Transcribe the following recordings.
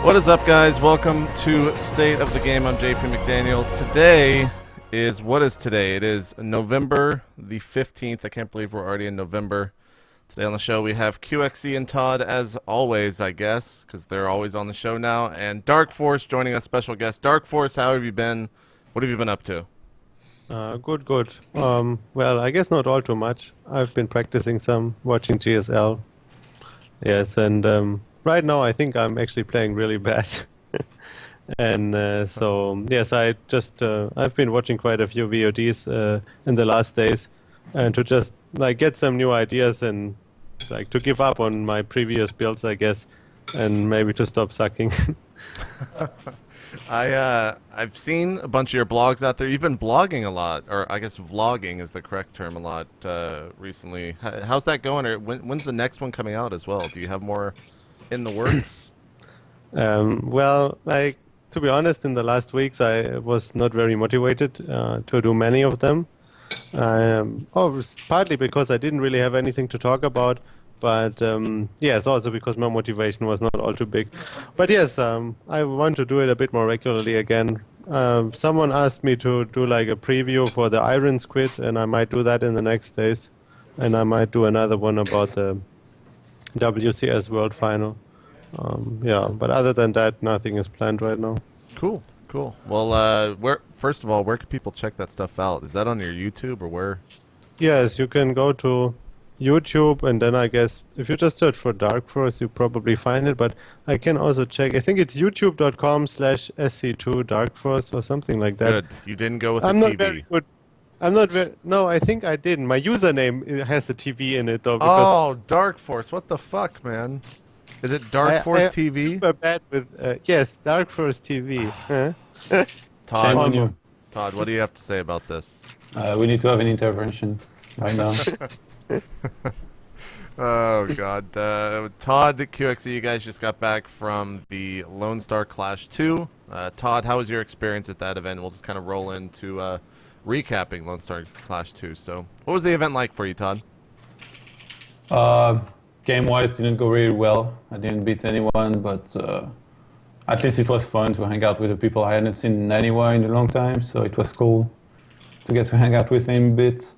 What is up, guys? Welcome to State of the Game. I'm JP McDaniel. Today is, what is today? It is November the 15th. I can't believe we're already in November. Today on the show we have QXE and Todd, as always, I guess, because they're always on the show now, and Dark Force joining us, special guest. Dark Force, how have you been? What have you been up to? Good. Well, I guess not all too much. I've been practicing some, watching GSL. Yes, and right now I think I'm actually playing really bad. And so, yes, I've been watching quite a few VODs in the last days, and to just like get some new ideas and like to give up on my previous builds, I guess, and maybe to stop sucking. I've seen a bunch of your blogs out there. You've been blogging a lot, or I guess vlogging is the correct term, a lot recently. How's that going? Or when's the next one coming out as well? Do you have more in the works? Well, like, to be honest, in the last weeks I was not very motivated to do many of them. Partly because I didn't really have anything to talk about, but yes, also because my motivation was not all too big. But yes, I want to do it a bit more regularly again. Someone asked me to do like a preview for the Iron Squid, and I might do that in the next days. And I might do another one about the WCS World Final. Yeah, but other than that, nothing is planned right now. Cool. Well, first of all, where can people check that stuff out? Is that on your YouTube or where? Yes, you can go to YouTube, and then I guess if you just search for Dark Force, you probably find it. But I can also check. I think it's youtube.com/sc2 Dark Force or something like that. Good. You didn't go with the I'm TV. not very good. No, I think I didn't. My username has the TV in it though. Oh, Dark Force! What the fuck, man? Is it Dark Force TV? I'm super bad with yes, Dark Force TV. Todd, Shame on you. Todd, what do you have to say about this? We need to have an intervention right now. Oh God, Todd, QXE, you guys just got back from the Lonestar Clash 2. Todd, how was your experience at that event? We'll just kind of roll into recapping Lonestar Clash 2. So, what was the event like for you, Todd? Game-wise, didn't go really well. I didn't beat anyone, but at least it was fun to hang out with the people I hadn't seen anywhere in a long time, so it was cool to get to hang out with him a bit.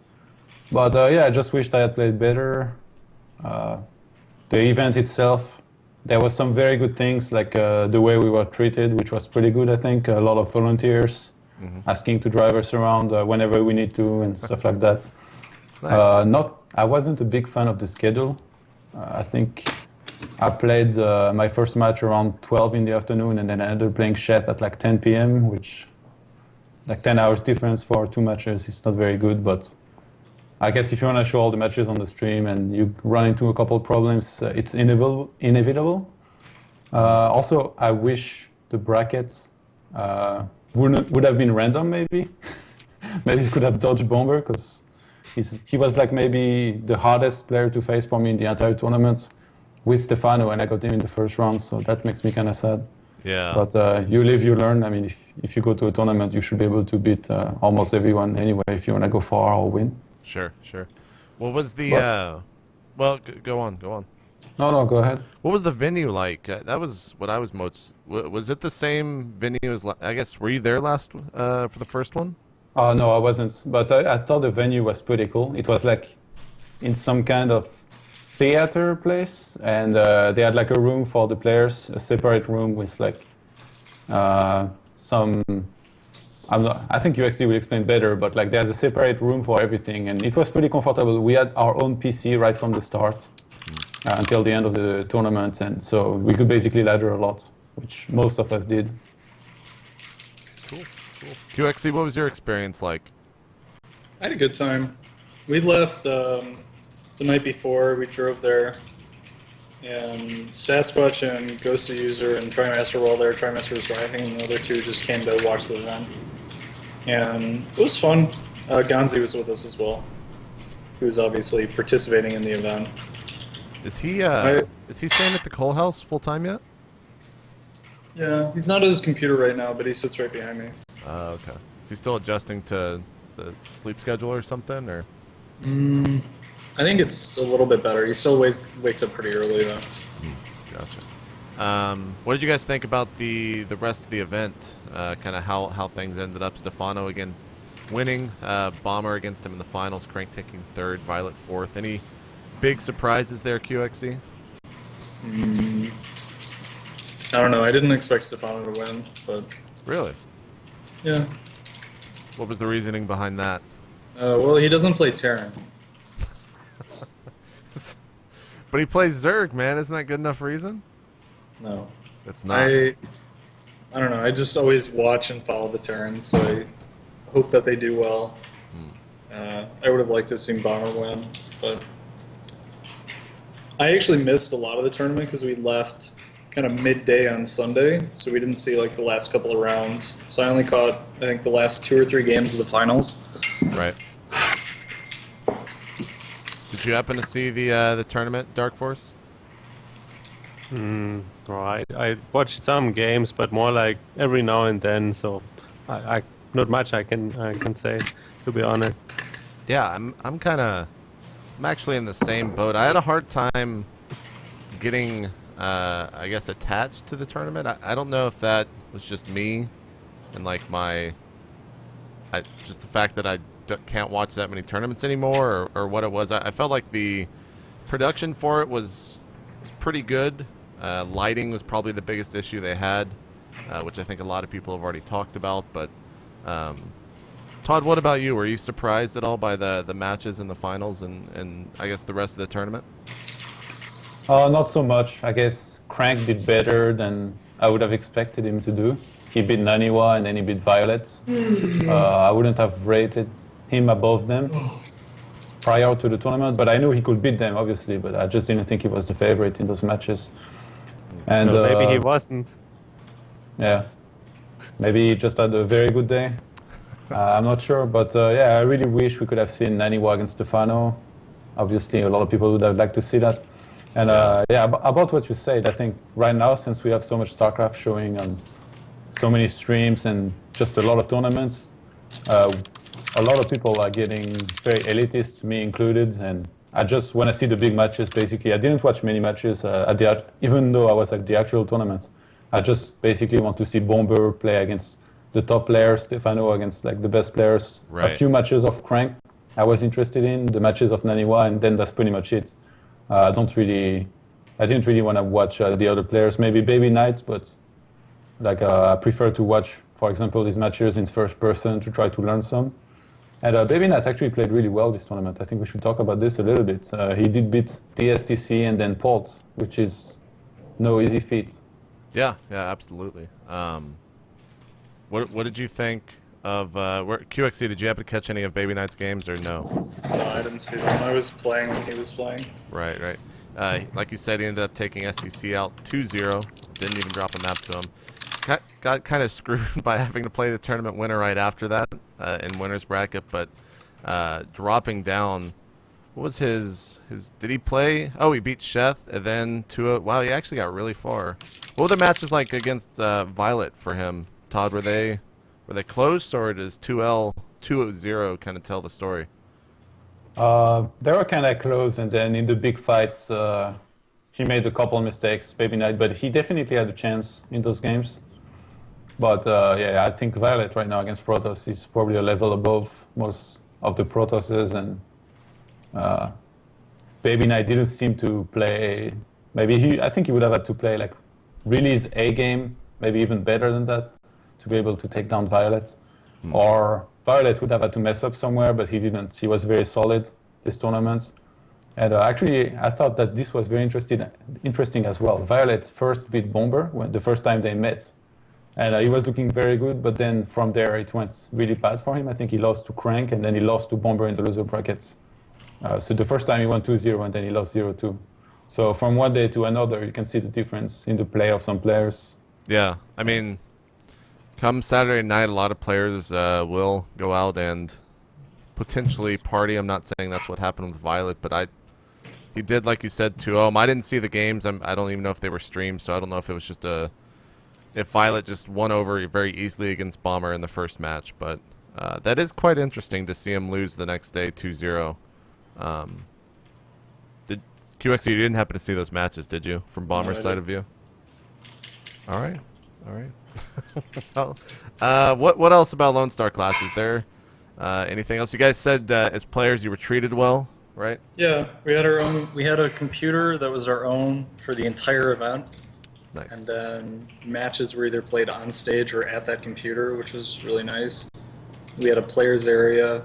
But yeah, I just wished I had played better. The event itself, there was some very good things, like the way we were treated, which was pretty good, I think. A lot of volunteers asking to drive us around whenever we need to and stuff like that. Nice. I wasn't a big fan of the schedule. I think I played my first match around 12 in the afternoon, and then I ended up playing Shet at like 10 p.m., which, like 10 hours difference for 2 matches is not very good, but I guess if you want to show all the matches on the stream and you run into a couple of problems, it's inevitable. Also, I wish the brackets would have been random, maybe. Maybe you could have dodged Bomber, because he was like maybe the hardest player to face for me in the entire tournament with Stefano, and I got him in the first round, so that makes me kind of sad. Yeah. But you live, you learn. I mean, if you go to a tournament, you should be able to beat almost everyone anyway if you want to go far or win. Sure. What was the well, go on. No, go ahead. What was the venue like? That was what I was most. Was it the same venue as? I guess were you there last for the first one? No, I wasn't. But I thought the venue was pretty cool. It was like in some kind of theater place, and they had like a room for the players, a separate room with like some. I think UXC will explain better, but like there's a separate room for everything, and it was pretty comfortable. We had our own PC right from the start until the end of the tournament, and so we could basically ladder a lot, which most of us did. Cool. QXC, what was your experience like? I had a good time. We left the night before. We drove there, and Sasquatch and Ghost of User and Trimaster were all there. Trimaster was driving, and the other two just came to watch the event. And it was fun. Gonzi was with us as well, who was obviously participating in the event. Is he staying at the Cole House full time yet? Yeah, he's not at his computer right now, but he sits right behind me. Okay. Is he still adjusting to the sleep schedule or something, or? I think it's a little bit better. He still wakes up pretty early though. Gotcha. What did you guys think about the rest of the event? Kind of how things ended up. Stefano again winning, Bomber against him in the finals, Crank taking third, Violet fourth. Any big surprises there, QXC? I don't know. I didn't expect Stefano to win, but Really? yeah. What was the reasoning behind that? Well, he doesn't play Terran. But he plays Zerg, man. Isn't that good enough reason? No. It's not. I don't know. I just always watch and follow the Terrans, so I hope that they do well. I would have liked to have seen Bomber win, but I actually missed a lot of the tournament because we left kind of midday on Sunday, so we didn't see like the last couple of rounds. So I only caught, I think, the last 2 or 3 games of the finals. Right. Did you happen to see the tournament, Dark Force? Right. I watched some games, but more like every now and then. So, I not much I can say, to be honest. Yeah, I'm actually in the same boat. I had a hard time getting, I guess, attached to the tournament. I don't know if that was just me and like just the fact that I can't watch that many tournaments anymore, or what it was. I felt like the production for it was pretty good. Lighting was probably the biggest issue they had, which I think a lot of people have already talked about. But Todd, what about you? Were you surprised at all by the matches in the finals and I guess the rest of the tournament? Not so much. I guess Crank did better than I would have expected him to do. He beat Naniwa and then he beat Violet. I wouldn't have rated him above them prior to the tournament, but I knew he could beat them, obviously, but I just didn't think he was the favorite in those matches. And No, maybe he wasn't. Yeah, maybe he just had a very good day. I'm not sure, but yeah, I really wish we could have seen Naniwa against Stefano. Obviously, a lot of people would have liked to see that. And yeah, about what you said, I think right now, since we have so much StarCraft showing on so many streams and just a lot of tournaments, a lot of people are getting very elitist, me included, and I just want to see the big matches, basically. I didn't watch many matches, even though I was at the actual tournaments. I just basically want to see Bomber play against the top players, Stefano against like the best players. Right. A few matches of Crank I was interested in, the matches of Naniwa, and then that's pretty much it. I didn't really want to watch the other players, maybe Baby Knight, but like I prefer to watch, for example, these matches in first person to try to learn some. And Baby Knight actually played really well this tournament. I think we should talk about this a little bit. He did beat DSTC and then Port, which is no easy feat. Yeah, absolutely. What did you think of QXC? Did you happen to catch any of Baby Knight's games or no? No, I didn't see them. I was playing when he was playing. Right. Like you said, he ended up taking STC out 2-0. Didn't even drop a map to him. Got kind of screwed by having to play the tournament winner right after that in winner's bracket, but dropping down. What was his? Did he play? Oh, he beat Sheth and then 2-0. Wow, he actually got really far. What were the matches like against Violet for him? Todd, were they close, or does 2-0 kind of tell the story? They were kind of close, and then in the big fights, he made a couple of mistakes, Baby Knight, but he definitely had a chance in those games. But yeah, I think Violet right now against Protoss is probably a level above most of the Protosses, and Baby Knight didn't seem to play. I think he would have had to play like really his A game, maybe even better than that, to be able to take down Violet. Or Violet would have had to mess up somewhere, but he didn't. He was very solid this tournament. And actually, I thought that this was very interesting as well. Violet first beat Bomber the first time they met. And he was looking very good, but then from there it went really bad for him. I think he lost to Crank, and then he lost to Bomber in the loser brackets. So the first time he won 2-0, and then he lost 0-2. So from one day to another, you can see the difference in the play of some players. Yeah, I mean, come Saturday night, a lot of players will go out and potentially party. I'm not saying that's what happened with Violet, but he did, like you said, 2-0. I didn't see the games. I don't even know if they were streamed, so I don't know if it was just if Violet just won over very easily against Bomber in the first match. But that is quite interesting to see him lose the next day 2-0. Did QXC, you didn't happen to see those matches, did you, from Bomber's side of view? All right. All right. Well, what else about Lone Star class? Is there anything else? You guys said as players you were treated well, right? Yeah, we had our own. We had a computer that was our own for the entire event, Nice. and then matches were either played on stage or at that computer, which was really nice. We had a players area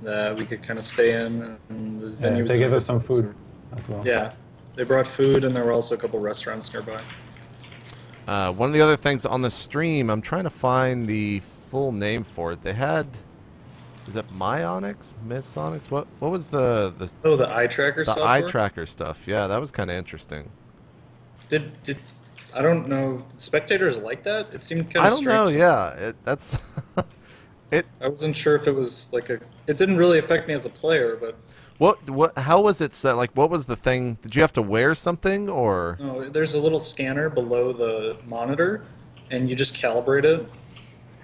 that we could kind of stay in, and the venue was they gave us some food as well. Yeah, they brought food, and there were also a couple restaurants nearby. One of the other things on the stream, I'm trying to find the full name for it. They had, is it Myonix? Misonix? What was the Eye tracker the software? eye tracker stuff? Yeah, that was kind of interesting. Did I don't know? Did spectators like that? It seemed kind I of don't strange. know. Yeah, that's I wasn't sure if it was like a. It didn't really affect me as a player, but what? How was it set? Like, what was the thing? Did you have to wear something or? no. There's a little scanner below the monitor, and you just calibrate it,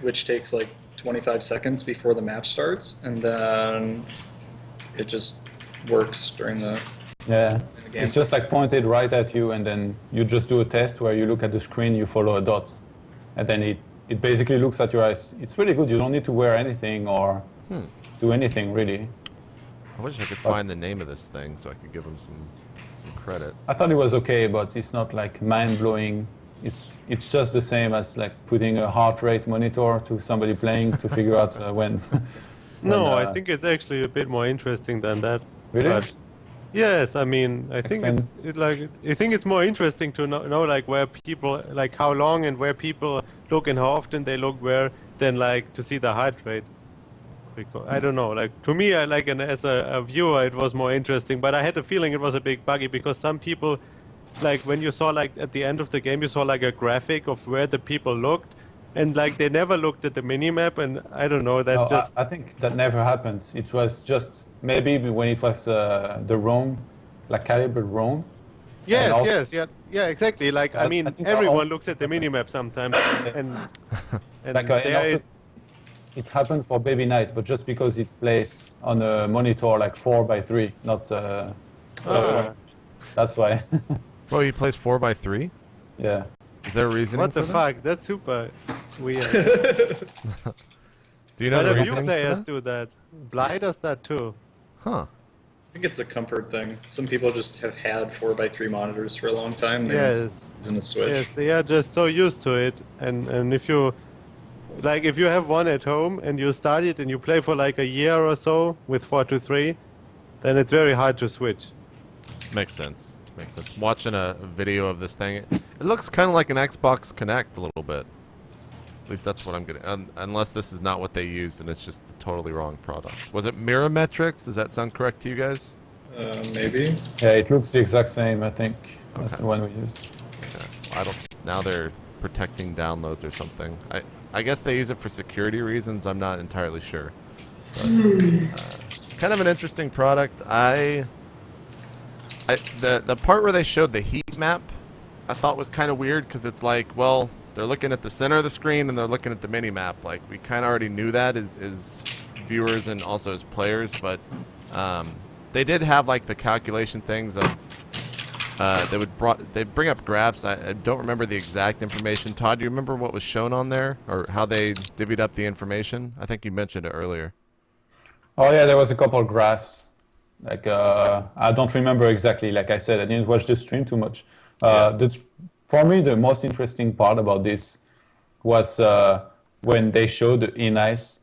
which takes like 25 seconds before the match starts, and then it just works during the. Yeah, the game. it's just like pointed right at you, and then you just do a test where you look at the screen, you follow a dot, and then it basically looks at your eyes. It's really good. You don't need to wear anything or do anything really. I wish I could find the name of this thing so I could give them some credit. I thought it was okay, but it's not like mind-blowing. It's just the same as like putting a heart rate monitor to somebody playing to figure out when. No, I think it's actually a bit more interesting than that. Really? But yes, I mean, I think I think it's more interesting to know like where people, like how long and where people look and how often they look where, than like to see the heart rate. Because I don't know, like to me, as a viewer, it was more interesting. But I had the feeling it was a big buggy because some people, like when you saw like at the end of the game, you saw like a graphic of where the people looked, and like they never looked at the minimap, and I don't know that just. I think that never happened. It was just maybe when it was the wrong, like calibrated wrong. Yes, yeah, exactly. Like I mean, think everyone looks at the minimap sometimes, and Like, and also, it happened for Baby Night, but just because it plays on a monitor like 4x3, not. That's why. Well, he plays 4x3. Yeah. Is there a reason? what the fuck? That's super weird. Do you know But the a few reasoning for players that? do that. Bly does that too. Huh. I think it's a comfort thing. Some people just have had 4x3 monitors for a long time. Yes. Using a Switch. Yes, they are just so used to it, and if you, like, if you have one at home and you start it and you play for like a year or so with 423, then it's very hard to switch. Makes sense. Makes sense. Watching a video of this thing, it looks kind of like an Xbox Kinect a little bit. At least that's what I'm getting. Unless this is not what they used and it's just the totally wrong product. Was it Mirametrics? Does that sound correct to you guys? Maybe. Yeah, it looks the exact same, I think, as Okay. the one we used. Okay. I don't. Now they're protecting downloads or something. I guess they use it for security reasons. I'm not entirely sure. But, kind of an interesting product. The part where they showed the heat map, I thought was kind of weird because it's like, well, they're looking at the center of the screen and they're looking at the mini map. Like we kind of already knew that as viewers and also as players, but they did have like the calculation things of they'd bring up graphs. I don't remember the exact information. Todd, do you remember what was shown on there or how they divvied up the information? I think you mentioned it earlier. Oh yeah, there was a couple of graphs. Like I don't remember exactly. Like I said, I didn't watch the stream too much. For me, the most interesting part about this was when they showed the in-ice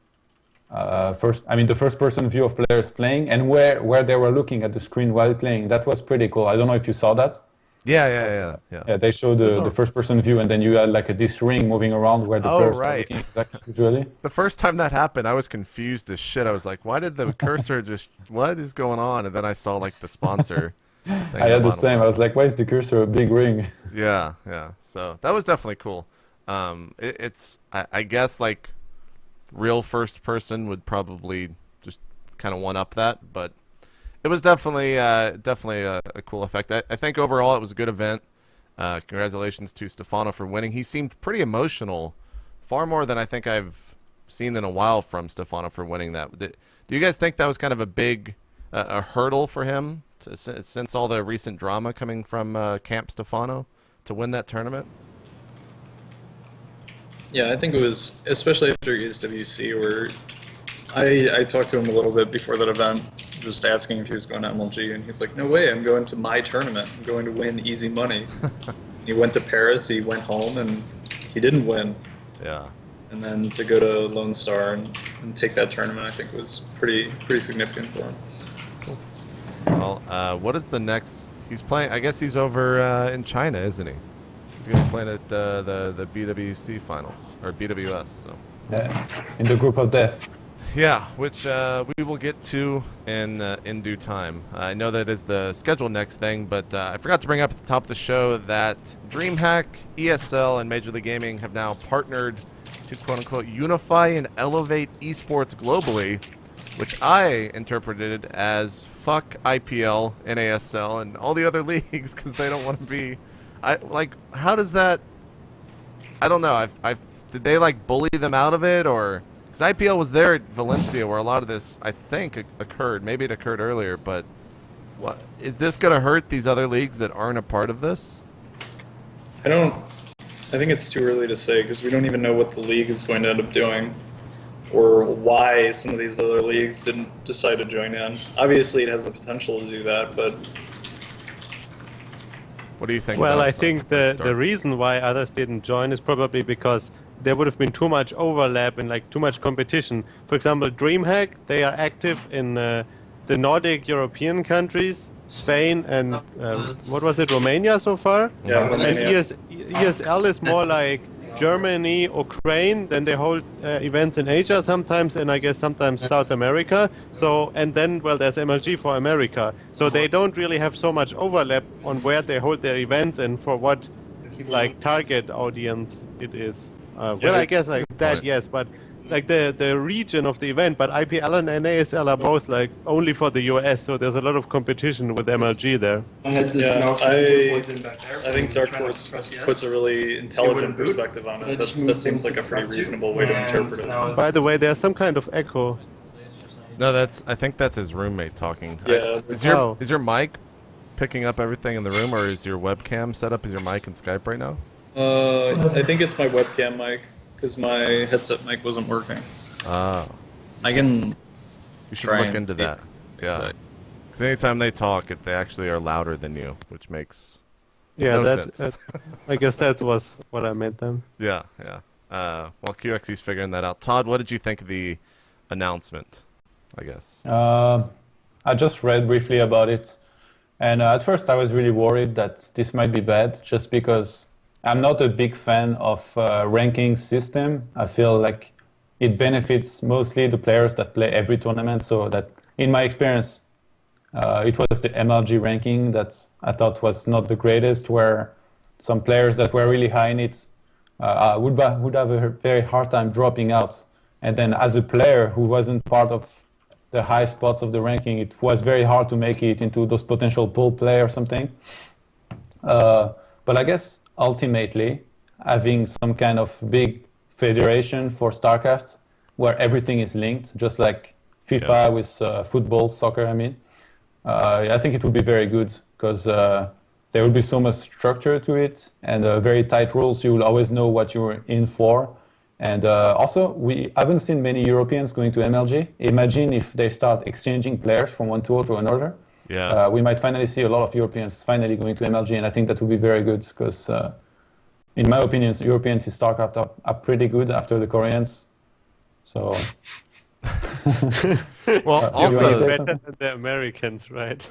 the first-person view of players playing and where they were looking at the screen while playing. That was pretty cool. I don't know if you saw that. Yeah. Yeah, they showed the first-person view, and then you had like this ring moving around where the players were looking exactly visually. The first time that happened, I was confused as shit. I was like, why did the cursor just, what is going on? And then I saw like the sponsor. I had the same. I was like, why is the cursor a big ring? Yeah. So that was definitely cool. I guess like real first person would probably just kind of one up that, but it was definitely a cool effect. I think overall it was a good event. Congratulations to Stefano for winning. He seemed pretty emotional, far more than I think I've seen in a while from Stefano for winning that. Do you guys think that was kind of a big a hurdle for him since all the recent drama coming from Camp Stefano to win that tournament? Yeah, I think it was, especially after ESWC, where I talked to him a little bit before that event, just asking if he was going to MLG, and he's like, no way, I'm going to my tournament. I'm going to win easy money. He went to Paris, he went home, and he didn't win. Yeah. And then to go to Lonestar and take that tournament, I think was pretty significant for him. Well, what is the next? He's playing. I guess he's over in China, isn't he? He's going to be playing at the BWC finals or BWS. So. Yeah, in the group of death. Yeah, which we will get to in due time. I know that is the scheduled next thing, but I forgot to bring up at the top of the show that Dreamhack, ESL, and Major League Gaming have now partnered to quote-unquote unify and elevate esports globally, which I interpreted as fuck IPL, NASL, and all the other leagues because they don't want to be. How does that? I don't know. Did they like bully them out of it, or because IPL was there at Valencia where a lot of this I think occurred. Maybe it occurred earlier, but what is this going to hurt these other leagues that aren't a part of this? I think it's too early to say because we don't even know what the league is going to end up doing or why some of these other leagues didn't decide to join in. Obviously, it has the potential to do that, but... What do you think? Well, I think the reason why others didn't join is probably because there would have been too much overlap and like too much competition. For example, Dreamhack, they are active in the Nordic European countries, Spain and what was it, Romania so far? Yeah, Romania. And ESL is more like Germany, Ukraine, then they hold events in Asia sometimes, and I guess sometimes South America. So, and then, well, there's MLG for America. So they don't really have so much overlap on where they hold their events and for what, like, target audience it is. Well, I guess like that, yes, but like the region of the event, but IPL and NASL are both like only for the US, so there's a lot of competition with MLG there. Yeah, I think Dark Horse puts a really intelligent perspective on it. That seems like a pretty reasonable way to interpret it. By the way, there's some kind of echo. No, I think that's his roommate talking. Yeah. Is your mic picking up everything in the room, or is your webcam set up? Is your mic in Skype right now? I think it's my webcam mic, because my headset mic wasn't working. Ah. I can You should try look and into see. that. Yeah. Because anytime they talk, they actually are louder than you, which makes Yeah, no that sense. I guess that was what I meant then. Yeah. Well, QXE's figuring that out. Todd, what did you think of the announcement, I guess? I just read briefly about it. And at first I was really worried that this might be bad just because I'm not a big fan of ranking system. I feel like it benefits mostly the players that play every tournament. So that in my experience, it was the MLG ranking that I thought was not the greatest, where some players that were really high in it would have a very hard time dropping out. And then as a player who wasn't part of the high spots of the ranking, it was very hard to make it into those potential pool play or something. But I guess ultimately, having some kind of big federation for StarCraft where everything is linked, just like FIFA with football, soccer, I mean, I think it would be very good because there will be so much structure to it and very tight rules. You will always know what you're in for. And also, we haven't seen many Europeans going to MLG. Imagine if they start exchanging players from one tour to another. Yeah. We might finally see a lot of Europeans finally going to MLG, and I think that would be very good because, in my opinion, Europeans in StarCraft are pretty good after the Koreans. So. Well, you wanna also say Better something? than the Americans, right?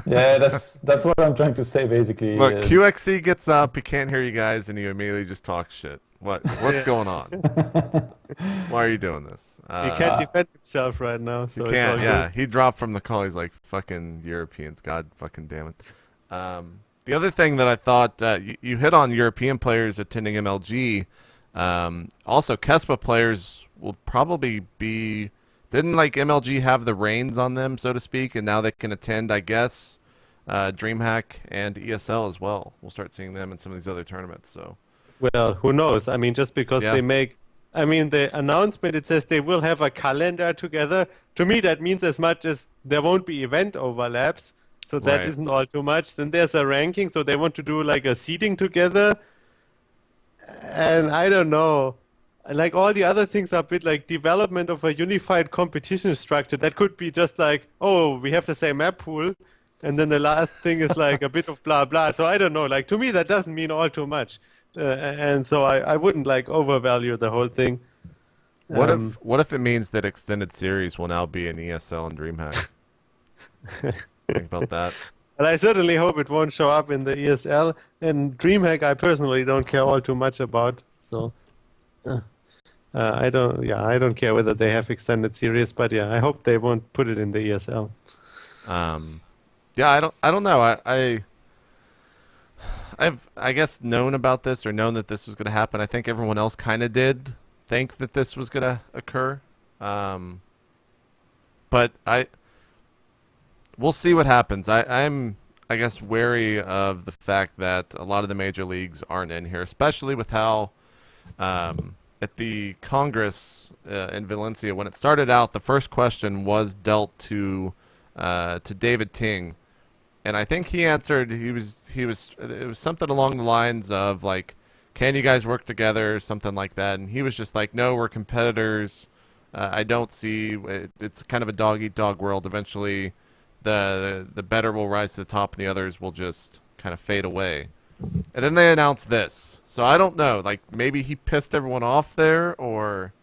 Yeah, that's what I'm trying to say basically. look, QXE gets up, he can't hear you guys, and you immediately just talk shit. What's going on? Why are you doing this? He can't defend himself right now, so He it's can't. all Yeah, good. he dropped from the call. He's like, "Fucking Europeans, God, fucking damn it." The other thing that I thought you hit on European players attending MLG. Also, Kespa players will probably be. Didn't like MLG have the reins on them, so to speak, and now they can attend, I guess, Dreamhack and ESL as well. We'll start seeing them in some of these other tournaments. So. Well, who knows? I mean, just because Yeah. they make... I mean, the announcement, it says they will have a calendar together. To me, that means as much as there won't be event overlaps, so that Right. isn't all too much. Then there's a ranking, so they want to do like a seeding together. And I don't know. like all the other things are a bit like development of a unified competition structure. That could be just like, oh, we have the same map pool, and then the last thing is like a bit of blah blah. So I don't know. Like to me, that doesn't mean all too much, and so I wouldn't like overvalue the whole thing. What if it means that extended series will now be in ESL and DreamHack? Think about that. But I certainly hope it won't show up in the ESL. And DreamHack, I personally don't care all too much about. So I don't care whether they have extended series, but yeah, I hope they won't put it in the ESL. Yeah, I don't know. I've I guess known about this or known that this was going to happen. I think everyone else kind of did think that this was going to occur. But we'll see what happens. I'm I guess wary of the fact that a lot of the major leagues aren't in here, especially with how at the Congress in Valencia, when it started out, the first question was dealt to David Ting, and I think he answered. It was something along the lines of like, "Can you guys work together?" Something like that, and he was just like, "No, we're competitors. I don't see. It's kind of a dog-eat-dog world. Eventually, the better will rise to the top, and the others will just kind of fade away." And then they announced this. So I don't know. Like, maybe he pissed everyone off there, or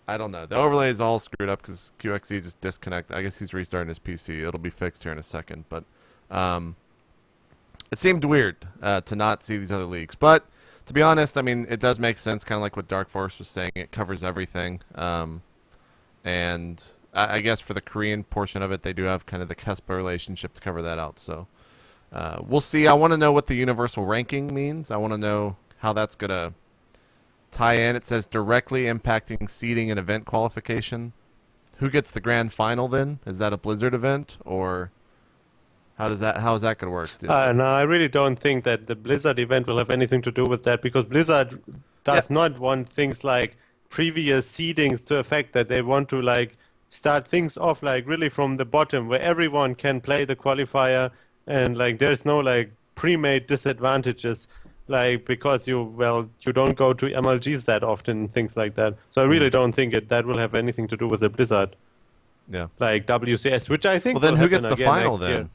I don't know. The overlay is all screwed up because QXE just disconnected. I guess he's restarting his PC. It'll be fixed here in a second. But it seemed weird to not see these other leagues. But to be honest, I mean, it does make sense, kind of like what Dark Forest was saying. It covers everything. And I guess for the Korean portion of it, they do have kind of the KESPA relationship to cover that out. So we'll see. I want to know what the universal ranking means. I want to know how that's going to tie in. It says directly impacting seeding and event qualification. Who gets the grand final then? Is that a Blizzard event, or how is that going to work? No, I really don't think that the Blizzard event will have anything to do with that, because Blizzard does not want things like previous seedings to affect that. They want to like start things off like really from the bottom, where everyone can play the qualifier, and like there's no like pre-made disadvantages, like because you don't go to MLGs that often, things like that. So I really don't think that will have anything to do with the Blizzard. Yeah. Like WCS, which I think. Well, then will who gets the happen final again then? next year.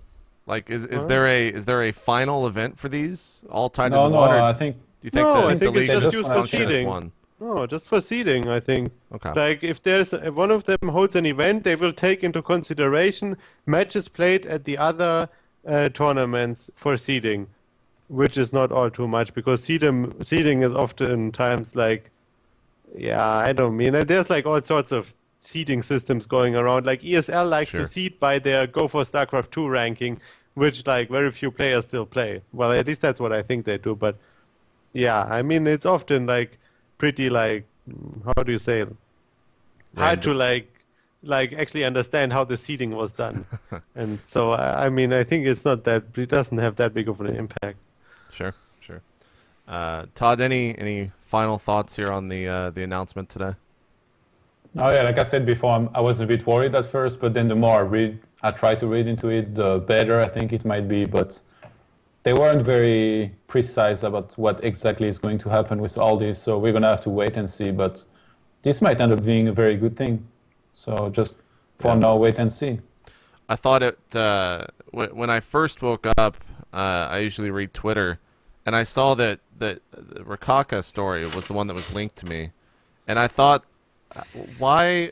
Like, is there a final event for these all tied No, into one? no, Or I think do you think No, the, I the think it's league just used for function as seeding. one? No, just for seeding, I think. Okay. Like, if there's one of them holds an event, they will take into consideration matches played at the other tournaments for seeding, which is not all too much, because seeding is oftentimes like, yeah, I don't mean it. There's like all sorts of seeding systems going around. Like ESL likes Sure. to seed by their Go for StarCraft 2 ranking, which like very few players still play. Well, at least that's what I think they do. But yeah, I mean, it's often like pretty like, how do you say it? Hard to like actually understand how the seeding was done. And so I mean, I think it doesn't have that big of an impact. Sure. Todd, any final thoughts here on the announcement today? Oh yeah, like I said before, I was a bit worried at first, but then the more I try to read into it, the better I think it might be. But they weren't very precise about what exactly is going to happen with all this, so we're gonna have to wait and see. But this might end up being a very good thing. So just for now, wait and see. I thought it when I first woke up. I usually read Twitter, and I saw that the Rakaka story was the one that was linked to me, and I thought, why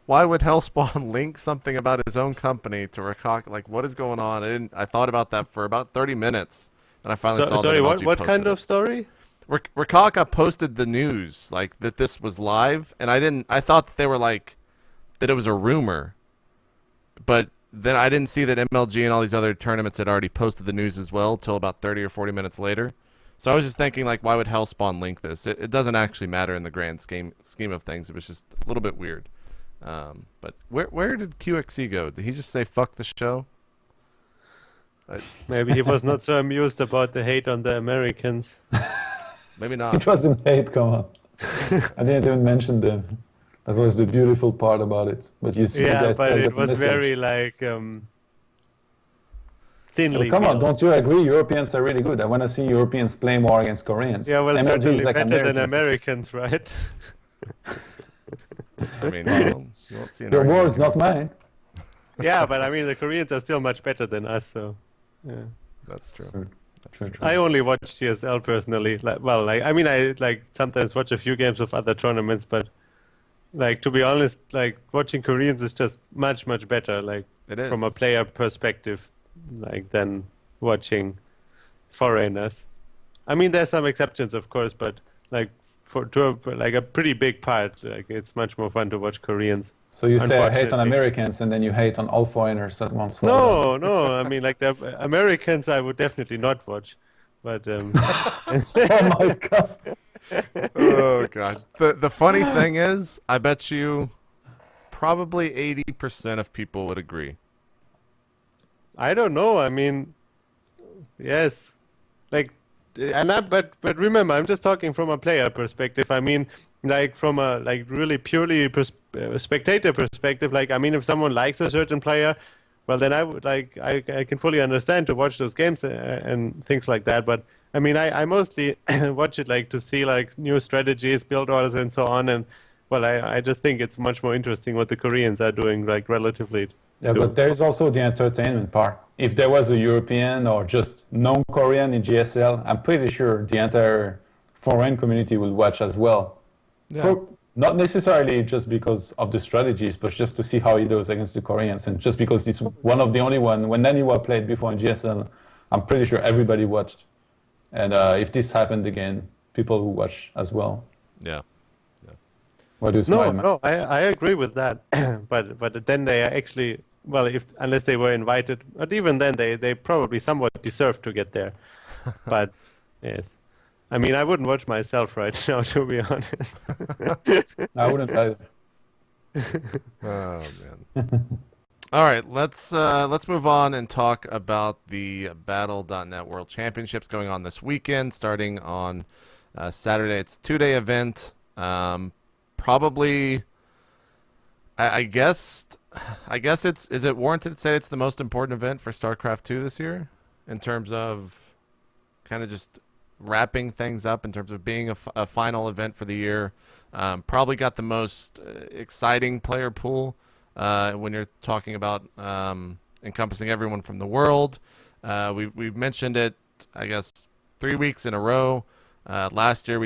would Hellspawn link something about his own company to Rakaka? Like, what is going on? I thought about that for about 30 minutes, and I finally saw. Sorry, that what kind of story? Rakaka posted the news like that this was live, and I thought that they were like that it was a rumor, but then I didn't see that MLG and all these other tournaments had already posted the news as well till about 30 or 40 minutes later. So I was just thinking, like, why would Hellspawn link this? It doesn't actually matter in the grand scheme of things. It was just a little bit weird. But where did QXE go? Did he just say fuck the show? Maybe he was not so amused about the hate on the Americans. Maybe not. It wasn't hate, come on. I didn't even mention them. That was the beautiful part about it. But you see, Yeah, guys but still it get the was message. very like thinly Come on, built. don't you agree? Europeans are really good. I want to see Europeans play more against Koreans. Yeah, well, MLG certainly is like better than Americans. Americans, right? I mean, you won't see an Your argument words, here. not mine. Yeah, but I mean, the Koreans are still much better than us, so. Yeah. That's true. True. That's True, true. true. I only watch GSL personally. I sometimes watch a few games of other tournaments, but to be honest, watching Koreans is just much better. It is. From a player perspective, than watching foreigners. I mean, there's some exceptions, of course, but a pretty big part, it's much more fun to watch Koreans. So you say I hate on Unfortunately. Americans and then you hate on all foreigners at once. Well done. No. I mean, the Americans, I would definitely not watch, but Oh my god. Oh god. The funny thing is, I bet you probably 80% of people would agree. I don't know. I mean, yes, but remember, I'm just talking from a player perspective. I mean, from a really purely spectator perspective. I mean, if someone likes a certain player, well, then I would I can fully understand to watch those games and things like that. But I mean, I mostly watch it to see new strategies, build orders, and so on. And well, I just think it's much more interesting what the Koreans are doing, relatively. Yeah, but there is also the entertainment part. If there was a European or just non-Korean in GSL, I'm pretty sure the entire foreign community will watch as well. Yeah. Not necessarily just because of the strategies, but just to see how he does against the Koreans. And just because it's one of the only one, when anyone played before in GSL, I'm pretty sure everybody watched. And if this happened again, people will watch as well. Yeah. What do you smile, man? No, I agree with that. but then they are actually, well, unless they were invited, but even then they probably somewhat deserve to get there. But yes, I mean, I wouldn't watch myself right now, to be honest. I wouldn't either. Oh man. All right, let's move on and talk about the Battle.net World Championships going on this weekend, starting on Saturday. It's a 2-day event. Probably, I guess is it warranted to say it's the most important event for StarCraft 2 this year in terms of kind of just wrapping things up in terms of being a final event for the year. Probably got the most exciting player pool when you're talking about encompassing everyone from the world. We've mentioned it, I guess, 3 weeks in a row. Last week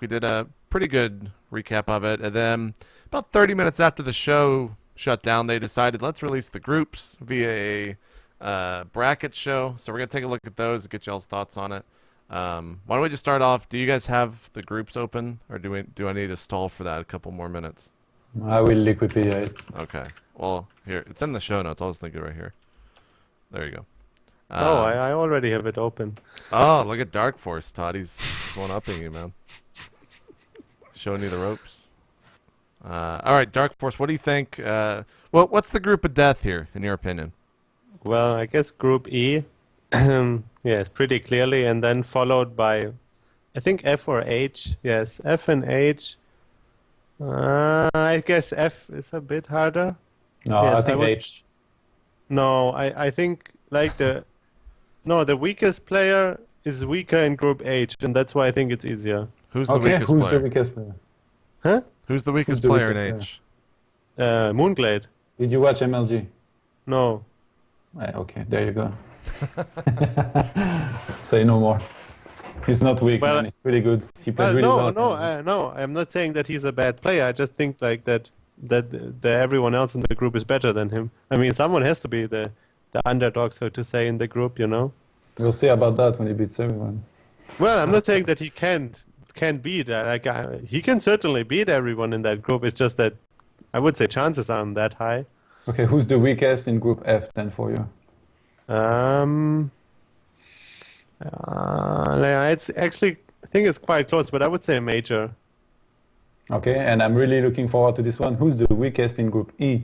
we did a pretty good recap of it, and then about 30 minutes after the show shut down, they decided let's release the groups via a bracket show. So we're gonna take a look at those and get y'all's thoughts on it. Why don't we just start off? Do you guys have the groups open, or do I need to stall for that a couple more minutes? I will liquidate it. Okay. Well, here it's in the show notes. I'll just link it right here. There you go. I already have it open. Oh, look at Dark Force, Todd. He's one-upping you, man. Showing you the ropes. All right, Dark Force, what do you think? What's the group of death here, in your opinion? Well, I guess Group E, yes, pretty clearly, and then followed by, I think F or H. Yes, F and H. I guess F is a bit harder. No, Yes, I think H. No, I think the weakest player is weaker in Group H, and that's why I think it's easier. Who's the Okay, weakest who's player? the weakest player? Huh? Who's the weakest the player weakest in player? H? Moonglade. Did you watch MLG? No. Okay, there you go. Say no more. He's not weak, Well, man. He's pretty good. He played Well, really no, well. no, no. I'm not saying that he's a bad player. I just think that everyone else in the group is better than him. I mean, someone has to be the underdog, so to say, in the group, you know. We'll see about that when he beats everyone. Well, I'm not saying that he can't beat. He can certainly beat everyone in that group. It's just that I would say chances aren't that high. Okay, who's the weakest in Group F then for you? It's actually, I think it's quite close, but I would say Major. Okay, and I'm really looking forward to this one. Who's the weakest in Group E?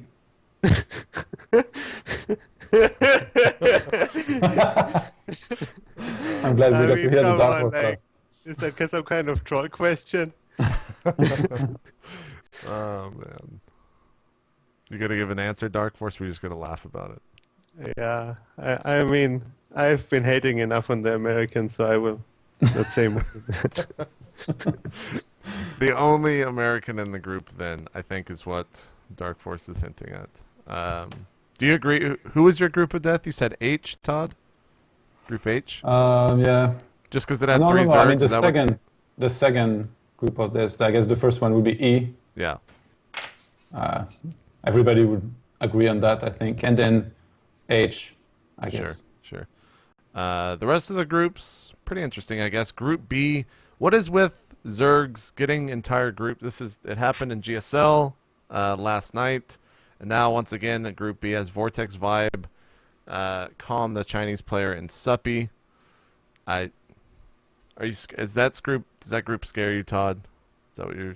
I'm glad we got to hear the Dark Horse stuff. Is that some kind of troll question? Oh man, you gonna give an answer, Dark Force? We're just gonna laugh about it. Yeah, I mean, I've been hating enough on the Americans, so I will not say more than that. The only American in the group, then, I think, is what Dark Force is hinting at. Do you agree? Who was your group of death? You said H, Todd? Group H? Yeah. Just because it had No, three no, no. Zergs? I mean, is that what's- the second group of this, I guess the first one would be E. Yeah. Everybody would agree on that, I think. And then H, I guess. Sure. The rest of the groups, pretty interesting, I guess. Group B, what is with Zergs getting entire group? It happened in GSL last night, and now once again, Group B has Vortex Vibe, Calm, the Chinese player, and Suppy. Does that group scare you, Todd? Is that what you're?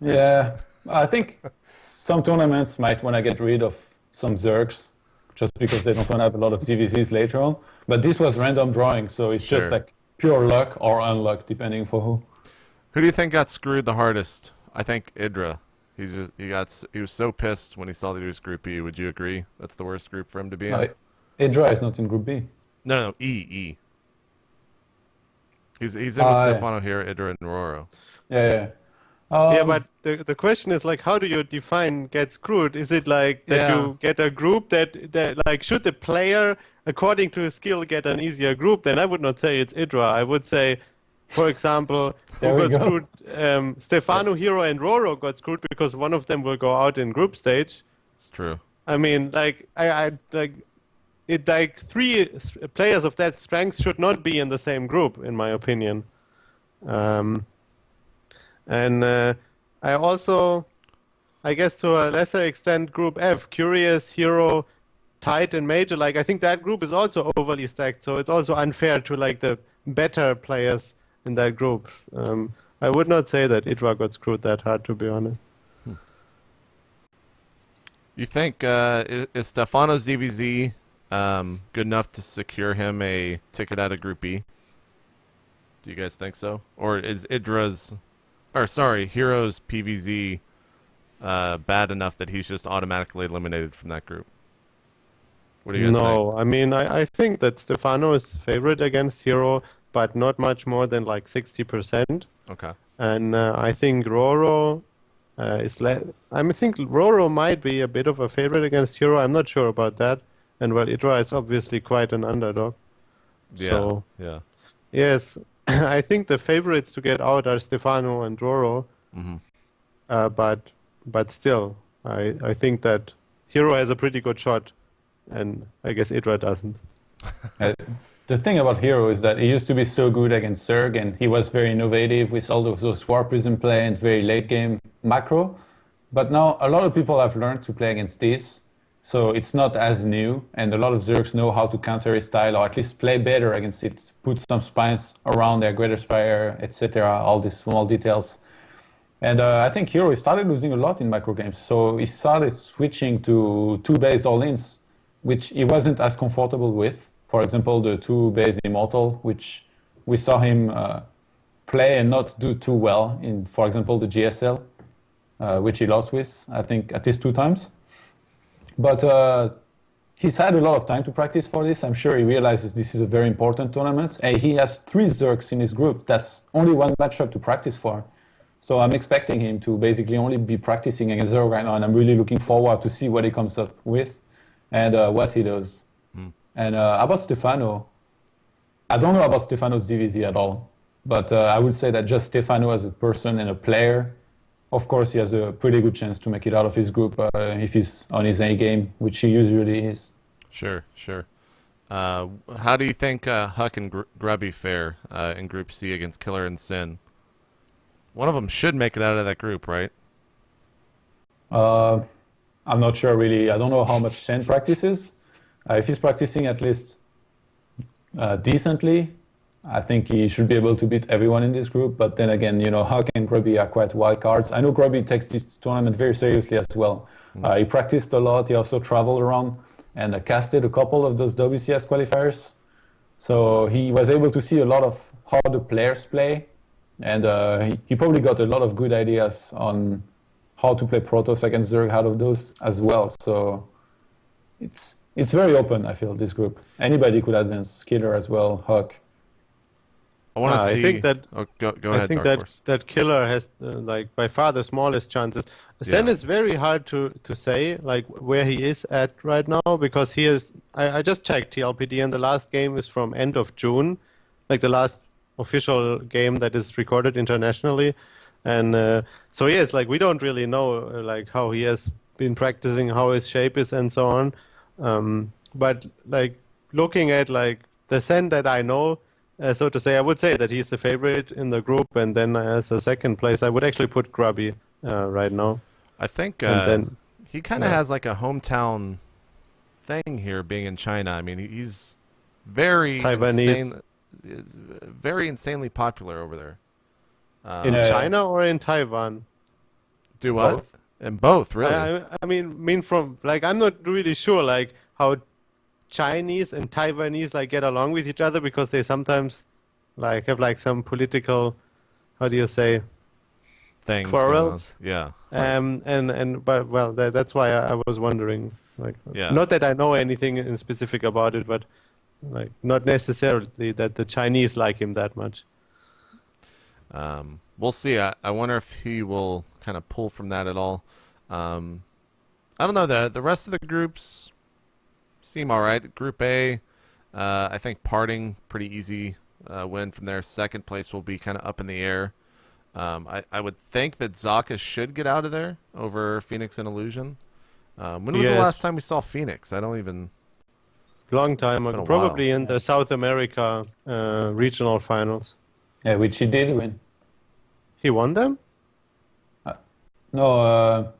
Yeah, I think some tournaments might want to get rid of some Zergs just because they don't want to have a lot of ZVZs later on. But this was random drawing, so it's just Sure. like pure luck or unluck, depending for who. Who do you think got screwed the hardest? I think Idra. He was so pissed when he saw that he was Group E. Would you agree? That's the worst group for him to be in. No, Idra is not in Group B. No, E. He's in with Yeah. Stefano here, Idra, and Roro. Yeah. Yeah, but the question is like, how do you define get screwed? Is it like that Yeah. you get a group that like should the player according to his skill get an easier group? Then I would not say it's Idra. I would say, for example, There who we got go. screwed? Stefano, Hero, and Roro got screwed because one of them will go out in group stage. It's true. I mean, like I like it. Like three players of that strength should not be in the same group, in my opinion. And I also, I guess to a lesser extent, Group F, Curious, Hero, Tide, and Major. Like I think that group is also overly stacked, so it's also unfair to like the better players in that group. I would not say that Idra got screwed that hard, to be honest. You think is Stefano's ZVZ good enough to secure him a ticket out of Group B? Do you guys think so? Or is Hero's PVZ bad enough that he's just automatically eliminated from that group? What do you guys think? No, I mean, I think that Stefano is favorite against Hero, but not much more than like 60%. Okay. And I think Roro is less. I think Roro might be a bit of a favorite against Hero. I'm not sure about that. And well, Idra is obviously quite an underdog. Yeah. So, Yeah. yes, I think the favorites to get out are Stefano and Roro. Mm-hmm. But still, I think that Hero has a pretty good shot, and I guess Idra doesn't. The thing about Hero is that he used to be so good against Zerg, and he was very innovative with all those War Prism play and very late game macro. But now a lot of people have learned to play against this, so it's not as new, and a lot of Zergs know how to counter his style, or at least play better against it, put some spines around their Greater Spire, etc., all these small details. And I think Hero started losing a lot in micro games, so he started switching to 2-base all-ins, which he wasn't as comfortable with. For example, the 2-base Immortal, which we saw him play and not do too well in, for example, the GSL, which he lost with, I think, at least 2 times. But he's had a lot of time to practice for this. I'm sure he realizes this is a very important tournament. And he has 3 Zergs in his group. That's only one matchup to practice for. So I'm expecting him to basically only be practicing against Zerg right now, and I'm really looking forward to see what he comes up with and what he does. And about Stefano, I don't know about Stefano's DVZ at all, but I would say that just Stefano as a person and a player, of course, he has a pretty good chance to make it out of his group if he's on his A game, which he usually is. Sure. How do you think Huck and Grubby fare in Group C against Killer and Sin? One of them should make it out of that group, right? I'm not sure really. I don't know how much Shen practices. If he's practicing at least decently, I think he should be able to beat everyone in this group. But then again, Huck and Grubby are quite wild cards. I know Grubby takes this tournament very seriously as well. He practiced a lot. He also traveled around and casted a couple of those WCS qualifiers. So he was able to see a lot of how the players play. And he probably got a lot of good ideas on how to play Protoss against Zerg out of those as well. So it's it's very open. I feel this group. Anybody could advance. Killer as well. Huck. I want to see. I think that Oh, go ahead, I think Dark Horse. that Killer has like by far the smallest chances. Sen Yeah. is very hard to say like where he is at right now because he is. I just checked TLPD and the last game is from end of June, like the last official game that is recorded internationally, and so yes, like we don't really know like how he has been practicing, how his shape is, and so on. But like looking at like the Sen that I know. So to say, I would say that he's the favorite in the group, and then as a second place, I would actually put Grubby right now. I think And then- he kind of has like a hometown thing here, being in China. I mean, he's very Taiwanese. very insanely popular over there. In Yeah. China or in Taiwan? Do what? Both. And both, really. I mean from like I'm not really sure like how Chinese and Taiwanese like get along with each other because they sometimes like have like some political, how do you say, Things going on. quarrels. Yeah. But well that's why I was wondering like Yeah. not that I know anything in specific about it, but like not necessarily that the Chinese like him that much. We'll see. I wonder if he will kind of pull from that at all. I don't know. The rest of the groups seem all right. Group A, I think parting pretty easy win from there. Second place will be kind of up in the air. I would think that Zaka should get out of there over Phoenix and Illusion. When was the Yes. last time we saw Phoenix? I don't even. Long time been ago, a probably while. in the South America regional finals. Yeah, which he did win. He won them? No,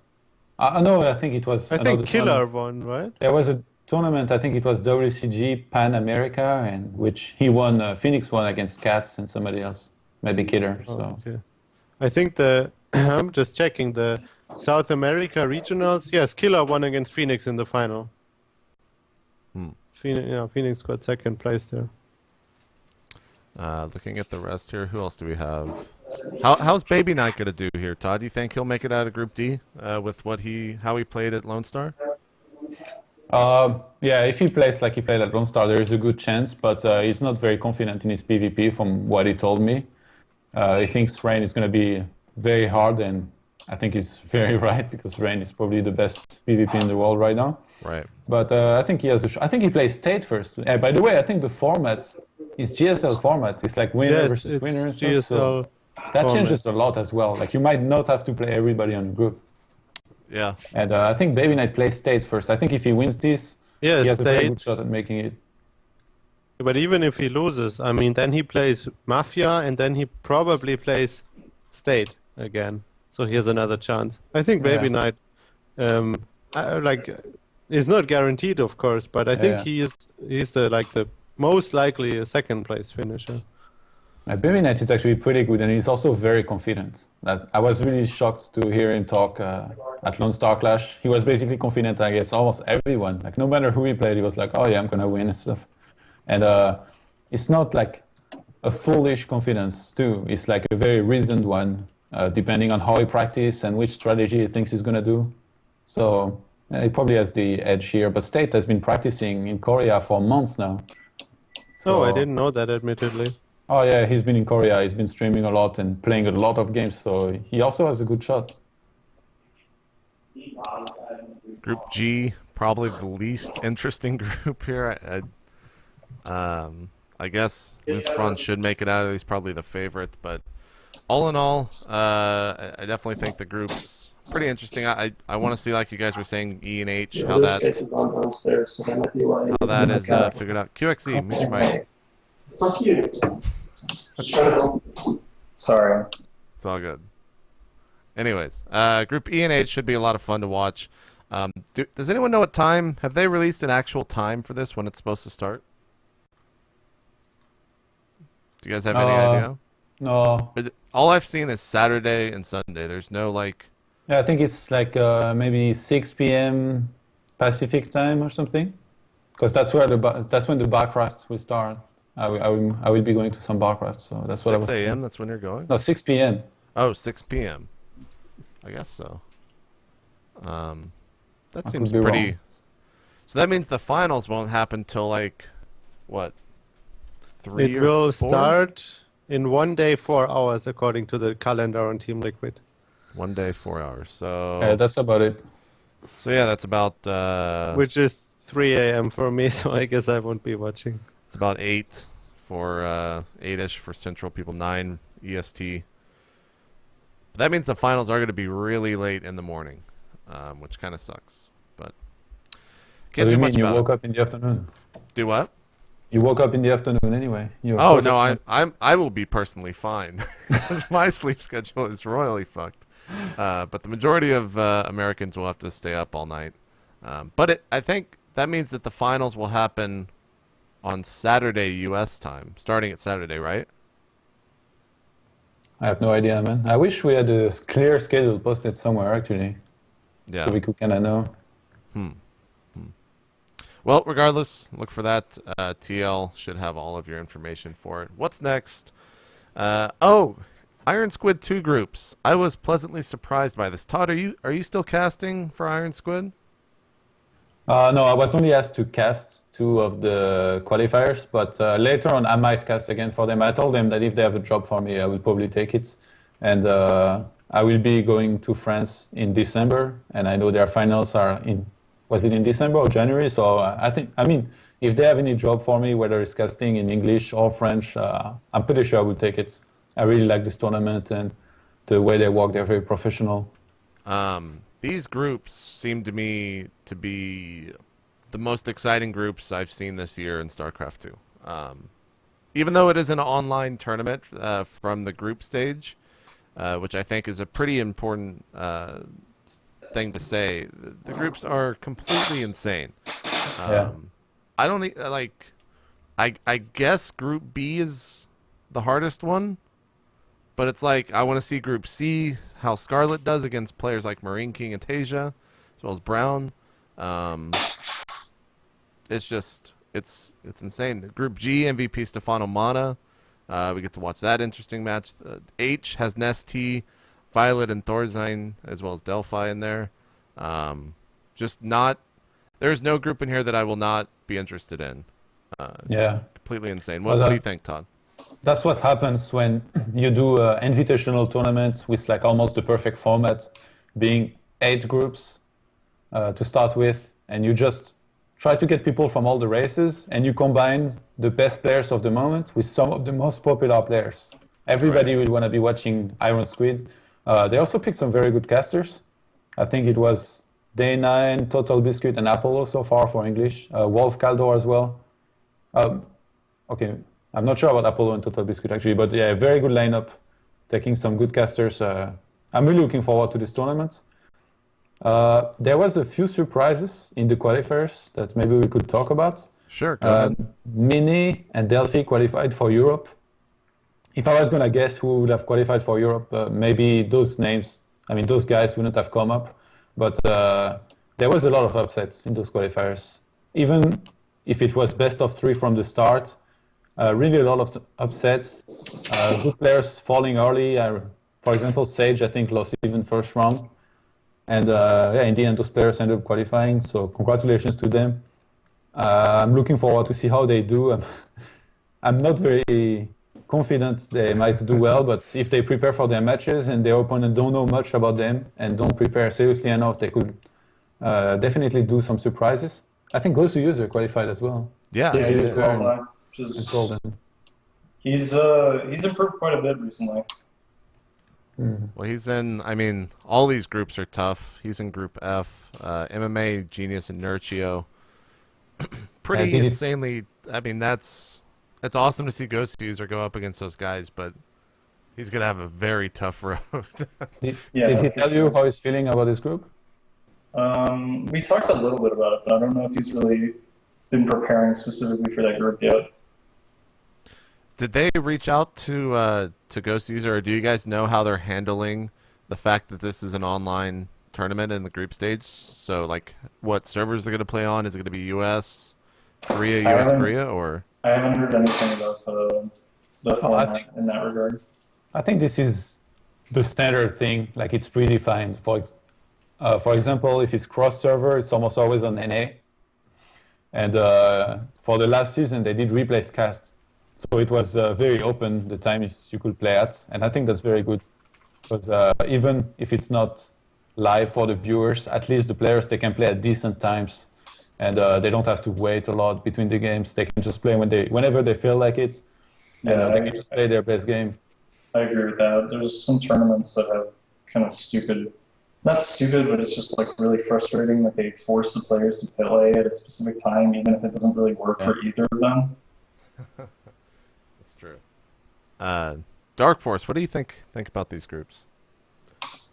I think it was. I another think Killer tournament. won, right? There was a tournament. I think it was WCG Pan America, and which he won. Phoenix won against Cats and somebody else, maybe Killer. So Oh, okay. I think the I'm just checking the South America regionals. Yes, Killer won against Phoenix in the final. Phoenix got second place there. Looking at the rest here, who else do we have? How's Baby Knight gonna do here, Todd? Do you think he'll make it out of Group D with how he played at Lonestar? yeah, if he plays like he played at Lonestar, there is a good chance, but he's not very confident in his PvP from what he told me. He thinks Rain is going to be very hard, and I think he's very right because Rain is probably the best PvP in the world right now. Right. But I think he has I think he plays State first. By the way, I think the format is GSL format. It's like winner Yes, versus it's winner and stuff. GSL So that format. changes a lot as well. Like you might not have to play everybody on the group. Yeah. And I think Baby Knight plays State first. I think if he wins this, Yeah, he has a very State. good shot at making it. But even if he loses, I mean, then he plays Mafia, and then he probably plays State again. So he has another chance. I think Baby Yeah. Knight, is not guaranteed, of course, but I think Yeah. he's the most likely second place finisher. Baby Knight is actually pretty good, and he's also very confident. That I was really shocked to hear him talk at Lone Star Clash. He was basically confident against almost everyone. Like no matter who he played, he was like, "Oh yeah, I'm gonna win" and stuff. And it's not like a foolish confidence too. It's like a very reasoned one, depending on how he practices and which strategy he thinks he's gonna do. So he probably has the edge here. But State has been practicing in Korea for months now. Oh, I So- didn't know that, admittedly. Oh yeah, he's been in Korea. He's been streaming a lot and playing a lot of games, so he also has a good shot. Group G, probably the least interesting group here. I guess Liz Front should make it out. He's probably the favorite, but all in all, I definitely think the group's pretty interesting. I want to see, like you guys were saying, E and H, how that is on downstairs, so that might be why. is figured out. QXE, mute your mic. Fuck you. Just trying to. Sorry. It's all good. Anyways, Group E and H should be a lot of fun to watch. Does anyone know what time? Have they released an actual time for this, when it's supposed to start? Do you guys have any idea? No, All I've seen is Saturday and Sunday. There's no like. yeah, I think it's like maybe 6 p.m. Pacific time or something, because that's when the barcraft will start. I will be going to some barcraft, so that's what I 6 was. a.m. That's when you're going. No, 6 p.m. Oh, 6 p.m. I guess so. That I seems could be pretty. wrong. So that means the finals won't happen till like, what, 3 It or will 4? start in 1 day, 4 hours, according to the calendar on Team Liquid. 1 day, 4 hours. So Yeah, that's about it. So yeah, that's about Which is 3 a.m. for me, so I guess I won't be watching. it's about 8 for 8ish for Central people, 9 EST. But that means the finals are going to be really late in the morning, which kind of sucks. But What can't do do you mean? much You about woke it. up in the afternoon. Do what? You woke up in the afternoon anyway. You're Oh perfect. no, I will be personally fine because my sleep schedule is royally fucked. But the majority of Americans will have to stay up all night. But I think that means that the finals will happen on Saturday U.S. time, starting at Saturday, right? I have no idea, man. I wish we had a clear schedule posted somewhere actually, Yeah. so we could kind of know. Well, regardless, look for that. TL should have all of your information for it. What's next? Iron Squid 2 groups. I was pleasantly surprised by this. Todd, are you still casting for Iron Squid? No, I was only asked to cast 2 of the qualifiers, but later on I might cast again for them. I told them that if they have a job for me, I will probably take it. And I will be going to France in December, and I know their finals are was it in December or January? So I mean, if they have any job for me, whether it's casting in English or French, I'm pretty sure I will take it. I really like this tournament and the way they work. They're very professional. These groups seem to me to be the most exciting groups I've seen this year in StarCraft 2. Even though it is an online tournament from the group stage, which I think is a pretty important thing to say, the groups are completely insane. Yeah. I don't like. I guess Group B is the hardest one. But it's like, I want to see Group C, how Scarlet does against players like Marine King and Tasia, as well as Brown. It's just, it's insane. Group G, MVP Stefano Mana. We get to watch that interesting match. H has Nest T, Violet and Thorzine, as well as Delphi in there. There's no group in here that I will not be interested in. Yeah. Completely insane. Well, What do you think, Todd? That's what happens when you do an invitational tournament with like almost the perfect format, being 8 groups to start with, and you just try to get people from all the races, and you combine the best players of the moment with some of the most popular players. Everybody will want to be watching Iron Squid. They also picked some very good casters. I think it was Day9, Total Biscuit, and Apollo so far for English. Wolf Caldor as well. Okay. I'm not sure about Apollo and Total Biscuit actually, but yeah, very good lineup, taking some good casters. I'm really looking forward to this tournament. There was a few surprises in the qualifiers that maybe we could talk about. Sure, go ahead. Mini and Delphi qualified for Europe. If I was going to guess who would have qualified for Europe, maybe those guys wouldn't have come up. But there was a lot of upsets in those qualifiers. Even if it was best of 3 from the start, really a lot of upsets, good players falling early. For example, Sage, I think, lost even first round. And in the end, those players ended up qualifying. So congratulations to them. I'm looking forward to see how they do. I'm not very confident they might do well, but if they prepare for their matches and their opponent don't know much about them and don't prepare seriously enough, they could definitely do some surprises. I think Ghost User qualified as well. Yeah. Yeah, he He's was very- well, it's golden. He's improved quite a bit recently. Well, he's in, all these groups are tough. He's in Group F, MMA, Genius, and Nurchio. Pretty did it- insanely, it's awesome to see Ghost User go up against those guys, but he's going to have a very tough road. Did Yeah. he tell you how he's feeling about this group? We talked a little bit about it, but I don't know if he's really been preparing specifically for that group yet. Did they reach out to Ghost User, or do you guys know how they're handling the fact that this is an online tournament in the group stage? So, like, what servers are going to play on? Is it going to be US, Korea, I US, haven't- Korea, or? I haven't heard anything about the format think- in that regard. I think this is the standard thing, like it's predefined. For example, if it's cross server, it's almost always on NA. And for the last season, they did replace cast. So it was very open, the times you could play at. And I think that's very good. Because even if it's not live for the viewers, at least the players, they can play at decent times. And they don't have to wait a lot between the games. They can just play whenever they feel like it. And they can just play their best game. I agree with that. There's some tournaments that have kind of stupid, not stupid, but it's just like really frustrating that they force the players to play at a specific time, even if it doesn't really work for either of them. That's true. Dark Force, what do you think about these groups?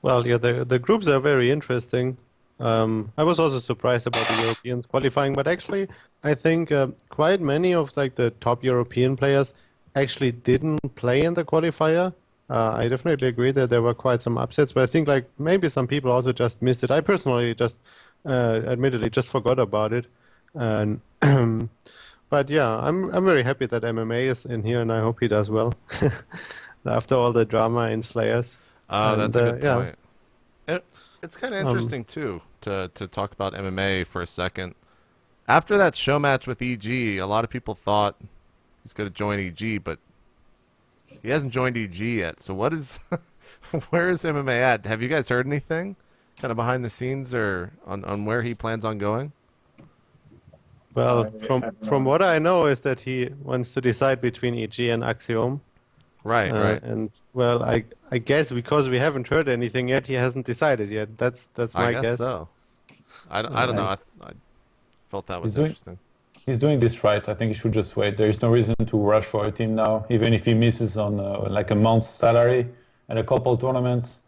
Well, yeah, the groups are very interesting. I was also surprised about the Europeans qualifying, but actually, I think quite many of like the top European players actually didn't play in the qualifier. I definitely agree that there were quite some upsets, but I think like maybe some people also just missed it. I personally just, admittedly, just forgot about it. And but yeah, I'm very happy that MMA is in here, and I hope he does well after all the drama in Slayers. That's a good yeah. point. It's kind of interesting too to talk about MMA for a second. After that show match with EG, a lot of people thought he's going to join EG, but he hasn't joined EG yet. So what is, where is MMA at? Have you guys heard anything, kind of behind the scenes, or on where he plans on going? Well, from what I know is that he wants to decide between EG and Axiom. Right. And well, I guess because we haven't heard anything yet, he hasn't decided yet. That's my guess. I guess so. I don't know. I felt that was interesting. He's doing this right. I think he should just wait. There is no reason to rush for a team now, even if he misses on like a month's salary and a couple tournaments.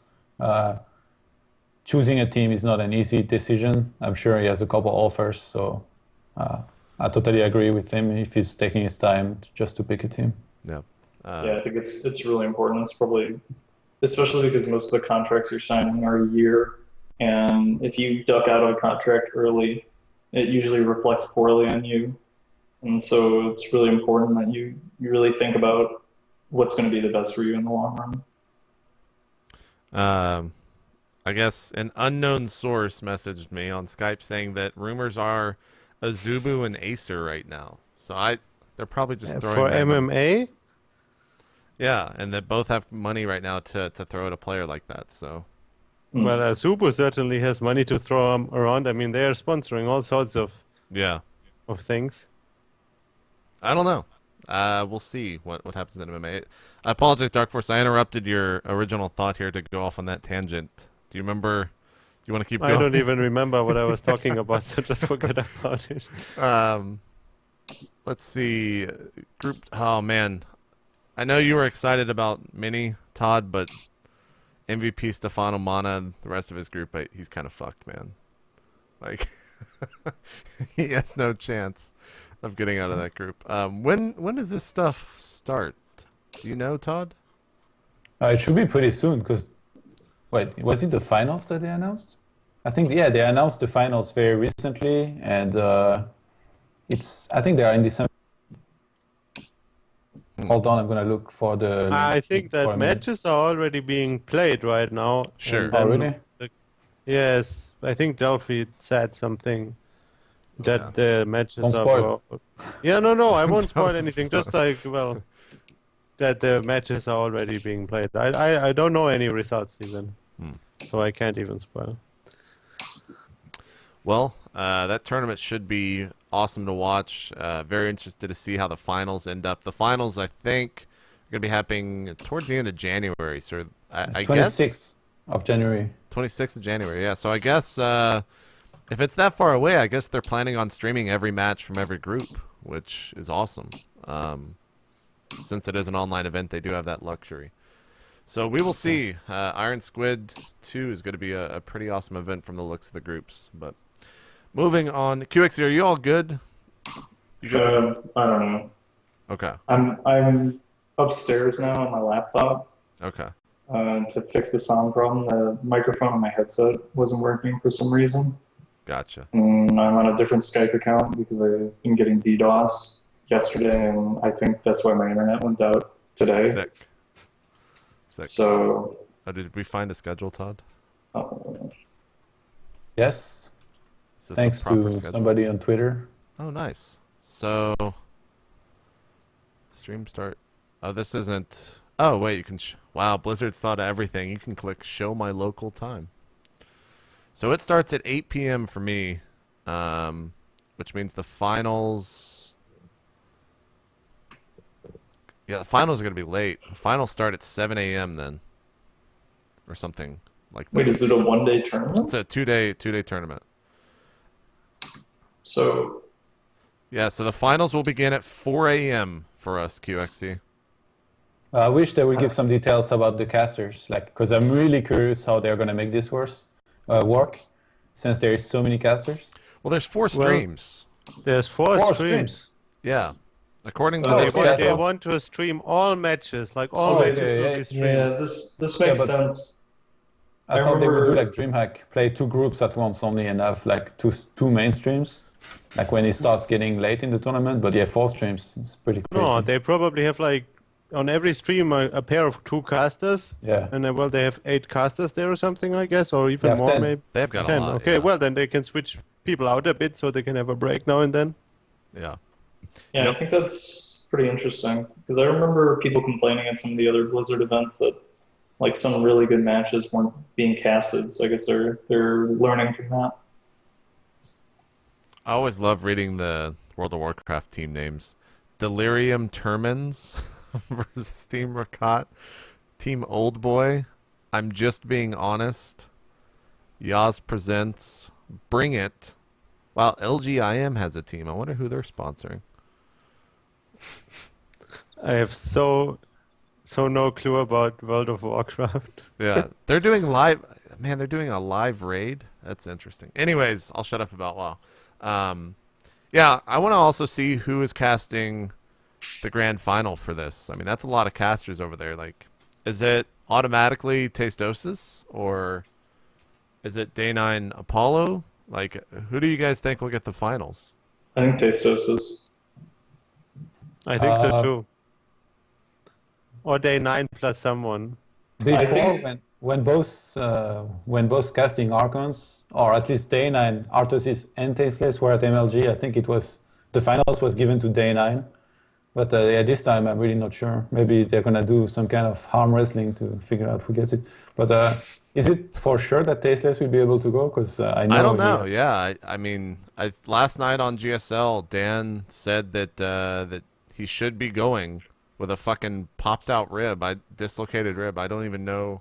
Choosing a team is not an easy decision. I'm sure he has a couple offers, so I totally agree with him if he's taking his time just to pick a team. Yeah. Yeah, I think it's really important. It's probably, especially because most of the contracts you're signing are a year, and if you duck out of a contract early, it usually reflects poorly on you. And so it's really important that you really think about what's going to be the best for you in the long run. I guess an unknown source messaged me on Skype saying that rumors are Azubu and Acer right now. So they're probably just throwing for MMA. Yeah, and they both have money right now to throw at a player like that. So, well, Azubu certainly has money to throw around. I mean, they are sponsoring all sorts of things. I don't know. We'll see what happens in MMA. I apologize, Dark Force. I interrupted your original thought here to go off on that tangent. Do you remember? Do you want to keep going? I don't even remember what I was talking about, so just forget about it. Let's see. Oh man. I know you were excited about Mini, Todd, but MVP Stefano Mana and the rest of his group, he's kind of fucked, man. Like, he has no chance of getting out of that group. When does this stuff start? Do you know, Todd? It should be pretty soon, because, wait, was it the finals that they announced? I think, yeah, they announced the finals very recently, and I think they are in December. Hold on, I'm going to look for the... I think that matches are already being played right now. Sure. Oh, really? Yes, I think Delphi said something that the matches are... Yeah, no, I won't spoil anything. Just like, well, that the matches are already being played. I don't know any results even, so I can't even spoil. Well, that tournament should be awesome to watch. Very interested to see how the finals end up. The finals, I think, are going to be happening towards the end of January. So I guess 26th of January. 26th of January, yeah. So I guess if it's that far away, I guess they're planning on streaming every match from every group, which is awesome. Since it is an online event, they do have that luxury. So we will see. Iron Squid 2 is going to be a pretty awesome event from the looks of the groups. But moving on, QXC, are you all good? I don't know. Okay. I'm upstairs now on my laptop. Okay. To fix the sound problem, the microphone on my headset wasn't working for some reason. Gotcha. And I'm on a different Skype account because I've been getting DDoS yesterday, and I think that's why my internet went out today. Sick. So. Did we find a schedule, Todd? Yes. Thanks to somebody on Twitter. Oh, nice. So, stream start. Oh, this isn't. Oh, wait, you can. Wow, Blizzard's thought of everything. You can click show my local time. So it starts at 8 p.m. for me, which means the finals. Yeah, the finals are going to be late. The finals start at 7 a.m. then, or something like that. Wait, is it a one-day tournament? It's a two-day tournament. So Yeah, so the finals will begin at 4 a.m. for us, QXC. I wish they would give some details about the casters, like, because I'm really curious how they're going to make this work, since there is so many casters. Well, there's 4 streams. There's four Four streams. Yeah. According to Oh, this okay. They schedule. want to stream all matches, like all So, matches will be streamed. yeah, this makes but- sense. I I thought they would do remember- like Dreamhack, play 2 groups at once only and have like two main streams, like when it starts getting late in the tournament. But yeah, 4 streams, it's pretty crazy. No, they probably have like on every stream a pair of 2 casters, Yeah, and then, well, they have 8 casters there or something, I guess, or even They have more 10. maybe. They've got 10. a lot. Okay, yeah. well then they can switch people out a bit so they can have a break now and then. Yeah. Yeah, Yep. I think that's pretty interesting because I remember people complaining at some of the other Blizzard events that like some really good matches weren't being casted. So I guess they're learning from that. I always love reading the World of Warcraft team names. Delirium Termins versus Team Rakat. Team Old Boy. I'm Just Being Honest. Yaz Presents. Bring It. Wow, LGIM has a team. I wonder who they're sponsoring. I have so no clue about World of Warcraft. Yeah, they're doing live. Man, they're doing a live raid. That's interesting. Anyways, I'll shut up about WoW. Yeah, I want to also see who is casting the grand final for this. I mean, that's a lot of casters over there. Like, is it automatically Tastosis or is it Day 9 Apollo? Like, who do you guys think will get the finals? I think Tastosis. I think so Uh, too. Or Day 9 plus someone. before think- when both casting Archons, or at least Day 9, Artosis and Tasteless were at MLG, I think it was the finals was given to Day 9. But yeah, this time I'm really not sure. Maybe they're gonna do some kind of arm wrestling to figure out who gets it. But is it for sure that Tasteless will be able to go? Because I know I don't know. Yeah, I mean, last night on GSL, Dan said that that he should be going with a fucking popped out rib, dislocated rib. I don't even know.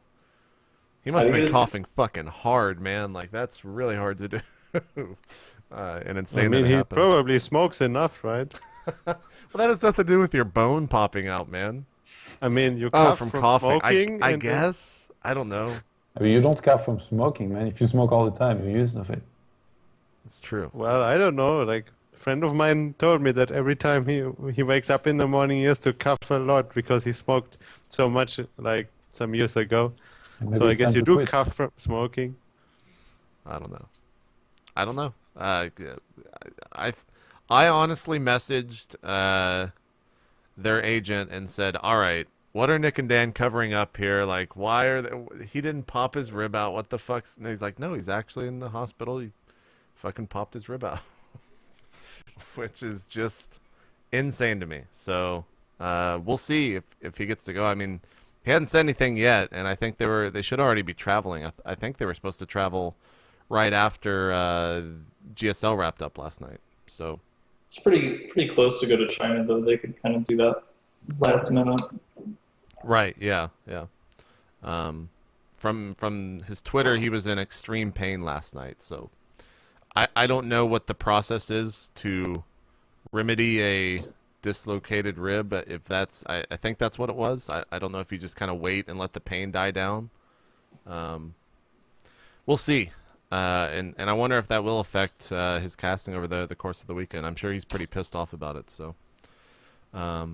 He must have been coughing fucking hard, man. Like that's really hard to do. And insane I mean, that it he happened. probably smokes enough, right? Well, that has nothing to do with your bone popping out, man. I mean, you Oh, cough from from coughing. smoking. I and then- guess. I don't know. I mean, you don't cough from smoking, man. If you smoke all the time, you're used of it. It's true. Well, I don't know. Like, a friend of mine told me that every time he wakes up in the morning, he has to cough a lot because he smoked so much, like, some years ago. And So maybe I it's guess time you to do quit. cough from smoking. I don't know. I honestly messaged their agent and said, "All right, what are Nick and Dan covering up here? Like, why are they, he didn't pop his rib out? What the fuck's?" And he's like, "No, he's actually in the hospital. He fucking popped his rib out," which is just insane to me. So we'll see if he gets to go. I mean, he hadn't said anything yet, and I think they should already be traveling. I think they were supposed to travel right after GSL wrapped up last night. So It's pretty close to go to China though. They could kind of do that last minute. right, yeah. From his Twitter, he was in extreme pain last night. So I don't know what the process is to remedy a dislocated rib. If that's I think that's what it was. I don't know if you just kind of wait and let the pain die down. We'll see. And I wonder if that will affect his casting over the course of the weekend. I'm sure he's pretty pissed off about it. So, yeah,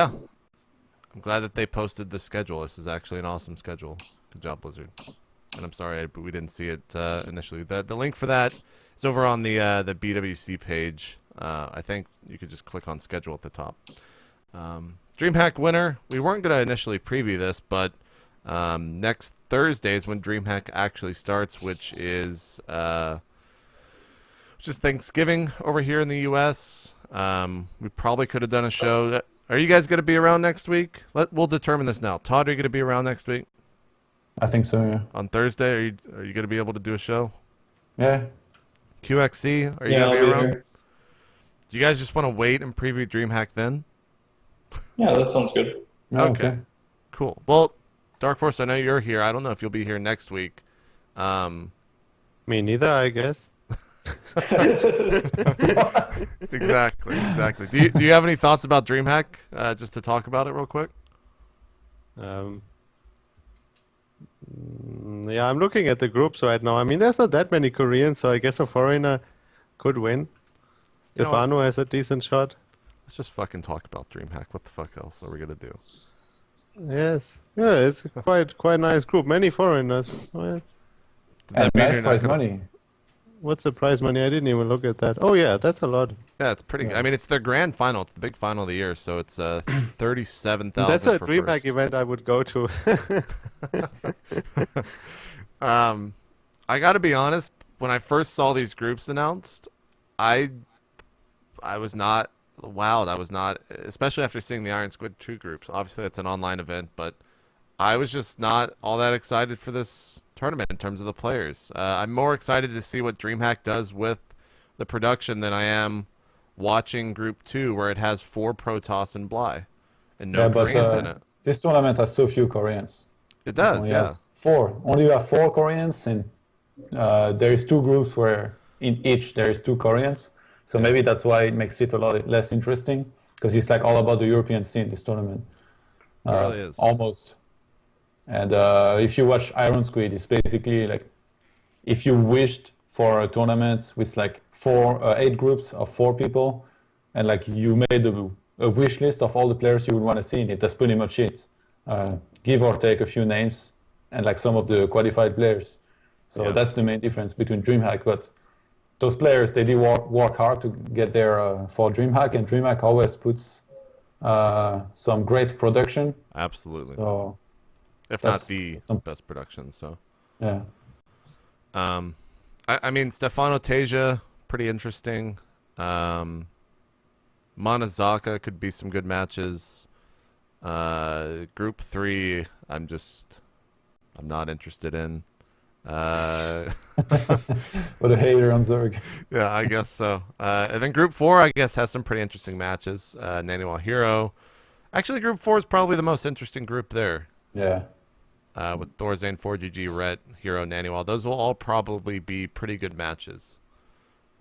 I'm glad that they posted the schedule. This is actually an awesome schedule. Good job, Blizzard. And I'm sorry we didn't see it initially. The link for that is over on the BWC page. I think you could just click on schedule at the top. Dreamhack winner. We weren't going to initially preview this, but next Thursday is when Dreamhack actually starts, which is just Thanksgiving over here in the U.S. We probably could have done a show. Are you guys going to be around next week? We'll determine this now. Todd, are you going to be around next week? I think so, yeah. On Thursday, are you going to be able to do a show? Yeah. QXC, are you Yeah, going to I'll be be around? here. Do you guys just want to wait and preview Dreamhack then? Yeah, that sounds good. Yeah, Okay. Cool. Well, Dark Force, I know you're here. I don't know if you'll be here next week. Me neither, I guess. Exactly. Do you have any thoughts about Dreamhack? Just to talk about it real quick. Yeah, I'm looking at the groups right now. I mean, there's not that many Koreans, so I guess a foreigner could win. You know what? Stefano has a decent shot. Let's just fucking talk about Dreamhack. What the fuck else are we gonna do? Yes. Yeah, it's quite nice group. Many foreigners. Well, Does that And mean nice you're not prize gonna- money. what's the prize money? I didn't even look at that. Oh yeah, that's a lot. Yeah, it's pretty. Yeah. I mean, it's their grand final. It's the big final of the year, so it's 37,000. That's a for Dreamhack first. event I would go to. I got to be honest. When I first saw these groups announced, I was not wowed. I was not, especially after seeing the Iron Squid 2 groups. Obviously, it's an online event, but I was just not all that excited for this tournament in terms of the players. I'm more excited to see what Dreamhack does with the production than I am watching Group 2, where it has 4 Protoss and Bly, and no Yeah, but Koreans in it. this tournament has so few Koreans. It does, Only yeah. has 4. Only you have 4 Koreans, and there is 2 groups where in each there is 2 Koreans. So maybe that's why it makes it a lot less interesting, because it's like all about the European scene, this tournament. It really is. Almost. And if you watch Iron Squid, it's basically like if you wished for a tournament with like 8 groups of 4 people, and like you made a wish list of all the players you would want to see in it. That's pretty much it. Give or take a few names and like some of the qualified players. So Yeah. that's the main difference between Dreamhack. But those players, they did work hard to get there for Dreamhack, and Dreamhack always puts some great production. Absolutely. So If not that's the some- best production, so. yeah. I mean, Stefano Teja, pretty interesting. Manazaka could be some good matches. Group 3, I'm not interested in. What a hater on Zerg. Yeah, I guess so. And then Group 4, I guess, has some pretty interesting matches. Naniwal Hero. Actually, Group 4 is probably the most interesting group there. Yeah. With Thorzane, 4GG, Rhett, Hero, Naniwal. Those will all probably be pretty good matches.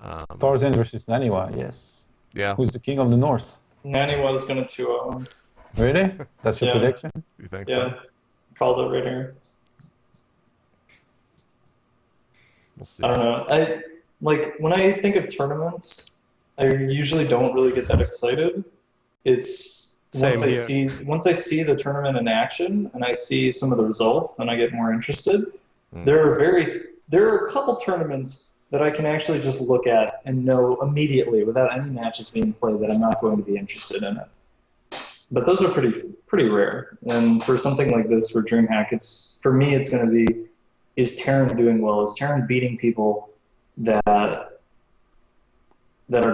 Thorzane versus Naniwa, yes. Yeah. Who's the king of the north? Nanny was going to 2-0 him. Really? That's your Yeah. prediction? You think Yeah, so? called it right here. We'll see. I don't know. When I think of tournaments, I usually don't really get that excited. It's Same once I see the tournament in action and I see some of the results, then I get more interested. Mm. There are a couple tournaments that I can actually just look at and know immediately without any matches being played that I'm not going to be interested in it. But those are pretty rare. And for something like this, for Dreamhack, for me it's going to be, is Terran doing well? Is Terran beating people that are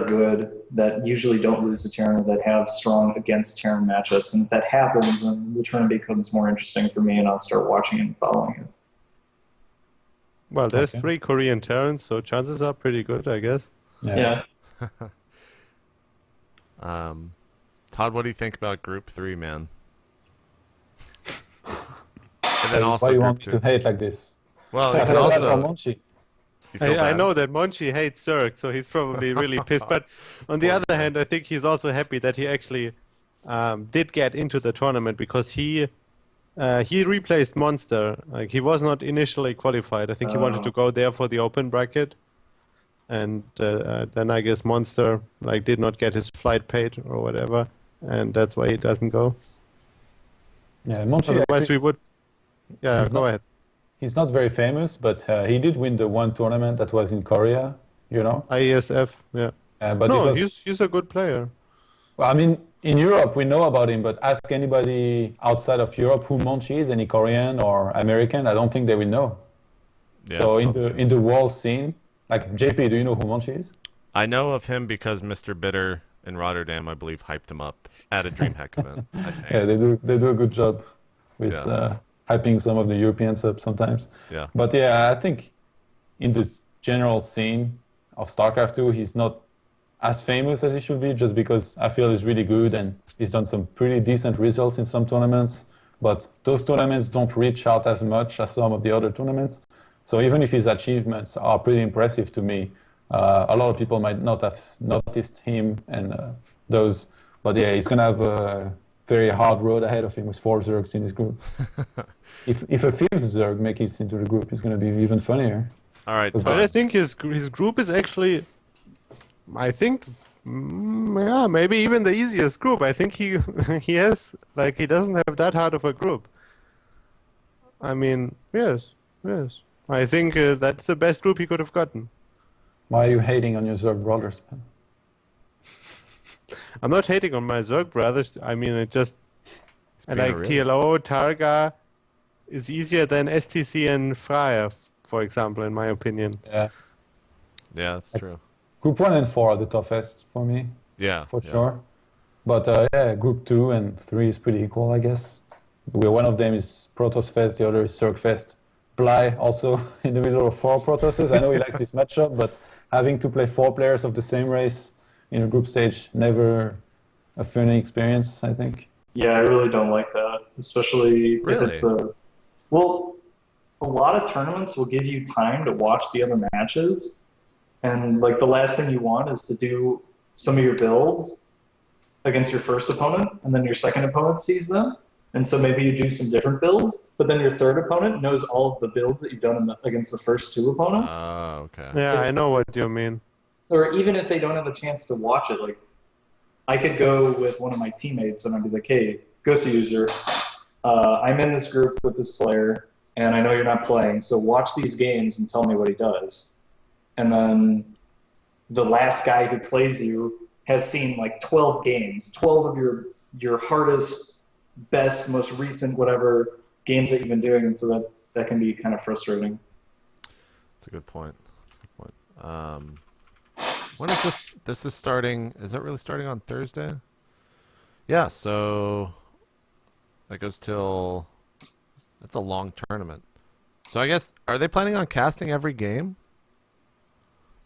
good, that usually don't lose to Terran, that have strong against Terran matchups? And if that happens, then the tournament becomes more interesting for me, and I'll start watching it and following it. Well, there's Okay. 3 Korean Terrans, so chances are pretty good, I guess. Yeah. Todd, what do you think about Group 3, man? And then also Why do you Group want me 2. to hate like this? Well, you I can feel bad also. for Monchi. You feel I bad? know that Monchi hates Zerg, so he's probably really pissed. But on the Poor other guy. hand, I think he's also happy that he actually did get into the tournament, because he replaced Monster. Like, he was not initially qualified. I think he wanted Oh. to go there for the open bracket, and then I guess Monster did not get his flight paid or whatever, and that's why he doesn't go. Yeah, Monchi, Otherwise, actually, we would. Yeah, He's go not- ahead. he's not very famous, but he did win the one tournament that was in Korea, you know? IESF. Yeah. But it No, was, he's a good player. well, I mean, in Europe, we know about him, but ask anybody outside of Europe who Monchi is, any Korean or American, I don't think they will know. Yeah, So it's in probably the world scene, Like JP, do you know who Monchi is? I know of him because Mr. Bitter in Rotterdam, I believe, hyped him up at a DreamHack event. I think. Yeah, they do a good job with Yeah. hyping some of the Europeans up sometimes. Yeah. But yeah, I think in this general scene of StarCraft 2, he's not as famous as he should be, just because I feel he's really good and he's done some pretty decent results in some tournaments. But those tournaments don't reach out as much as some of the other tournaments. So even if his achievements are pretty impressive to me, a lot of people might not have noticed him and those. But yeah, he's going to have a very hard road ahead of him with 4 Zergs in his group. If a 5th Zerg makes it into the group, it's going to be even funnier. All right. But I think his group is actually, I think, yeah, maybe even the easiest group. I think he he has, like, he doesn't have that hard of a group. I mean, yes. I think that's the best group he could have gotten. Why are you hating on your Zerg brothers, man? I'm not hating on my Zerg brothers. I mean, it just, He's like being a realist. TLO, Targa is easier than STC and Fryer, for example, in my opinion. Yeah. Yeah, that's true. Group 1 and 4 are the toughest for me, Yeah. for yeah. sure. But yeah, Group 2 and 3 is pretty equal, I guess. One of them is Protoss Fest, the other is Zerg Fest. Bly also in the middle of 4 Protosses. I know he likes this matchup, but having to play 4 players of the same race in a group stage, never a funny experience, I think. Yeah, I really don't like that, especially if it's a... Well, a lot of tournaments will give you time to watch the other matches, and like the last thing you want is to do some of your builds against your first opponent, and then your second opponent sees them, and so maybe you do some different builds, but then your third opponent knows all of the builds that you've done against the first 2 opponents. Oh, okay. Yeah, I know what you mean. Or even if they don't have a chance to watch it, like I could go with one of my teammates and I'd be like, hey, Ghost User, I'm in this group with this player, and I know you're not playing, so watch these games and tell me what he does. And then the last guy who plays you has seen like 12 games, 12 of your hardest, best, most recent, whatever games that you've been doing, and so that can be kind of frustrating. That's a good point. When is this? This is starting. Is that really starting on Thursday? Yeah. So that goes till. That's a long tournament. So I guess, are they planning on casting every game?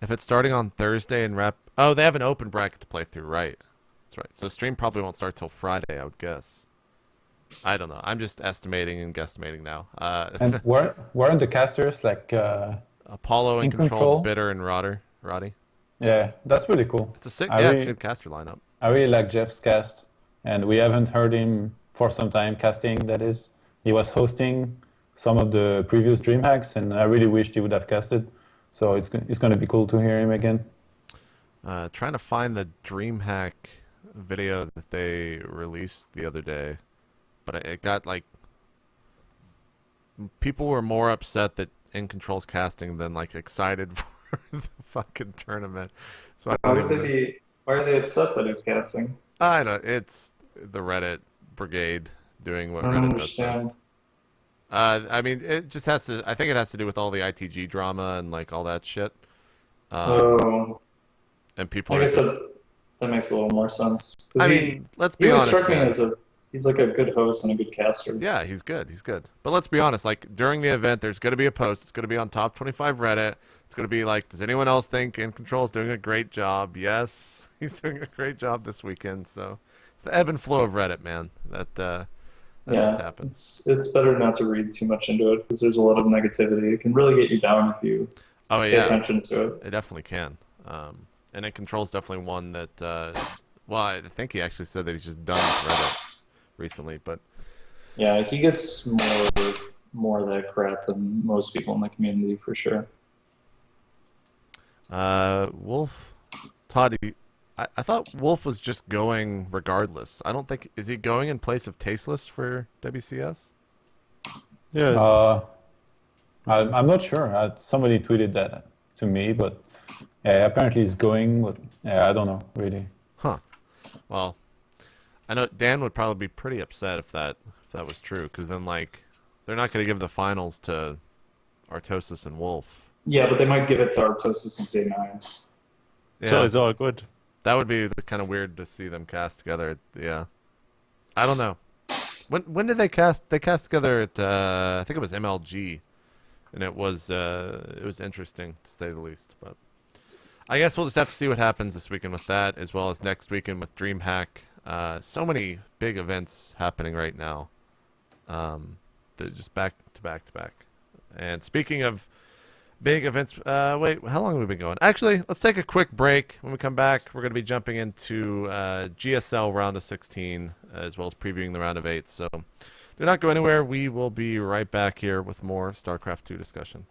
If it's starting on Thursday and rep. Oh, they have an open bracket to play through, right? That's right. So stream probably won't start till Friday, I would guess. I don't know. I'm just estimating and guesstimating now. And weren't the casters like Apollo in control, Bitter and Roddy. Yeah, that's really cool. It's a sick. It's a good caster lineup. I really like Jeff's cast, and we haven't heard him for some time casting. That is, he was hosting some of the previous DreamHacks, and I really wished he would have casted. So it's going to be cool to hear him again. Trying to find the DreamHack video that they released the other day, but it got like people were more upset that In Control's casting than like excited for the fucking tournament. So I don't even. Why are they upset that he's casting? I don't. It's the Reddit brigade doing what I don't Reddit understand. does. I mean, it just has to. I think it has to do with all the ITG drama and like all that shit. And people. I guess that makes a little more sense. I mean, let's be honest. Struck me as he's like a good host and a good caster. Yeah, he's good. He's good. But let's be honest. Like during the event, there's going to be a post. It's going to be on Top 25 Reddit. It's going to be like, does anyone else think In Control is doing a great job? Yes, he's doing a great job this weekend. So it's the ebb and flow of Reddit, man. That just happens. It's better not to read too much into it because there's a lot of negativity. It can really get you down if you pay attention to it. It definitely can. And In Control is definitely one that. Well, I think he actually said that he's just done with Reddit recently, but. Yeah, he gets more of that crap than most people in the community for sure. Wolf, Todd, I thought Wolf was just going regardless. I don't think, is he going in place of Tasteless for WCS? Yeah. I'm not sure. Somebody tweeted that to me, but yeah, apparently he's going. But yeah, I don't know really. Huh. Well, I know Dan would probably be pretty upset if that was true, because then like they're not going to give the finals to Artosis and Wolf. Yeah, but they might give it to Artosis on day 9. Yeah, So it's all good. that would be kind of weird to see them cast together. Yeah, I don't know. When did they cast? They cast together at I think it was MLG, and it was interesting to say the least. But I guess we'll just have to see what happens this weekend with that, as well as next weekend with Dreamhack. So many big events happening right now. They're just back to back to back. And speaking of big events, wait, how long have we been going? Actually, let's take a quick break. When we come back, we're going to be jumping into GSL round of 16, as well as previewing the round of 8. So do not go anywhere. We will be right back here with more StarCraft 2 discussion.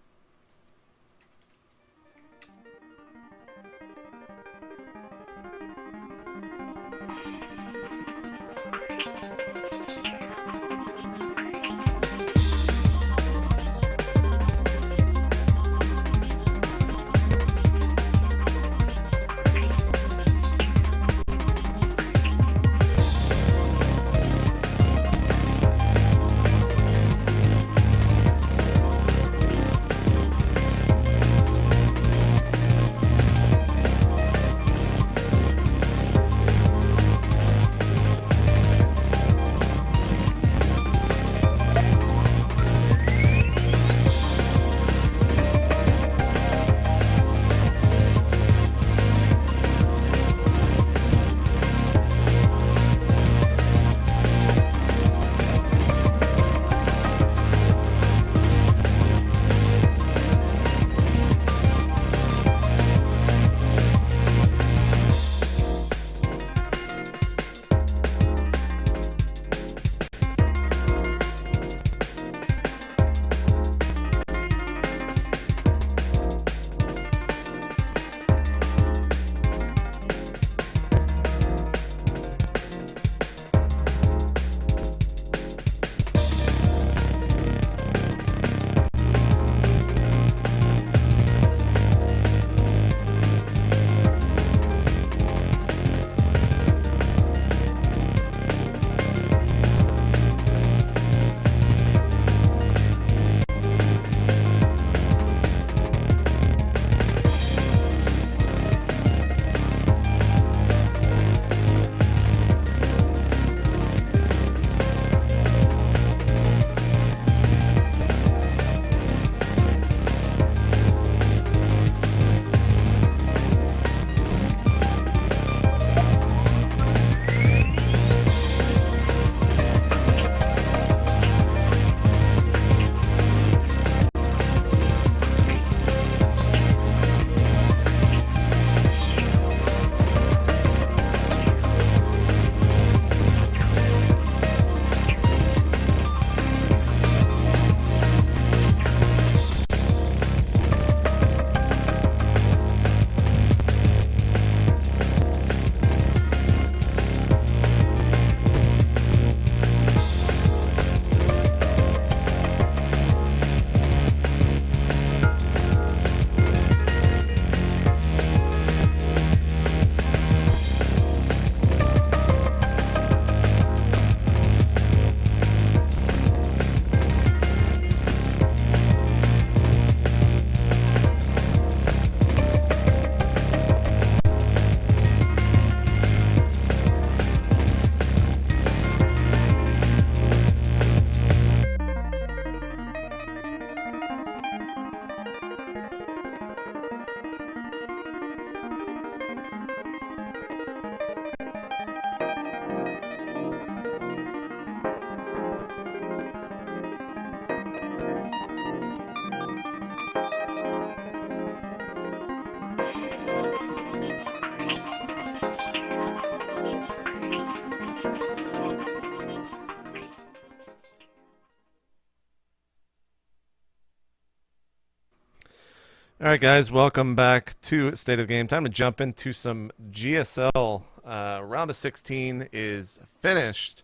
All right, guys, welcome back to State of the Game. Time to jump into some GSL. Round of 16 is finished,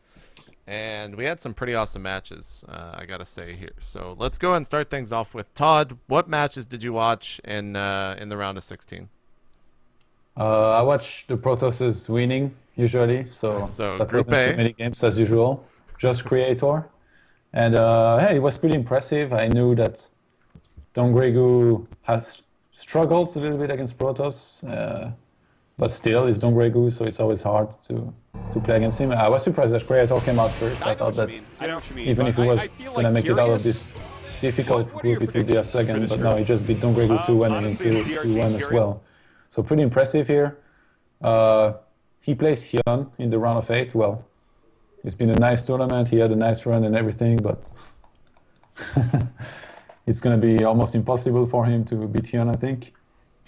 and we had some pretty awesome matches, I got to say here. So let's go ahead and start things off with Todd. What matches did you watch in the round of 16? I watch the Protosses winning, usually, so that Group wasn't A. too many games as usual. Just Creator. And hey, it was pretty impressive. I knew that Don Gregu has struggles a little bit against Protoss, but still it's Don Gregu, so it's always hard to play against him. I was surprised that Creator came out first. I thought that even if he was gonna make it out of this difficult group, it would be a second, but no, he just beat Don Gregu 2-1 and improved 2-1 as well. So pretty impressive here. He plays Hyun in the round of 8. Well, it's been a nice tournament, he had a nice run and everything, but it's going to be almost impossible for him to beat Hyun, I think.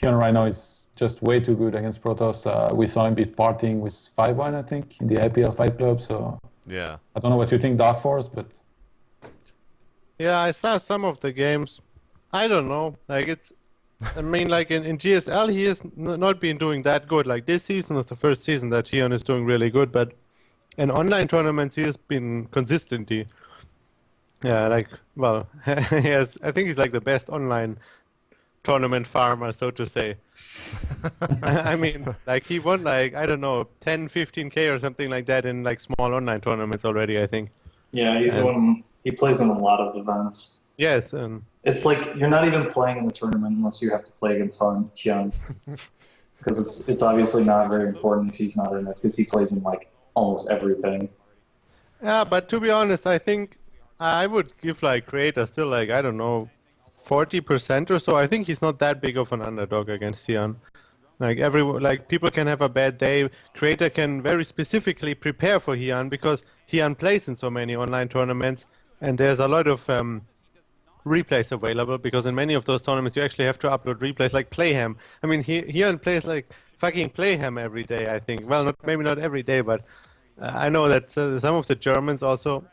Hyun right now is just way too good against Protoss. We saw him beat Parting with 5-1, I think, in the IPL Fight Club, so... Yeah. I don't know what you think, Dark Force, but... Yeah, I saw some of the games. I don't know, like it's... I mean, like in GSL, he has not been doing that good. Like this season is the first season that Hyun is doing really good, but in online tournaments, he has been consistently. Yeah, like, well, yes, I think he's like the best online tournament farmer, so to say. I mean, like he won like, I don't know, 10, 15K or something like that in like small online tournaments already, I think. Yeah, he plays in a lot of events. Yes. It's like you're not even playing in the tournament unless you have to play against Hyun. Because it's obviously not very important if he's not in it, because he plays in like almost everything. Yeah, but to be honest, I think I would give like Creator still like, I don't know, 40% or so. I think he's not that big of an underdog against Hyun. Like people can have a bad day. Creator can very specifically prepare for Hyun because Hyun plays in so many online tournaments, and there's a lot of replays available, because in many of those tournaments you actually have to upload replays like Playham. I mean, Hyun plays like fucking Playham every day, I think. Well, maybe not every day, but I know that some of the Germans also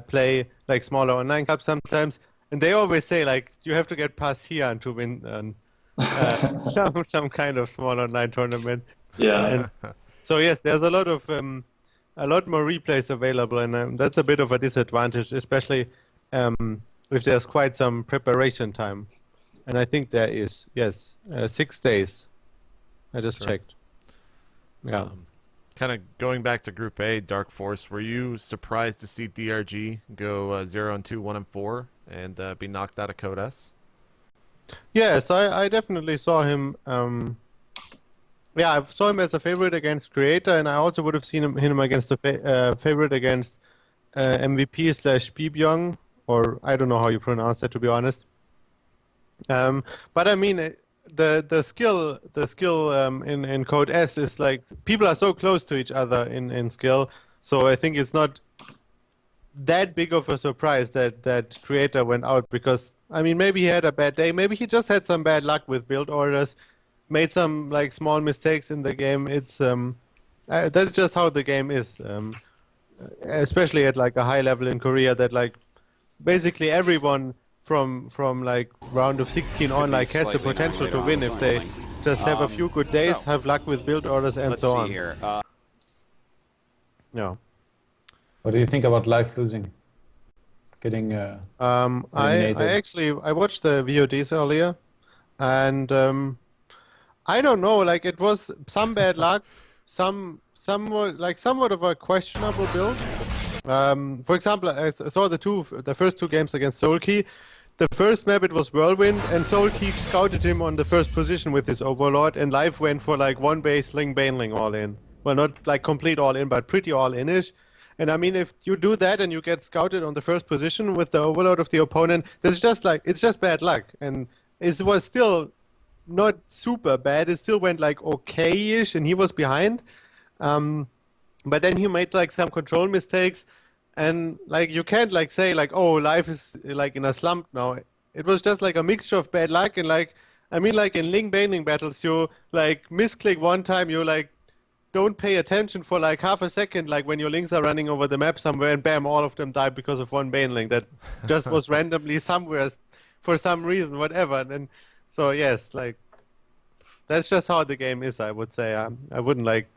play like smaller online cups sometimes, and they always say like you have to get past Hyun to win some kind of small online tournament. Yeah. And so yes, there's a lot more replays available, and that's a bit of a disadvantage, especially if there's quite some preparation time. And I think there is, yes, 6 days. I just checked. Yeah. Kind of going back to Group A, Dark Force, were you surprised to see DRG go 0-2, 1-4, and be knocked out of Code S? Yes, I definitely saw him. I saw him as a favorite against Creator, and I also would have seen him against a favorite against MVP/Bibyong, or I don't know how you pronounce that, to be honest. But I mean, the skill in Code S is like, people are so close to each other in skill, so I think it's not that big of a surprise that Creator went out, because I mean, maybe he had a bad day, maybe he just had some bad luck with build orders, made some like small mistakes in the game. It's that's just how the game is, especially at like a high level in Korea, that like basically everyone from like round of 16 on like has the potential to win if they just have a few good days, have luck with build orders, and so on. Here. Yeah. What do you think about Life losing? Getting I watched the VODs earlier, and I don't know, like it was some bad luck, somewhat of a questionable build. For example, I saw the first two games against Soulkey. The first map it was Whirlwind, and Soulkey scouted him on the first position with his Overlord, and Life went for like one base Ling Baneling all in. Well, not like complete all in, but pretty all in-ish. And I mean, if you do that and you get scouted on the first position with the Overlord of the opponent, it's just bad luck. And it was still not super bad. It still went like okay-ish, and he was behind. But then he made like some control mistakes, and like you can't like say like, oh, Life is like in a slump now. It was just like a mixture of bad luck and like, I mean, like in Ling Baneling battles, you like misclick one time, you like don't pay attention for like half a second, like when your links are running over the map somewhere, and bam, all of them die because of one Baneling that just was randomly somewhere for some reason, whatever. And so yes, like that's just how the game is, I would say. I wouldn't like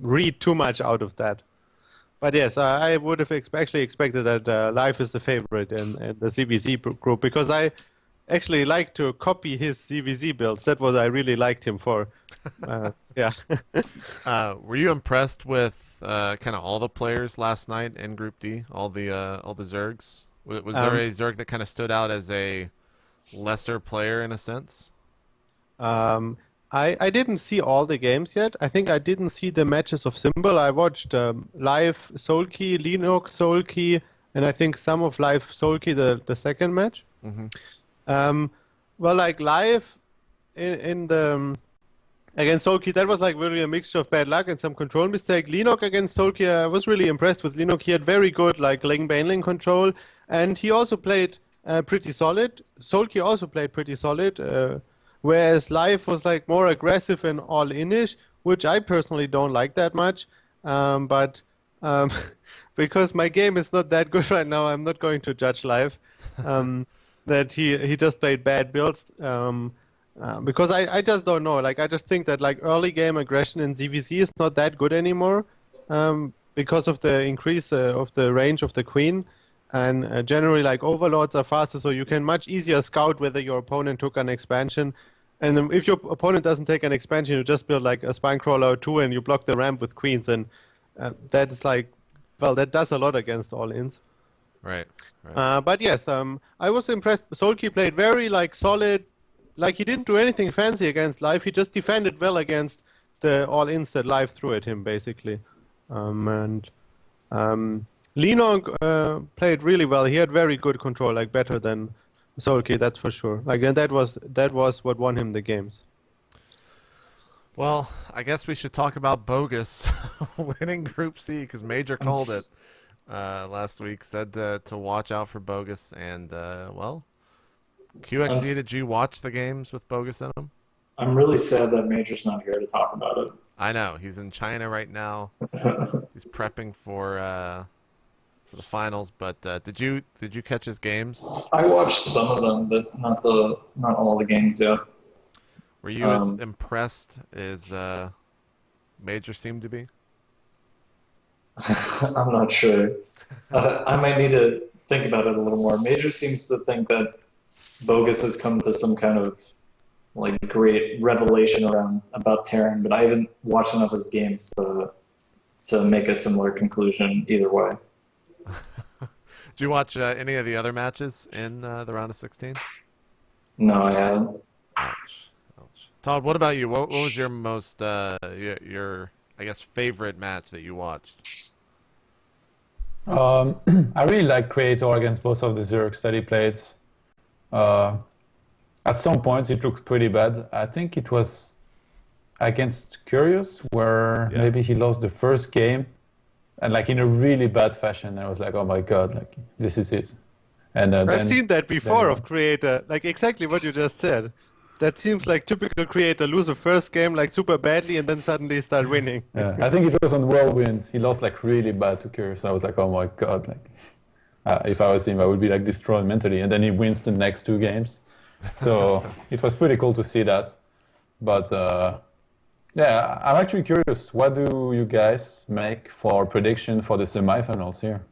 read too much out of that. But yes, I would have actually expected that Life is the favorite in the CVZ group, because I actually like to copy his CVZ builds. That was I really liked him for. Yeah. Were you impressed with kind of all the players last night in Group D? All the Zergs? Was there a Zerg that kind of stood out as a lesser player in a sense? I didn't see all the games yet. I think I didn't see the matches of Symbol. I watched live Soulkey, Linux Soulkey, and I think some of live Soulkey, the second match. Well, like live in the against Soulkey, that was like really a mixture of bad luck and some control mistake. Linux against Soulkey, I was really impressed with Linux. He had very good like lane lane control, and he also played pretty solid. Soulkey also played pretty solid, whereas live was like more aggressive and all-inish, which I personally don't like that much. But because my game is not that good right now, I'm not going to judge live. That he just played bad builds. Because I just don't know. Like I just think that like early game aggression in ZVZ is not that good anymore, because of the increase of the range of the queen, and generally like overlords are faster, so you can much easier scout whether your opponent took an expansion. And if your opponent doesn't take an expansion, you just build like a spine crawler or two, and you block the ramp with queens, and that is like, well, that does a lot against all-ins. Right. But yes, I was impressed. Soulkey played very like solid. Like he didn't do anything fancy against live. He just defended well against the all-ins that live threw at him, basically. And Linong played really well. He had very good control, like better than Soulkey, that's for sure. Like, and that was what won him the games. Well, I guess we should talk about Bogus winning Group C, because Major called it last week. Said to watch out for Bogus, and well, QXE, did you watch the games with Bogus in them? I'm really sad that Major's not here to talk about it. I know he's in China right now. He's prepping for the finals. But did you catch his games? I watched some of them, but not all the games yet. Were you as impressed as Major seemed to be? I'm not sure. I might need to think about it a little more. Major seems to think that Bogus has come to some kind of like great revelation about Terran, but I haven't watched enough of his games to make a similar conclusion either way. Did you watch any of the other matches in the round of 16? No, I haven't. Ouch. Todd, what about you? What was your most your I guess favorite match that you watched? I really like Creator against both of the Zergs that he played. At some point, it looked pretty bad. I think it was against Curious, where maybe he lost the first game, and like in a really bad fashion. I was like, oh my god, like this is it. And I've seen that before of Creator, like exactly what you just said. That seems like typical Creator, lose the first game like super badly and then suddenly start winning. Yeah, I think it was on Whirlwind. He lost like really bad to Curious. I was like, oh my god, like if I was him, I would be like destroyed mentally. And then he wins the next two games. So it was pretty cool to see that. But yeah, I'm actually curious. What do you guys make for prediction for the semifinals here?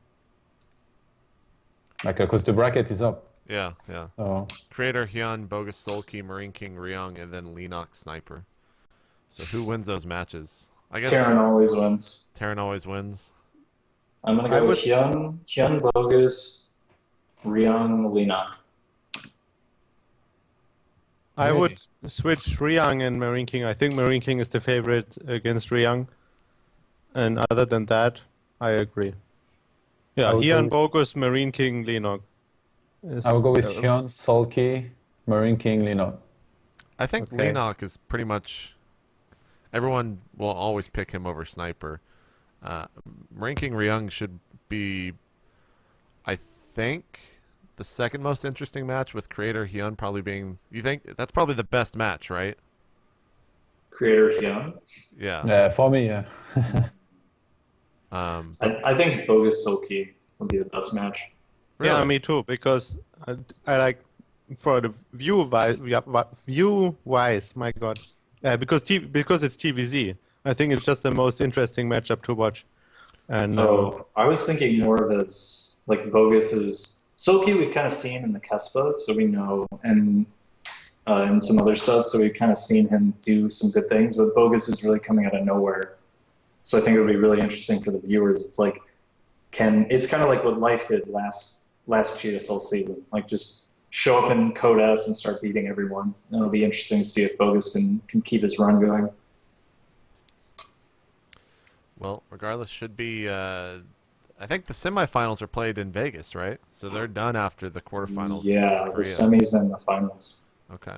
Like, because the bracket is up. Yeah. So. Creator, Hyun, Bogus, Soulkey, Marine King, Ryung, and then Linux Sniper. So who wins those matches? I guess Terran always wins. Terran always wins. I'm gonna go with Hyun, Bogus, Ryung, Linux. I would switch Ryung and Marine King. I think Marine King is the favorite against Ryung. And other than that, I agree. Yeah, Hyun, Bogus, Marine King, Linux. I will go with Hyun, Soulkey, Marine King, Linux. I think Linux is pretty much... Everyone will always pick him over Sniper. Marine King Ryung should be, I think, the second most interesting match, with Creator Hyun probably being... You think that's probably the best match, right? Creator Hyun? Yeah. Yeah, for me, yeah. I think Bogus Soulkey would be the best match. Really? Yeah, me too, because I like, for the view-wise, my god. Because it's TVZ. I think it's just the most interesting matchup to watch. And I was thinking more of as like Bogus's Soulkey we've kind of seen in the Kespa, so we know, and some other stuff, so we've kind of seen him do some good things, but Bogus is really coming out of nowhere. So I think it would be really interesting for the viewers. It's like, it's kind of like what Life did last GSL season. Like, just show up in Code S and start beating everyone. It'll be interesting to see if Bogus can keep his run going. Well, regardless, should be. I think the semifinals are played in Vegas, right? So they're done after the quarterfinals. Yeah, the semis and the finals. Okay.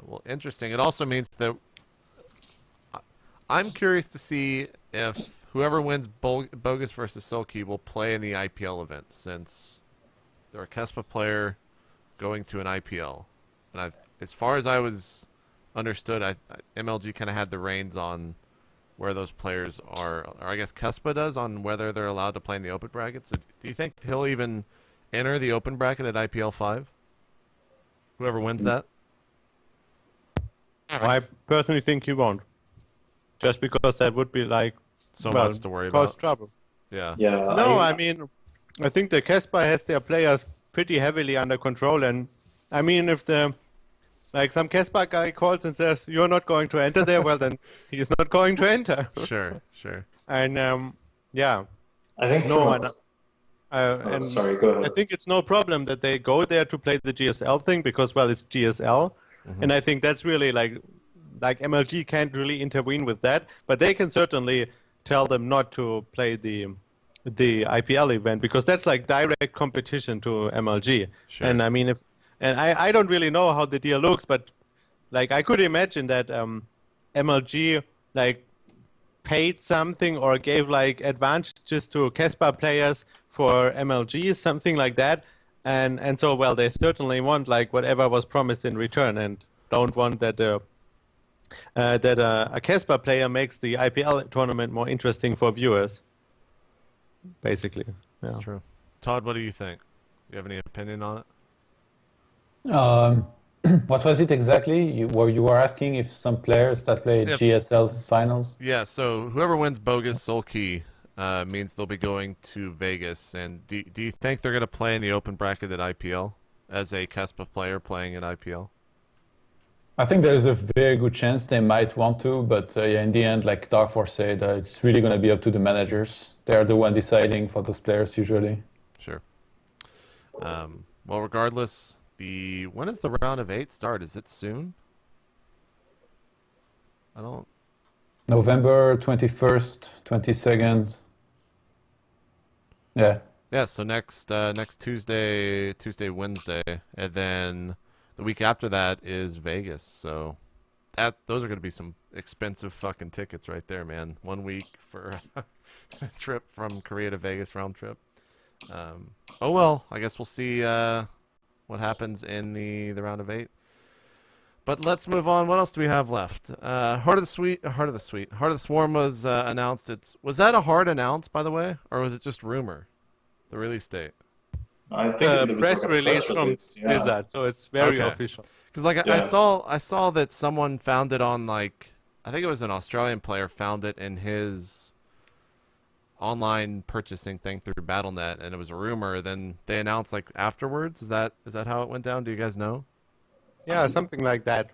Well, interesting. It also means that I'm curious to see if whoever wins Bogus versus Silky will play in the IPL event, since they're a Kespa player going to an IPL. And as far as I was understood, MLG kind of had the reins on where those players are, or I guess Kespa does, on whether they're allowed to play in the open bracket. So do you think he'll even enter the open bracket at IPL 5? Whoever wins that? I personally think he won't. Just because that would be like much to worry cause about. trouble. Yeah. Yeah. No, I mean, I think the Kespa has their players pretty heavily under control, and I mean, if some Kespa guy calls and says you're not going to enter there, well then he's not going to enter. Sure. And yeah. I think sorry, go ahead. I think it's no problem that they go there to play the GSL thing because, well, it's GSL. Mm-hmm. And I think that's really like MLG can't really intervene with that, but they can certainly tell them not to play the IPL event because that's like direct competition to MLG. Sure. And I mean, I don't really know how the deal looks, but like I could imagine that MLG like paid something or gave like advantages to Kespa players for MLG, something like that. And so, well, they certainly want like whatever was promised in return, and don't want that a Kespa player makes the IPL tournament more interesting for viewers. Basically, yeah. That's true. Todd, what do you think? Do you have any opinion on it? What was it exactly? You were asking if some players that played GSL finals? Yeah, so whoever wins Bogus Sulky means they'll be going to Vegas. And do you think they're going to play in the open bracket at IPL as a Kespa player playing at IPL? I think there's a very good chance they might want to, but yeah, in the end, like Dark Force said, it's really going to be up to the managers. They are the one deciding for those players usually. Sure. Well, regardless, when does the round of 8 start? Is it soon? November 21st, 22nd. Yeah. Yeah, so next Tuesday, Wednesday, and then the week after that is Vegas. So those are going to be some expensive fucking tickets right there, man. 1 week for a trip from Korea to Vegas round trip. Oh well, I guess we'll see what happens in the round of 8. But let's move on. What else do we have left? Heart of the Swarm was announced. Was that a hard announce, by the way, or was it just rumor? The release date. I think it was press like a release press from release, yeah. Blizzard, so it's very Okay. official. Because like Yeah. I saw that someone found it on like I think it was an Australian player found it in his online purchasing thing through BattleNet, and it was a rumor. Then they announced like afterwards. Is that how it went down? Do you guys know? Yeah, something like that.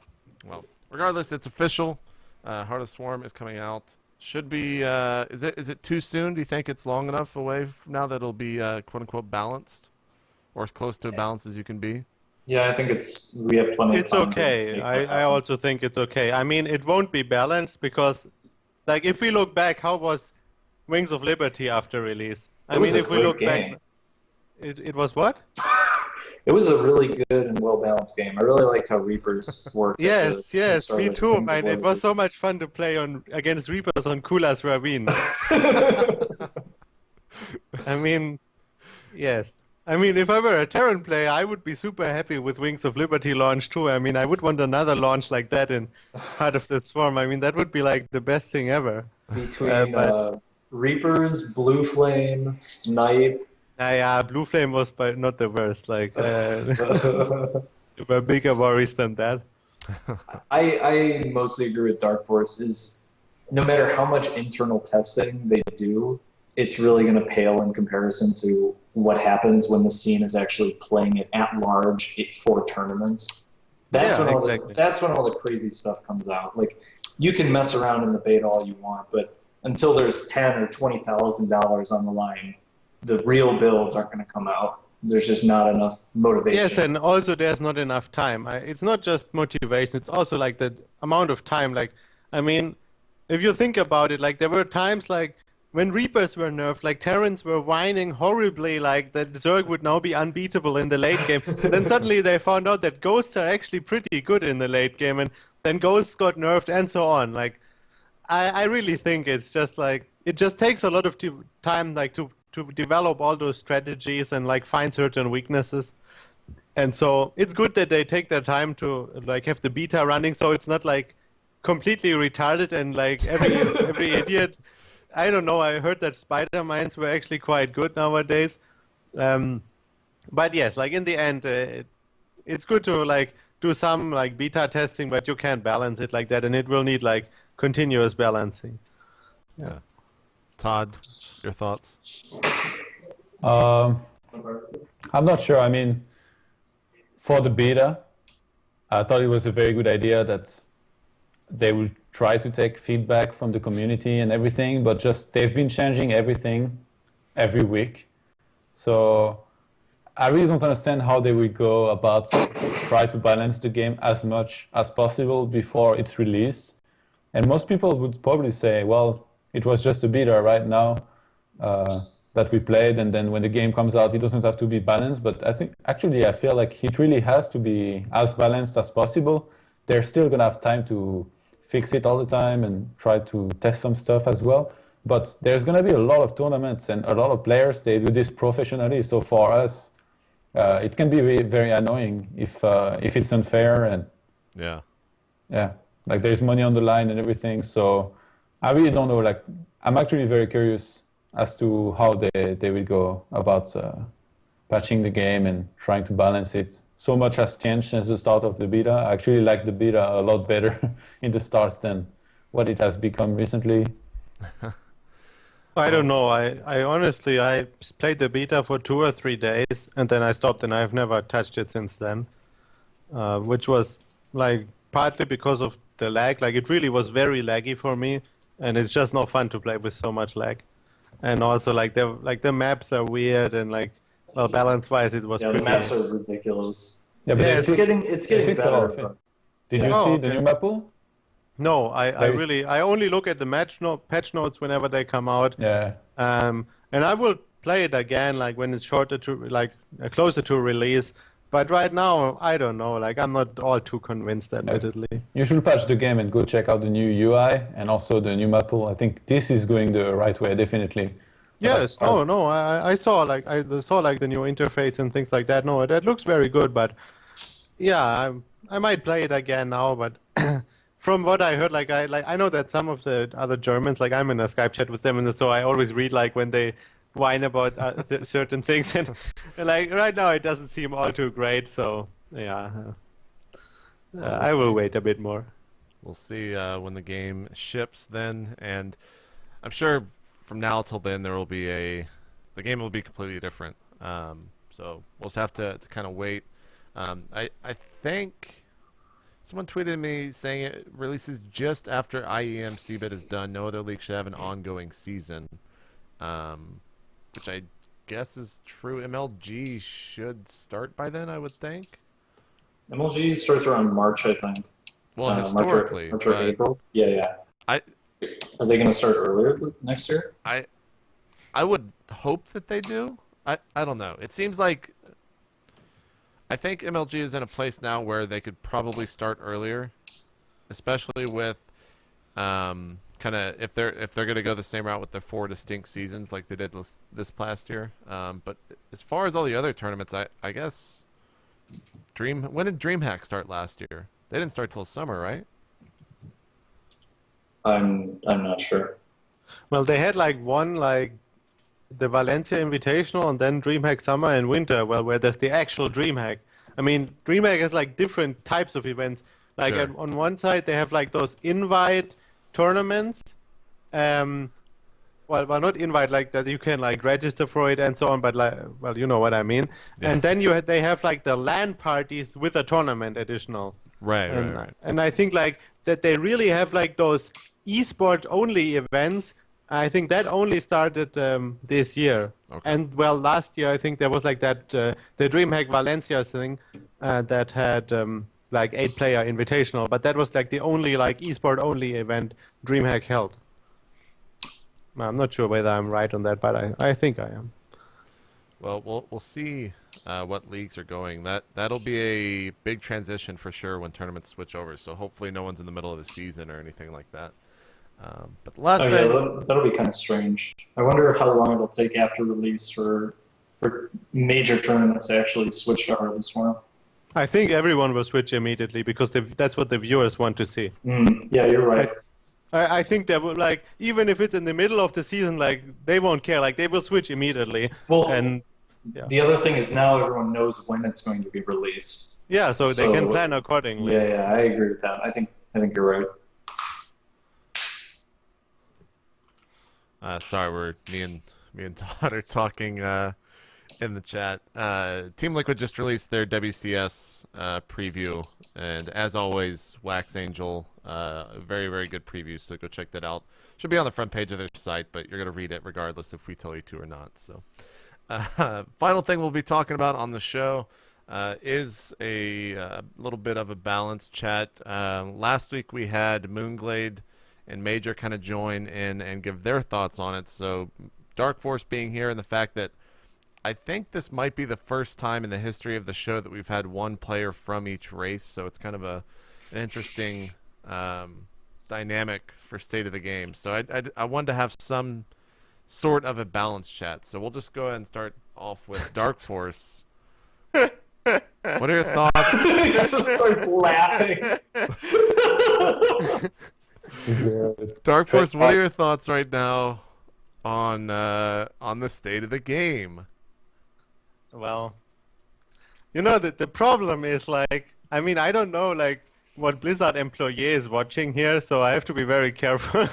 Well, regardless, it's official. Heart of Swarm is coming out. Should be. Is it too soon? Do you think it's long enough away from now that it'll be quote unquote balanced, or as close to balanced as you can be? Yeah, I think we have plenty It's of time. okay. I also think it's okay. I mean, it won't be balanced because, like, if we look back, how was Wings of Liberty after release? I mean, if we look back, it was what? It was a really good and well-balanced game. I really liked how Reapers worked. Yes, me too, Wings of man. It was Liberty. so much fun to play against Reapers on Kulas Ravine. I mean, yes. I mean, if I were a Terran player, I would be super happy with Wings of Liberty launch too. I mean, I would want another launch like that in Heart of the Swarm. I mean, that would be like the best thing ever. Between Reapers, Blue Flame, Snipe. Yeah, Blue Flame was not the worst. Like, there were bigger worries than that. I mostly agree with Dark Force. Is no matter how much internal testing they do, it's really going to pale in comparison to what happens when the scene is actually playing it at large for tournaments. That's when all the crazy stuff comes out. Like, you can mess around in the beta all you want, but until there's $10,000 or $20,000 on the line, the real builds aren't going to come out. there's just not enough motivation. Yes, and also there's not enough time. It's not just motivation, it's also like the amount of time. Like, I mean, if you think about it, like there were times like when Reapers were nerfed, like Terrans were whining horribly, like that Zerg would now be unbeatable in the late game. Then suddenly they found out that Ghosts are actually pretty good in the late game, and then Ghosts got nerfed and so on. Like, I really think it's just like, it just takes a lot of time, like to develop all those strategies and like find certain weaknesses. And so it's good that they take their time to like have the beta running, so it's not like completely retarded and like every idiot. I don't know. I heard that spider mines were actually quite good nowadays. But yes, like in the end, it's good to like do some like beta testing, but you can't balance it like that, and it will need like continuous balancing. Yeah. Todd, your thoughts? I'm not sure. I mean, for the beta, I thought it was a very good idea that they will try to take feedback from the community and everything, but just they've been changing everything every week. So I really don't understand how they will go about try to balance the game as much as possible before it's released. And most people would probably say, well, it was just a beta right now that we played, and then when the game comes out, it doesn't have to be balanced. But I feel like it really has to be as balanced as possible. They're still gonna have time to fix it all the time and try to test some stuff as well. But there's gonna be a lot of tournaments and a lot of players. They do this professionally. So for us, it can be very, very annoying if it's unfair and yeah, like there's money on the line and everything. So I really don't know. Like, I'm actually very curious as to how they will go about patching the game and trying to balance it. So much has changed since the start of the beta. I actually like the beta a lot better in the start than what it has become recently. I don't know. I honestly, I played the beta for 2 or 3 days, and then I stopped, and I've never touched it since then, which was like partly because of the lag. Like, it really was very laggy for me, and it's just no fun to play with so much lag. And also, like the maps are weird, and like, well, balance-wise, it was the pretty. maps are ridiculous. Yeah, but it's getting better. Did you see the new map pool? No, I only look at the patch notes whenever they come out. Yeah. And I will play it again, like when it's closer to release. But right now, I don't know. Like, I'm not all too convinced, admittedly. You should patch the game and go check out the new UI and also the new map pool. I think this is going the right way, definitely. Yes. No. I saw the new interface and things like that. No, that looks very good. But yeah, I might play it again now. But from what I heard, I know that some of the other Germans, like I'm in a Skype chat with them, and so I always read like when they whine about certain things, and like right now it doesn't seem all too great. So yeah, I will wait a bit more. We'll see when the game ships then, and I'm sure from now till then there will be the game will be completely different. So we'll just have to kind of wait. I think someone tweeted me saying it releases just after IEM CBIT is done. No other league should have an ongoing season, which I guess is true. MLG should start by then, I would think. MLG starts around March, I think. Well, historically. March or April. Yeah. Are they going to start earlier next year? I would hope that they do. I don't know. It seems like I think MLG is in a place now where they could probably start earlier, especially with kind of if they're going to go the same route with their 4 distinct seasons like they did this past year. But as far as all the other tournaments, I guess when did Dreamhack start last year? They didn't start till summer, right? I'm not sure. Well, they had the Valencia Invitational and then Dreamhack Summer and Winter, where there's the actual Dreamhack. I mean, Dreamhack has like different types of events. Like Sure. on one side, they have like those invite tournaments. Well, not invite like that. You can like register for it and so on. But like, well, you know what I mean. Yeah. And then they have like the LAN parties with a tournament additional. Right. And I think like that they really have like those esport only events. I think that only started this year. Okay. And well, last year I think there was like that the Dreamhack Valencia thing that had like 8-player invitational, but that was like the only like esport only event Dreamhack held. I'm not sure whether I'm right on that, but I think I am. Well, we'll see what leagues are going. That'll be a big transition for sure when tournaments switch over. So hopefully no one's in the middle of the season or anything like that. But the last Oh thing, yeah, that'll be kind of strange. I wonder how long it'll take after release for major tournaments to actually switch to early tomorrow. I think everyone will switch immediately because that's what the viewers want to see. Yeah, you're right. I think they will, like, even if it's in the middle of the season, like, they won't care. Like, they will switch immediately. Well, and yeah. The other thing is now everyone knows when it's going to be released. Yeah, so they can plan accordingly. Yeah, I agree with that. I think you're right. sorry, me and Todd are talking in the chat. Team Liquid just released their WCS preview, and as always, Wax Angel, very, very good preview, so go check that out. Should be on the front page of their site, but you're going to read it regardless if we tell you to or not. So, final thing we'll be talking about on the show is a little bit of a balanced chat. Last week we had Moonglade and Major kind of join in and give their thoughts on it. So Dark Force being here, and the fact that I think this might be the first time in the history of the show that we've had one player from each race, so it's kind of an interesting dynamic for State of the Game. So I wanted to have some sort of a balanced chat. So we'll just go ahead and start off with Dark Force. What are your thoughts? He just starts laughing. Dark Force, what are your thoughts right now on the State of the Game? Well, you know, the problem is, like, I mean, I don't know, like, what Blizzard employee is watching here, so I have to be very careful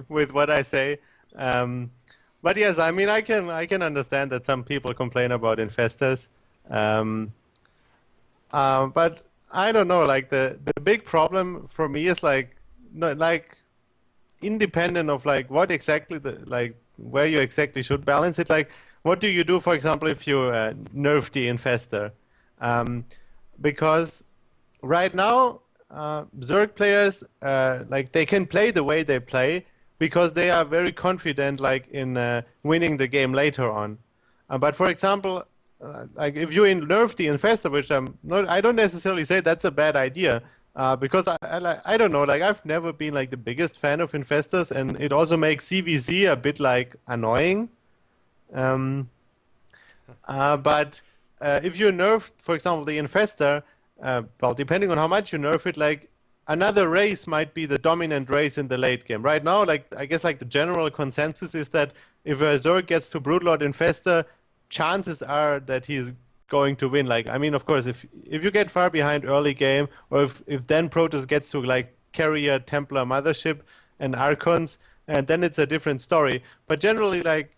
with what I say. But yes, I mean, I can understand that some people complain about infestors. But I don't know, like, the big problem for me is, like, not, like, independent of, like, what exactly where you exactly should balance it. Like, what do you do, for example, if you nerf the infestor? Because right now, Zerg players, like, they can play the way they play because they are very confident, like, in winning the game later on. But for example, like, if you nerf the infestor, which I don't necessarily say that's a bad idea, because I don't know, like, I've never been, like, the biggest fan of infestors, and it also makes CVZ a bit, like, annoying. But if you nerf, for example, the infestor, well, depending on how much you nerf it, like, another race might be the dominant race in the late game. Right now, like, I guess, like, the general consensus is that if a Zerg gets to Broodlord Infestor, chances are that he's going to win. Like, I mean, of course, if you get far behind early game, or if then Protoss gets to, like, Carrier, Templar, Mothership, and Archons, and then it's a different story. But generally, like,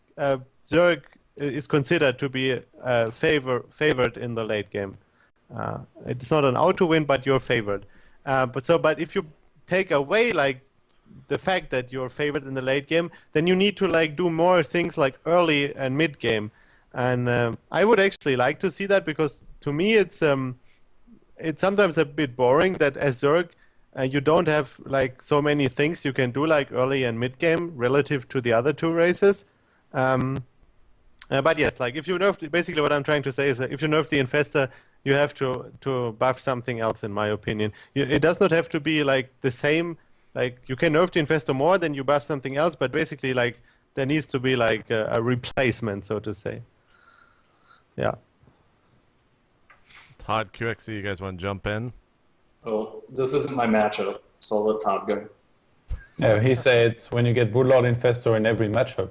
Zerg is considered to be favored in the late game. It's not an auto win, but you're favored. But if you take away, like, the fact that you're favored in the late game, then you need to, like, do more things like early and mid game. And I would actually like to see that, because to me it's sometimes a bit boring that as Zerg you don't have, like, so many things you can do, like, early and mid game relative to the other two races. But yes, like, if you nerf, basically what I'm trying to say is that if you nerf the infestor, you have to buff something else, in my opinion. It does not have to be, like, the same. Like, you can nerf the infestor more, then you buff something else, but basically, like, there needs to be, like, a replacement, so to say. Yeah. Todd, QXC, you guys want to jump in? Oh, this isn't my matchup, so I'll let Todd go. Yeah, he said when you get Broodlord Infestor in every matchup.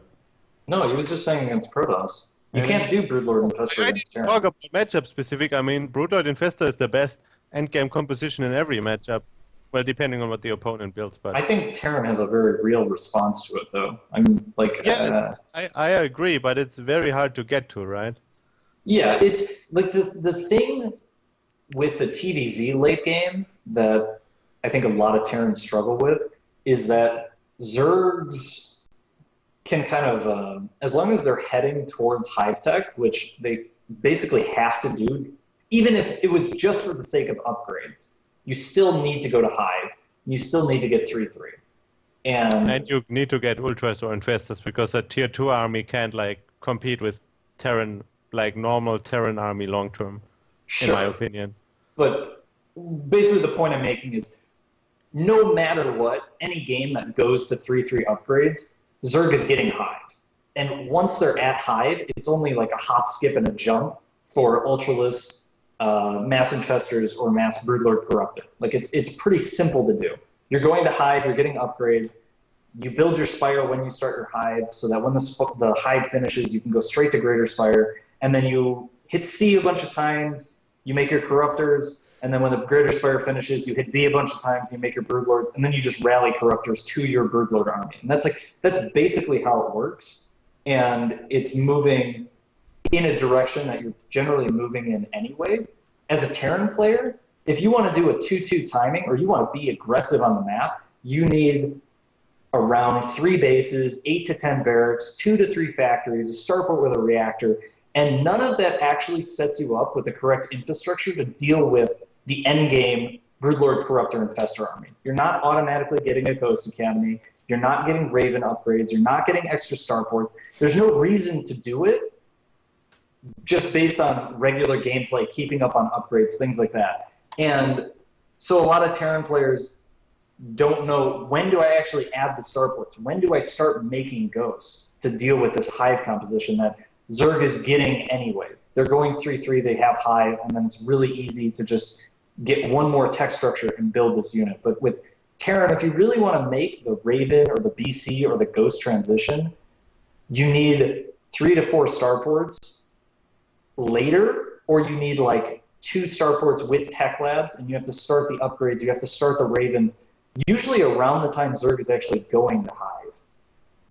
No, he was just saying against Protoss. You can't do Broodlord Infestor I against didn't Terran. talk about matchup specific. I mean, Broodlord Infestor is the best endgame composition in every matchup. Well, depending on what the opponent builds, but I think Terran has a very real response to it, though. I mean, like, yeah, I agree, but it's very hard to get to, right? yeah, it's like the thing with the TDZ late game that I think a lot of Terrans struggle with is that Zergs can kind of, as long as they're heading towards Hive Tech, which they basically have to do, even if it was just for the sake of upgrades, you still need to go to Hive. You still need to get 3-3. And you need to get Ultras or Infestors because a tier 2 army can't like compete with Terran, like normal Terran army long term, Sure. in my opinion. But basically the point I'm making is no matter what, any game that goes to 3-3 upgrades, Zerg is getting Hive. And once they're at Hive, it's only like a hop, skip, and a jump for Ultralists, Mass Infestors, or Mass Broodlord Corruptor. Like it's pretty simple to do. You're going to Hive, you're getting upgrades. You build your Spire when you start your Hive so that when the Hive finishes, you can go straight to Greater Spire. And then you hit C a bunch of times, you make your Corruptors, and then when the Greater Spire finishes, you hit B a bunch of times, you make your Broodlords, and then you just rally Corruptors to your Broodlord army. And that's basically how it works. And it's moving in a direction that you're generally moving in anyway. As a Terran player, if you want to do a 2-2 timing or you want to be aggressive on the map, you need around 3 bases, 8 to 10 barracks, 2 to 3 factories, a starport with a reactor, and none of that actually sets you up with the correct infrastructure to deal with the endgame Broodlord Corruptor Infestor army. You're not automatically getting a Ghost Academy, you're not getting Raven upgrades, you're not getting extra starports. There's no reason to do it just based on regular gameplay, keeping up on upgrades, things like that. And so a lot of Terran players don't know, when do I actually add the starports? When do I start making ghosts to deal with this Hive composition that Zerg is getting anyway? They're going 3-3, they have Hive, and then it's really easy to just get one more tech structure and build this unit. But with Terran, if you really want to make the Raven or the BC or the Ghost transition, you need 3 to 4 starports later, or you need like 2 starports with tech labs, and you have to start the upgrades, you have to start the Ravens, usually around the time Zerg is actually going to Hive.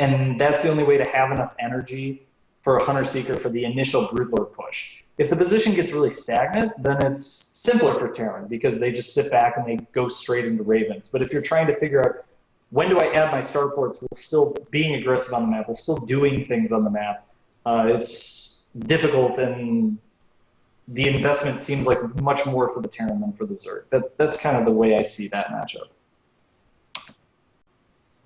And that's the only way to have enough energy for a Hunter Seeker for the initial Broodlord push. If the position gets really stagnant, then it's simpler for Terran because they just sit back and they go straight into Ravens. But if you're trying to figure out, when do I add my starports while still being aggressive on the map, while still doing things on the map, it's difficult, and the investment seems like much more for the Terran than for the Zerg. That's kind of the way I see that matchup.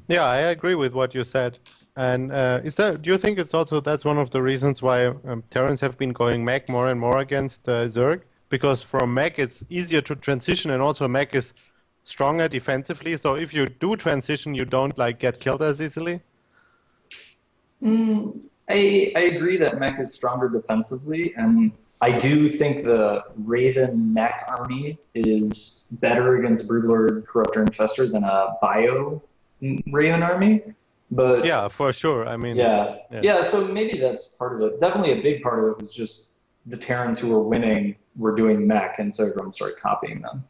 Yeah, I agree with what you said. And do you think it's also that's one of the reasons why Terrans have been going mech more and more against Zerg? Because from mech it's easier to transition, and also mech is stronger defensively. So if you do transition, you don't like get killed as easily. I agree that mech is stronger defensively, and I do think the Raven mech army is better against Broodlord Corruptor Infestor than a Bio Raven army. But yeah, for sure. I mean, yeah. So maybe that's part of it. Definitely a big part of it was just the Terrans who were winning were doing mech, and so everyone started copying them.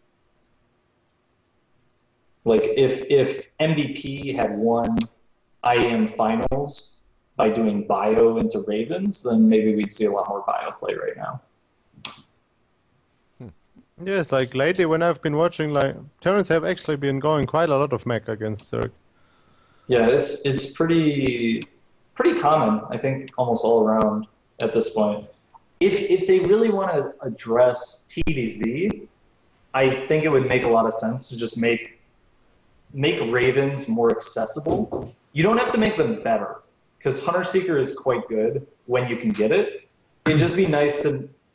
Like if MVP had won IEM finals by doing Bio into Ravens, then maybe we'd see a lot more Bio play right now. Yes, like lately when I've been watching, like Terrans have actually been going quite a lot of mech against Zerg. Yeah, it's pretty common, I think, almost all around at this point. If they really want to address TVZ, I think it would make a lot of sense to just make Ravens more accessible. You don't have to make them better, because Hunter Seeker is quite good when you can get it. It'd just be nice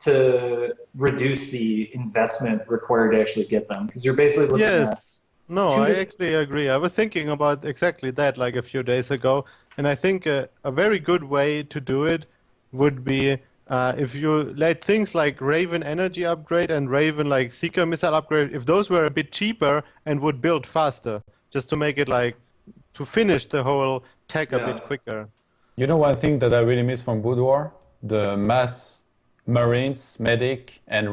to reduce the investment required to actually get them, because you're basically looking at... No, I actually agree. I was thinking about exactly that like a few days ago, and I think a very good way to do it would be if you let things like Raven Energy upgrade and Raven like Seeker Missile upgrade, if those were a bit cheaper and would build faster, just to make it like, to finish the whole tech a bit quicker. You know one thing that I really miss from Brood War? The mass Marines, Medic, and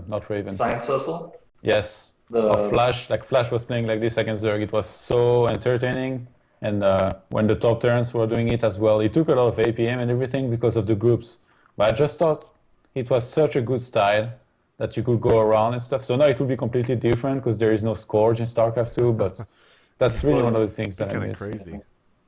not Raven. Science Vessel? Yes. Flash, like Flash was playing like this against Zerg. It was so entertaining, and when the top turns were doing it as well, it took a lot of APM and everything because of the groups. But I just thought it was such a good style that you could go around and stuff. So now it will be completely different because there is no Scourge in StarCraft 2, but that's really one of the things that I miss. Crazy.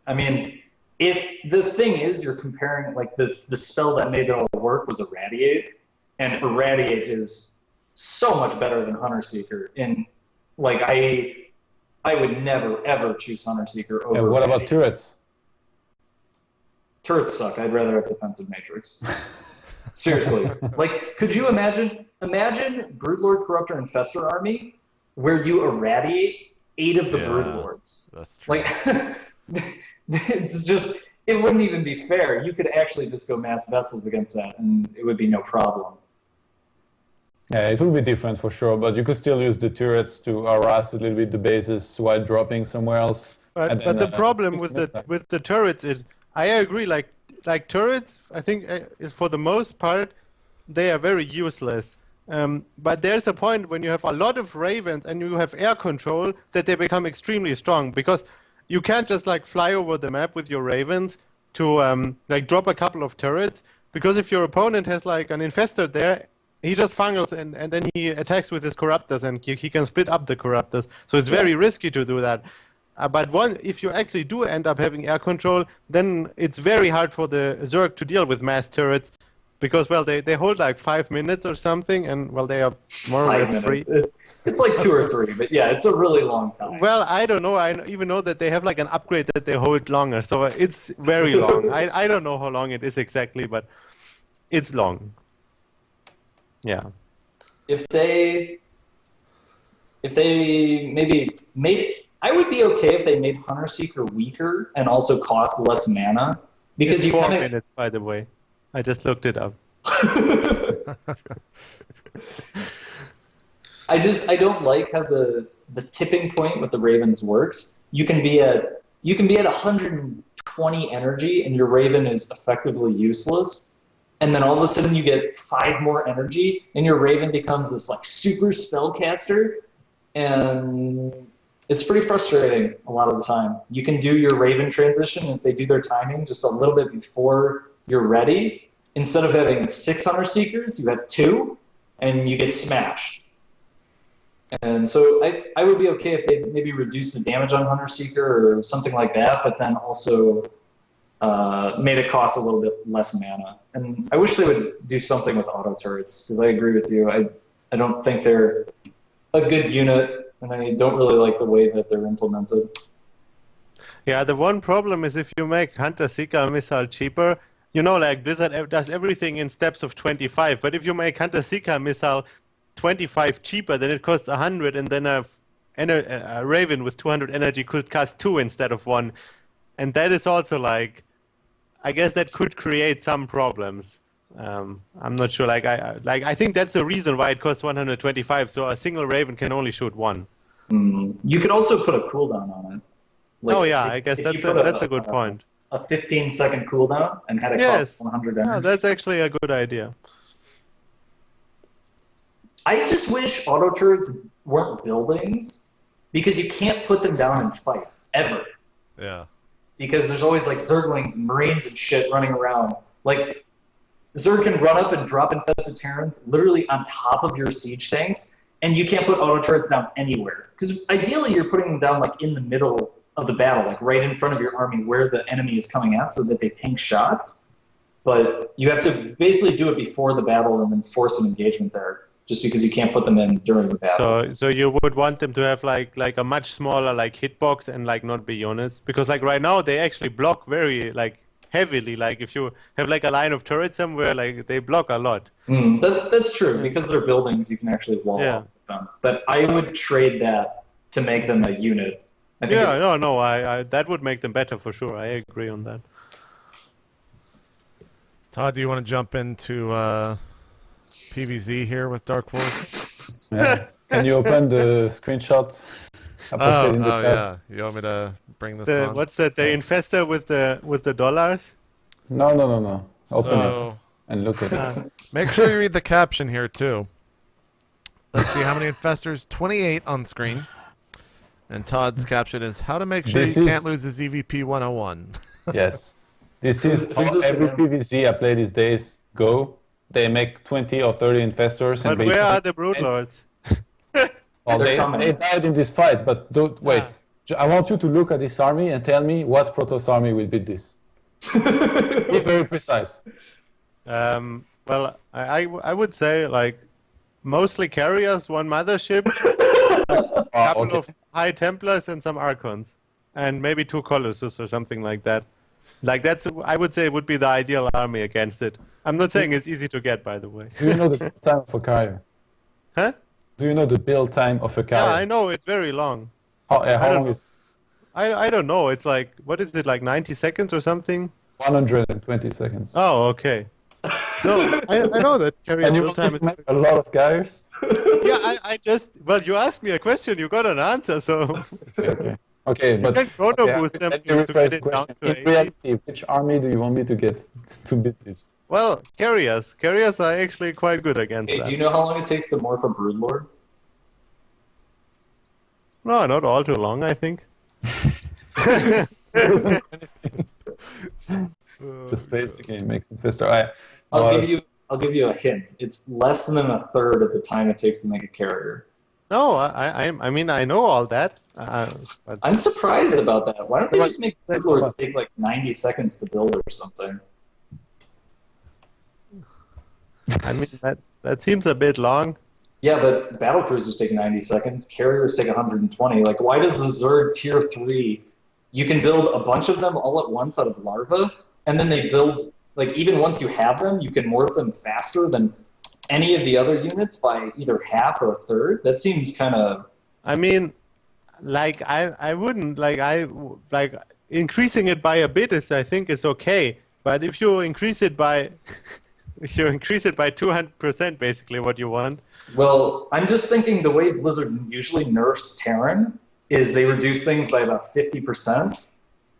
I mean, if the thing is you're comparing like the spell that made it all work was Irradiate, and Irradiate is so much better than Hunter Seeker. And like I would never ever choose Hunter Seeker over. And what about turrets? Turrets suck. I'd rather have Defensive Matrix. Seriously. Like, could you imagine Broodlord, Corruptor, Infestor army where you irradiate 8 of the Broodlords? That's true. Like, it's just, it wouldn't even be fair. You could actually just go mass vessels against that and it would be no problem. Yeah, it will be different for sure, but you could still use the turrets to harass a little bit the bases while dropping somewhere else. But the problem with the turrets is, I agree. Like turrets, I think is for the most part they are very useless. But there's a point when you have a lot of ravens and you have air control that they become extremely strong, because you can't just like fly over the map with your ravens to like drop a couple of turrets, because if your opponent has like an infestor there, he just funnels and then he attacks with his corruptors and he can split up the corruptors. So it's very risky to do that. But if you actually do end up having air control, then it's very hard for the Zerg to deal with mass turrets, because, well, they hold like 5 minutes or something, and, well, they are more or less free. It's like 2 or 3, but yeah, it's a really long time. Well, I don't know. I even know that they have like an upgrade that they hold longer, so it's very long. I don't know how long it is exactly, but it's long. Yeah. If they maybe made, I would be okay if they made Hunter Seeker weaker and also cost less mana, because it's you 4 minutes, by the way. I just looked it up. I don't like how the tipping point with the Ravens works. You can be at 120 energy and your Raven is effectively useless. And then all of a sudden you get 5 more energy and your Raven becomes this like super spellcaster, and it's pretty frustrating a lot of the time. You can do your Raven transition, and if they do their timing just a little bit before you're ready, instead of having 6 Hunter Seekers, you have 2, and you get smashed. And so I would be okay if they maybe reduce the damage on Hunter Seeker or something like that, but then also made it cost a little bit less mana. And I wish they would do something with auto turrets, because I agree with you. I don't think they're a good unit, and I don't really like the way that they're implemented. Yeah, the one problem is if you make Hunter Seeker missile cheaper, you know, like Blizzard does everything in steps of 25, but if you make Hunter Seeker missile 25 cheaper, then it costs 100, and then a Raven with 200 energy could cost 2 instead of 1. And that is also like, I guess that could create some problems. I'm not sure. I think that's the reason why it costs 125. So a single Raven can only shoot 1. You could also put a cooldown on it. Like, oh yeah, I guess that's a good point. A 15-second cooldown and had it cost 100 energy. Yeah, that's actually a good idea. I just wish auto turrets weren't buildings, because you can't put them down in fights ever. Yeah. Because there's always like Zerglings and Marines and shit running around. Like, Zerg can run up and drop infested Terrans literally on top of your siege tanks, and you can't put auto turrets down anywhere. Because ideally you're putting them down like in the middle of the battle, like right in front of your army where the enemy is coming at, so that they tank shots. But you have to basically do it before the battle and then force an engagement there, just because you can't put them in during the battle. So you would want them to have like a much smaller like hitbox and like not be units, because like right now they actually block very like heavily. Like if you have like a line of turrets somewhere, like they block a lot. That's true, because they're buildings. You can actually wall up with them. But I would trade that to make them a unit. I think I that would make them better for sure. I agree on that. Todd, do you want to jump into PVZ here with Dark Force? Yeah. Can you open the screenshot I posted in the chat? Yeah. You want me to bring this on? What's that? The infestor with the dollars? No. Open it and look at it. Make sure you read the caption here too. Let's see how many infestors. 28 on screen. And Todd's caption is how to make sure you can't lose his EVP 101. Yes. This is how every PVZ I play these days go. They make 20 or 30 infestors. But where are the Broodlords? Well, they died in this fight, but don't wait. I want you to look at this army and tell me what Protoss army will beat this. Be very precise. Well, I would say like mostly carriers, one mothership, a couple of high Templars, and some Archons, and maybe 2 Colossus or something like that. Like that's, I would say, would be the ideal army against it. I'm not saying it's easy to get, by the way. Do you know the build time of a carrier? Huh? Do you know the build time of a carrier? Yeah, I know, it's very long. How long is I don't know. It's like, what is it, like 90 seconds or something? 120 seconds. Oh, okay. No, I know that carrier And you build will time need is... to make a lot of carriers? Yeah, I just... Well, you asked me a question, you got an answer, so... Okay, but can chrono boost them let me to rephrase get the it down question. to In 80. reality, which army do you want me to get to beat this? Well, carriers. Carriers are actually quite good against Hey, that. do you know how long it takes to morph a Broodlord? No, not all too long, I think. Just face the game makes it faster. I'll give you a hint. It's less than a third of the time it takes to make a carrier. No, I mean, I know all that. But I'm surprised about that. Why don't they just make Broodlords take like 90 seconds to build or something? I mean, that seems a bit long. Yeah, but battle cruisers take 90 seconds. Carriers take 120. Like, why does the Zerg tier 3? You can build a bunch of them all at once out of larva, and then they build, like, even once you have them, you can morph them faster than any of the other units by either half or a third. That seems kind of... I mean, like, I wouldn't, like, increasing it by a bit is, I think, is okay. But if you increase it by... If you increase it by 200%, basically what you want. Well, I'm just thinking the way Blizzard usually nerfs Terran is they reduce things by about 50%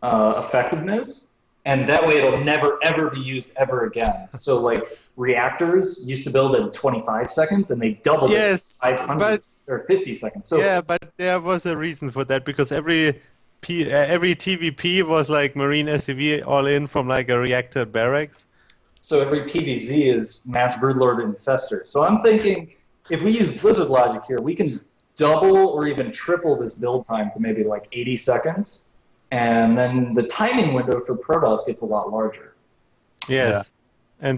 effectiveness, and that way it'll never, ever be used ever again. So, like, reactors used to build in 25 seconds, and they doubled it 500 or 50 seconds. So, yeah, but there was a reason for that, because every TVP was like Marine SCV all in from like a reactor barracks. So every PVZ is Mass Broodlord Infestor. So I'm thinking, if we use Blizzard logic here, we can double or even triple this build time to maybe like 80 seconds, and then the timing window for Protoss gets a lot larger. Yes,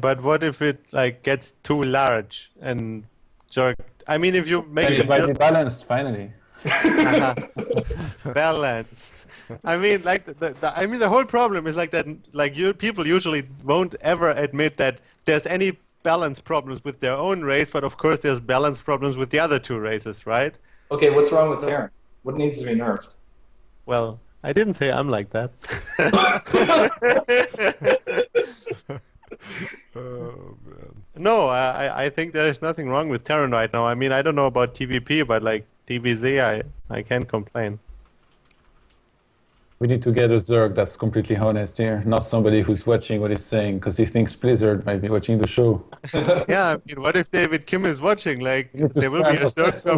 but what if it like gets too large and jerk? I mean, if you make it might be balanced finally. Balanced. I mean, like the whole problem is like that. Like people usually won't ever admit that there's any balance problems with their own race, but of course there's balance problems with the other 2 races, right? Okay, what's wrong with Terran? What needs to be nerfed? Well, I didn't say I'm like that. Oh man. No, I think there's nothing wrong with Terran right now. I mean, I don't know about TVP, but like TVZ, I can't complain. We need to get a Zerg that's completely honest here, not somebody who's watching what he's saying because he thinks Blizzard might be watching the show. Yeah, I mean, what if David Kim is watching? Like, there will be a Zerg.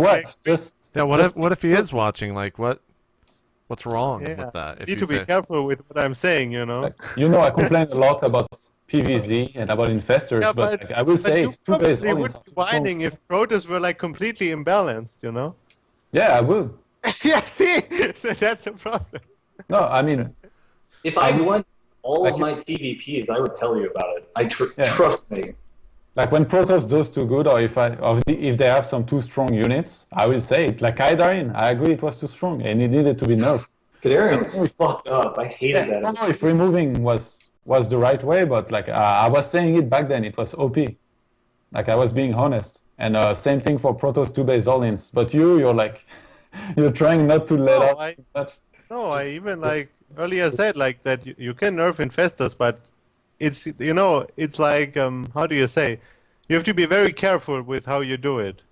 What if he is watching? Like, what's wrong with that? You need to be careful with what I'm saying, you know. I complain a lot about PVZ and about infestors, but like, I will say it's 2 days only. You would be whining if Protoss were like completely imbalanced, you know. Yeah, I would. Yeah, see, so that's the problem. No, I mean, if I won all of my TVPs, I would tell you about it. Trust me. Like when Protoss does too good, or if they have some too strong units, I will say it. Like Kaidarin, I agree it was too strong and it needed to be nerfed. Kaidarin was fucked up. I hated that. I don't know if removing was the right way, but like I was saying it back then, it was OP. Like I was being honest. And same thing for Protoss 2-base all-ins. But you're like, you're trying not to let off too much. No, I even like earlier said like that you can nerf infestors, but it's it's like how do you say? You have to be very careful with how you do it.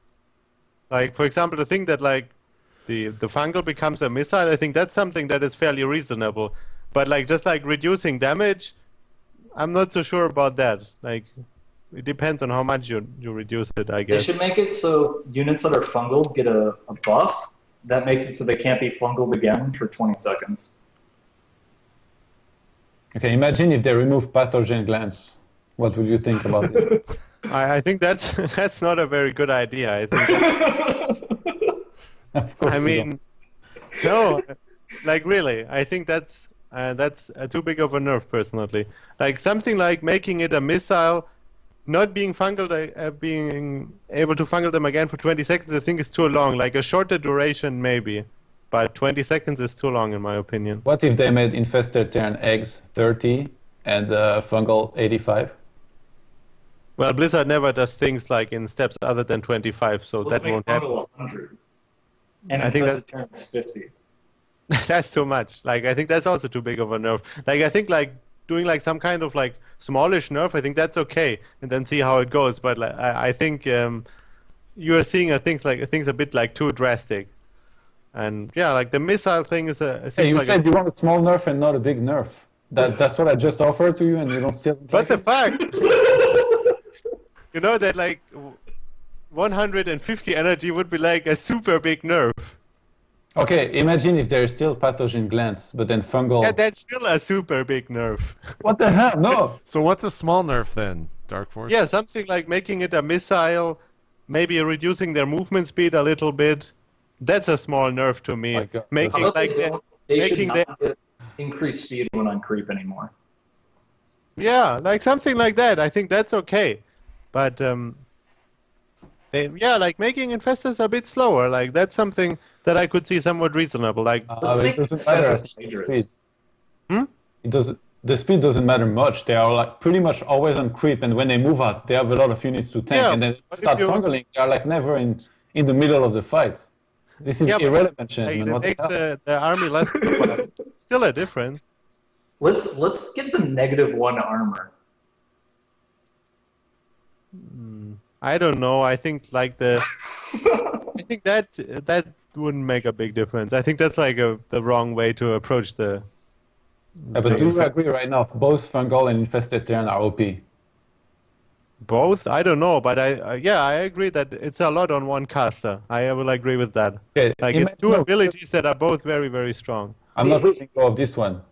Like for example, the thing that like the fungal becomes a missile, I think that's something that is fairly reasonable. But like just like reducing damage, I'm not so sure about that. Like it depends on how much you reduce it, I guess. They should make it so units that are fungal get a buff. That makes it so they can't be fungled again for 20 seconds. Okay, imagine if they remove pathogen glands. What would you think about this? I think that's not a very good idea. I think. Of course. I mean, no, like really, I think that's That's too big of a nerf, personally. Like something like making it a missile, not being being able to fungal them again for 20 seconds, I think is too long. Like a shorter duration, maybe. But 20 seconds is too long, in my opinion. What if they made infested Terran eggs 30 and fungal 85? Well, Blizzard never does things like in steps other than 25, so that won't happen. 100. And I think infested Terrans 50. That's too much. Like, I think that's also too big of a nerf. Like, I think like doing like some kind of like smallish nerf, I think that's okay, and then see how it goes. But like, I think you are seeing things a bit like too drastic. And yeah, like the missile thing is a. Hey, you said you want a small nerf and not a big nerf. That's what I just offered to you, and you don't still. What the fuck? You know that like 150 energy would be like a super big nerf. Okay, imagine if there is still pathogen glands, but then fungal. Yeah, that's still a super big nerf. What the hell? No. So what's a small nerf then, Dark Force? Yeah, something like making it a missile, maybe reducing their movement speed a little bit. That's a small nerf to me. My God. Making like that. They should Making not get increased speed when on creep anymore. Yeah, like something like that. I think that's okay. But like making infestors a bit slower. Like that's something that I could see somewhat reasonable. Like Let's make it this doesn't matter. fast dangerous. It doesn't. The speed doesn't matter much. They are like pretty much always on creep, and when they move out, they have a lot of units to tank, Yeah, and then but start if you- fungaling. They are like never in the middle of the fight. This is Yeah, but irrelevant, like, gentlemen. it What the makes hell? the army less. But still a difference. Let's give them -1 armor. I don't know. I think like I think that wouldn't make a big difference. I think that's like the wrong way to approach the. Yeah, but do you agree right now? Both fungal and infested Terran are OP. Both? I don't know, but I agree that it's a lot on one caster. I will agree with that. Okay, Like it's two abilities that are both very, very strong. I'm not letting go of this one.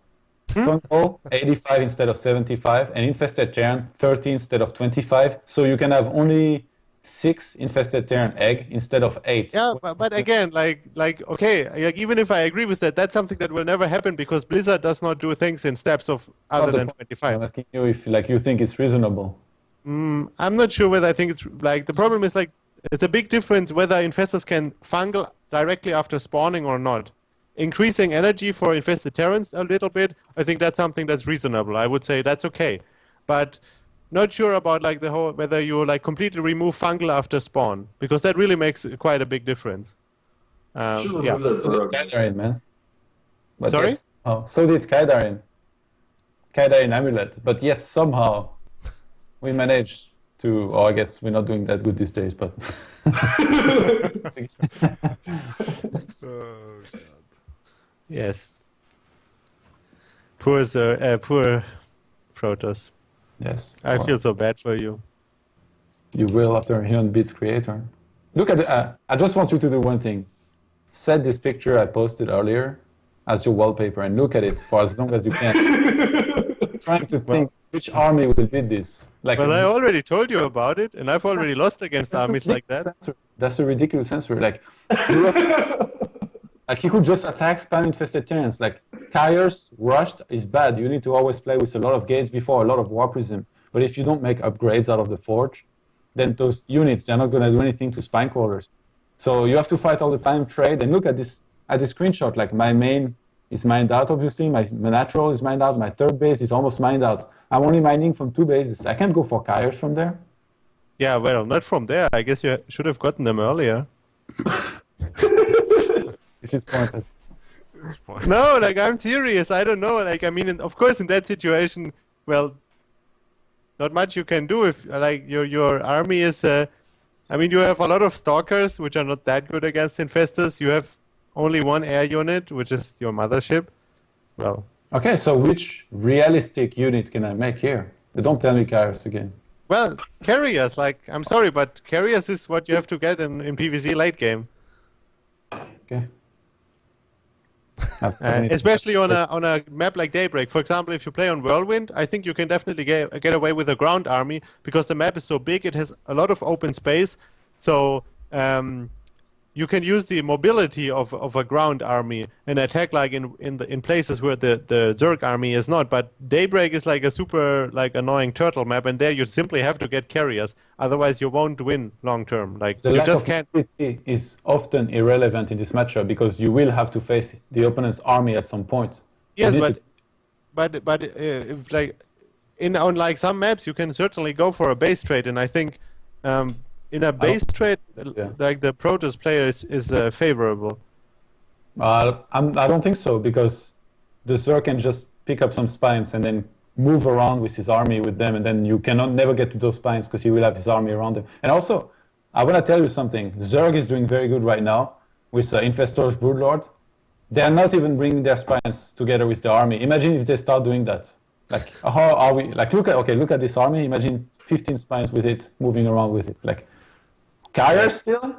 Fungal 85 instead of 75, and infested Terran 30 instead of 25. So you can have only 6 infested Terran egg instead of 8. Yeah, but again, like okay, like even if I agree with that, that's something that will never happen because Blizzard does not do things in steps of other than 25. I'm asking you if like you think it's reasonable. I'm not sure whether I think it's like the problem is like it's a big difference whether infestors can fungal directly after spawning or not. Increasing energy for infested Terrans a little bit, I think that's something that's reasonable. I would say that's okay, but not sure about like the whole whether you like completely remove fungal after spawn because that really makes quite a big difference. Should Yeah. remove their So did burrow. Kaidarin, man. But Sorry? yet- so did Kaidarin. Kaidarin Amulet. But yet somehow we managed to, I guess we're not doing that good these days, but... Oh, God. Yes. Poor Protoss. Yes. I well, feel so bad for you. You will after Hyun beats Creator. Look at I just want you to do one thing. Set this picture I posted earlier as your wallpaper and look at it for as long as you can. Trying to think which army will beat this. Like Well, I already told you about it, and I've already lost against that's a armies like that. ridiculous answer. That's a ridiculous answer. Like, like he could just attack spam infested Terrans. Like Kyers rushed is bad. You need to always play with a lot of gates before a lot of War Prism. But if you don't make upgrades out of the Forge, then those units they're not going to do anything to spine crawlers. So you have to fight all the time, trade, and look at this screenshot. Like my main is mined out, obviously. My natural is mined out. My third base is almost mined out. I'm only mining from 2 bases. I can't go for Kyers from there. Yeah, well, not from there. I guess you should have gotten them earlier. This is pointless. No, like I'm serious. I don't know. Like I mean, of course, in that situation, well, not much you can do if like your army is. I mean, you have a lot of stalkers, which are not that good against infestors. You have only one air unit, which is your mothership. Well, Okay, so which realistic unit can I make here? Don't tell me Kyers again. well, carriers. Like I'm sorry, but carriers is what you have to get in PvZ late game. Okay. Especially on a map like Daybreak. For example, if you play on Whirlwind, I think you can definitely get away with a ground army because the map is so big, it has a lot of open space. So you can use the mobility of a ground army and attack like in places where the Zerg army is not. But Daybreak is like a super like annoying turtle map, and there you simply have to get carriers. Otherwise, you won't win long term. Like The you lack just of can't. mobility is often irrelevant in this matchup because you will have to face the opponent's army at some point. Yes, You need but if like on like some maps you can certainly go for a base trade, and I think in a base trade like the Protoss player is favorable. I don't think so because the Zerg can just pick up some spines and then move around with his army with them, and then you cannot never get to those spines because he will have his army around them. And also, I want to tell you something. Zerg is doing very good right now with Infestor's Broodlord. They are not even bringing their spines together with the army. Imagine if they start doing that. Like, how are we? Like, look at this army. Imagine 15 spines with it, moving around with it. Like, carriers still?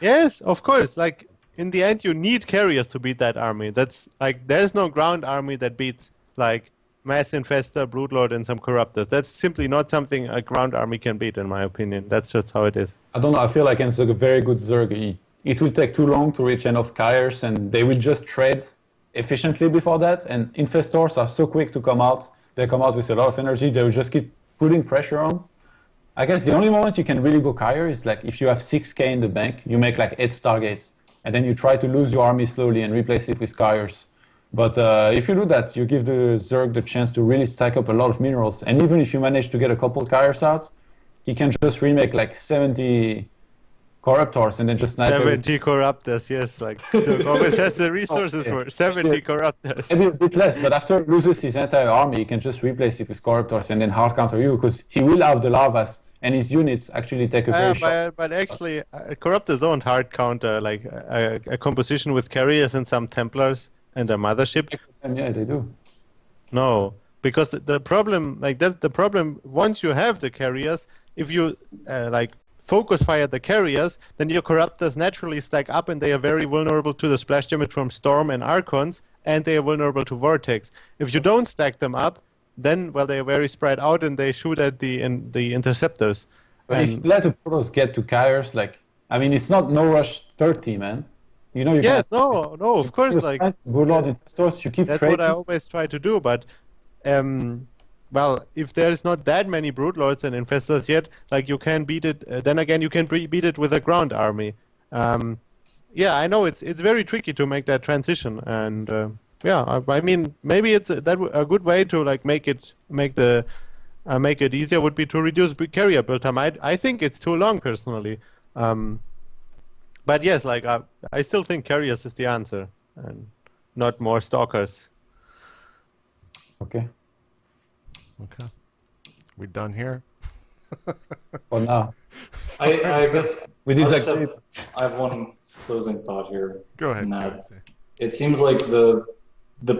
Yes, of course. Like in the end, you need carriers to beat that army. That's like there's no ground army that beats like Mass Infestor, Broodlord, and some Corruptors. That's simply not something a ground army can beat, in my opinion. That's just how it is. I don't know. I feel like against a very good Zerg, it will take too long to reach enough carriers, and they will just trade efficiently before that. And Infestors are so quick to come out. They come out with a lot of energy. They will just keep putting pressure on. I guess the only moment you can really go carrier is like if you have 6k in the bank, you make like 8 Stargates, and then you try to lose your army slowly and replace it with carriers. But if you do that, you give the Zerg the chance to really stack up a lot of minerals. And even if you manage to get a couple carriers out, he can just remake like 70 Corruptors and then just snipe 70 Corruptors, yes. Like Zerg always has the resources for 70 Corruptors. Maybe a bit less, but after he loses his entire army, he can just replace it with Corruptors and then hard counter you because he will have the lavas and his units actually take a very short... But actually, Corruptors don't hard counter like a composition with carriers and some Templars and a mothership. Yeah, they do. No, because the problem, like that's the problem. Once you have the carriers, if you like focus fire the carriers, then your Corruptors naturally stack up, and they are very vulnerable to the splash damage from Storm and Archons, and they are vulnerable to Vortex. If you don't stack them up, then well they are very spread out, and they shoot at the interceptors. But if you let the Protoss get to carriers, like I mean, it's not no rush 30, man. You know, you yes, no, of course, like Broodlord Infestors, you keep that's trading. what I always try to do. But well, if there's not that many Broodlords and Infestors yet, like you can beat it. Then again, you can beat it with a ground army. Yeah, I know it's very tricky to make that transition, and yeah, I mean maybe it's a good way to like make it easier would be to reduce carrier build time. I think it's too long personally. But yes, like I still think carriers is the answer, and not more stalkers. Okay. We done here? For now. I guess We disagree. I have one closing thought here. Go ahead. It seems like the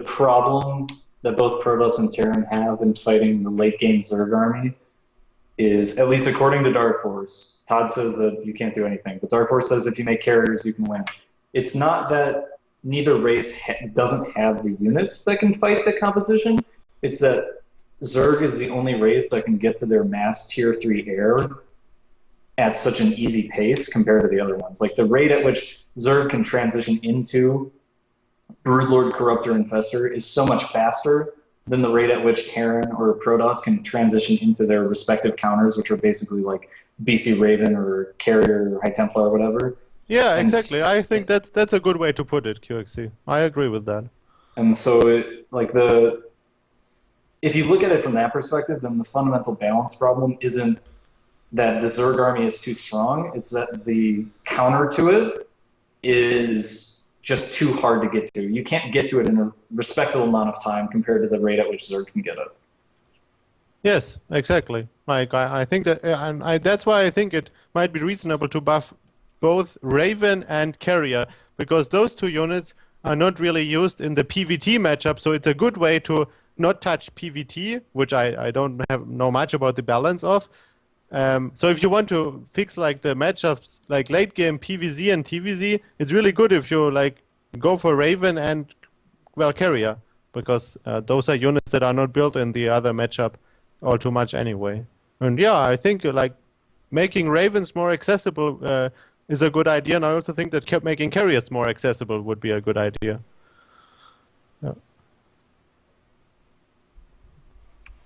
problem that both Protoss and Terran have in fighting the late game Zerg army is, at least according to Dark Force, Todd says that you can't do anything, but Dark Force says if you make carriers, you can win. It's not that neither race doesn't have the units that can fight the composition. It's that Zerg is the only race that can get to their mass tier 3 air at such an easy pace compared to the other ones. Like the rate at which Zerg can transition into Broodlord, Corruptor, Infestor is so much faster than the rate at which Terran or Protoss can transition into their respective counters, which are basically like BC Raven or Carrier or High Templar or whatever. Yeah, exactly. I think that's a good way to put it, QXC. I agree with that. And so, if you look at it from that perspective, then the fundamental balance problem isn't that the Zerg army is too strong. It's that the counter to it is just too hard to get to. You can't get to it in a respectable amount of time compared to the rate at which Zerg can get it. Yes, exactly. Like I think that, and that's why I think it might be reasonable to buff both Raven and Carrier, because those two units are not really used in the PvT matchup. So it's a good way to not touch PvT, which I don't know much about the balance of. So if you want to fix like the matchups, like late game PvZ and TvZ, it's really good if you like go for Raven and well Carrier, because those are units that are not built in the other matchup all too much anyway. And yeah, I think like making Ravens more accessible is a good idea, and I also think that making carriers more accessible would be a good idea. Yeah.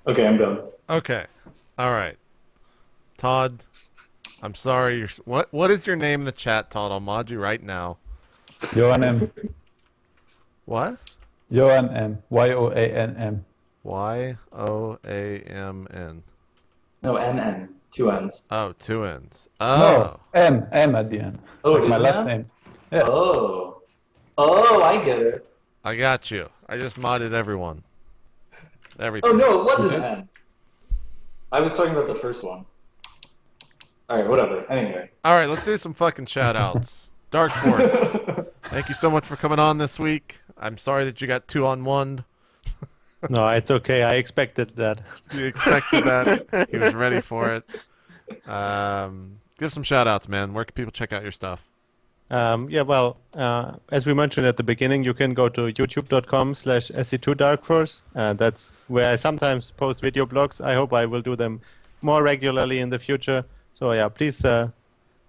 Okay, I'm done. Okay. All right. Todd, I'm sorry. What is your name in the chat, Todd? I'll mod you right now. Johan M. What? Johan M. Yoanm. Yoamn. No, NN. 2 N's. Oh, 2 N's. Oh. No, M at the end. Oh, like it my is last that? name. Yeah. Oh. Oh, I get it. I got you. I just modded everyone. Everything. Oh, no, it wasn't N. I was talking about the first one. Alright, whatever. Anyway. All right, let's do some fucking shout-outs. Dark Force, thank you so much for coming on this week. I'm sorry that you got 2-on-1'd. No, it's okay. I expected that. You expected that. He was ready for it. Give some shout-outs, man. Where can people check out your stuff? Yeah, well, as we mentioned at the beginning, you can go to youtube.com/SC2DarkForce. That's where I sometimes post video blogs. I hope I will do them more regularly in the future. So yeah, please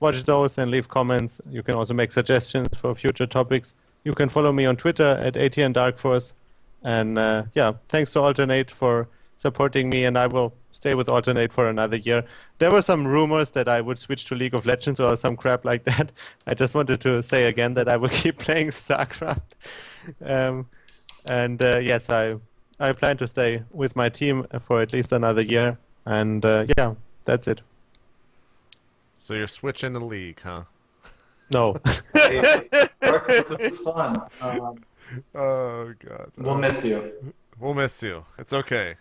watch those and leave comments. You can also make suggestions for future topics. You can follow me on Twitter at ATNDarkForce. And yeah, thanks to Alternate for supporting me, and I will stay with Alternate for another year. There were some rumors that I would switch to League of Legends or some crap like that. I just wanted to say again that I will keep playing StarCraft. Yes, I plan to stay with my team for at least another year. And yeah, that's it. So you're switching the league, huh? No. Hey, Dark Force was fun. Oh, God. We'll miss you. We'll miss you. It's okay.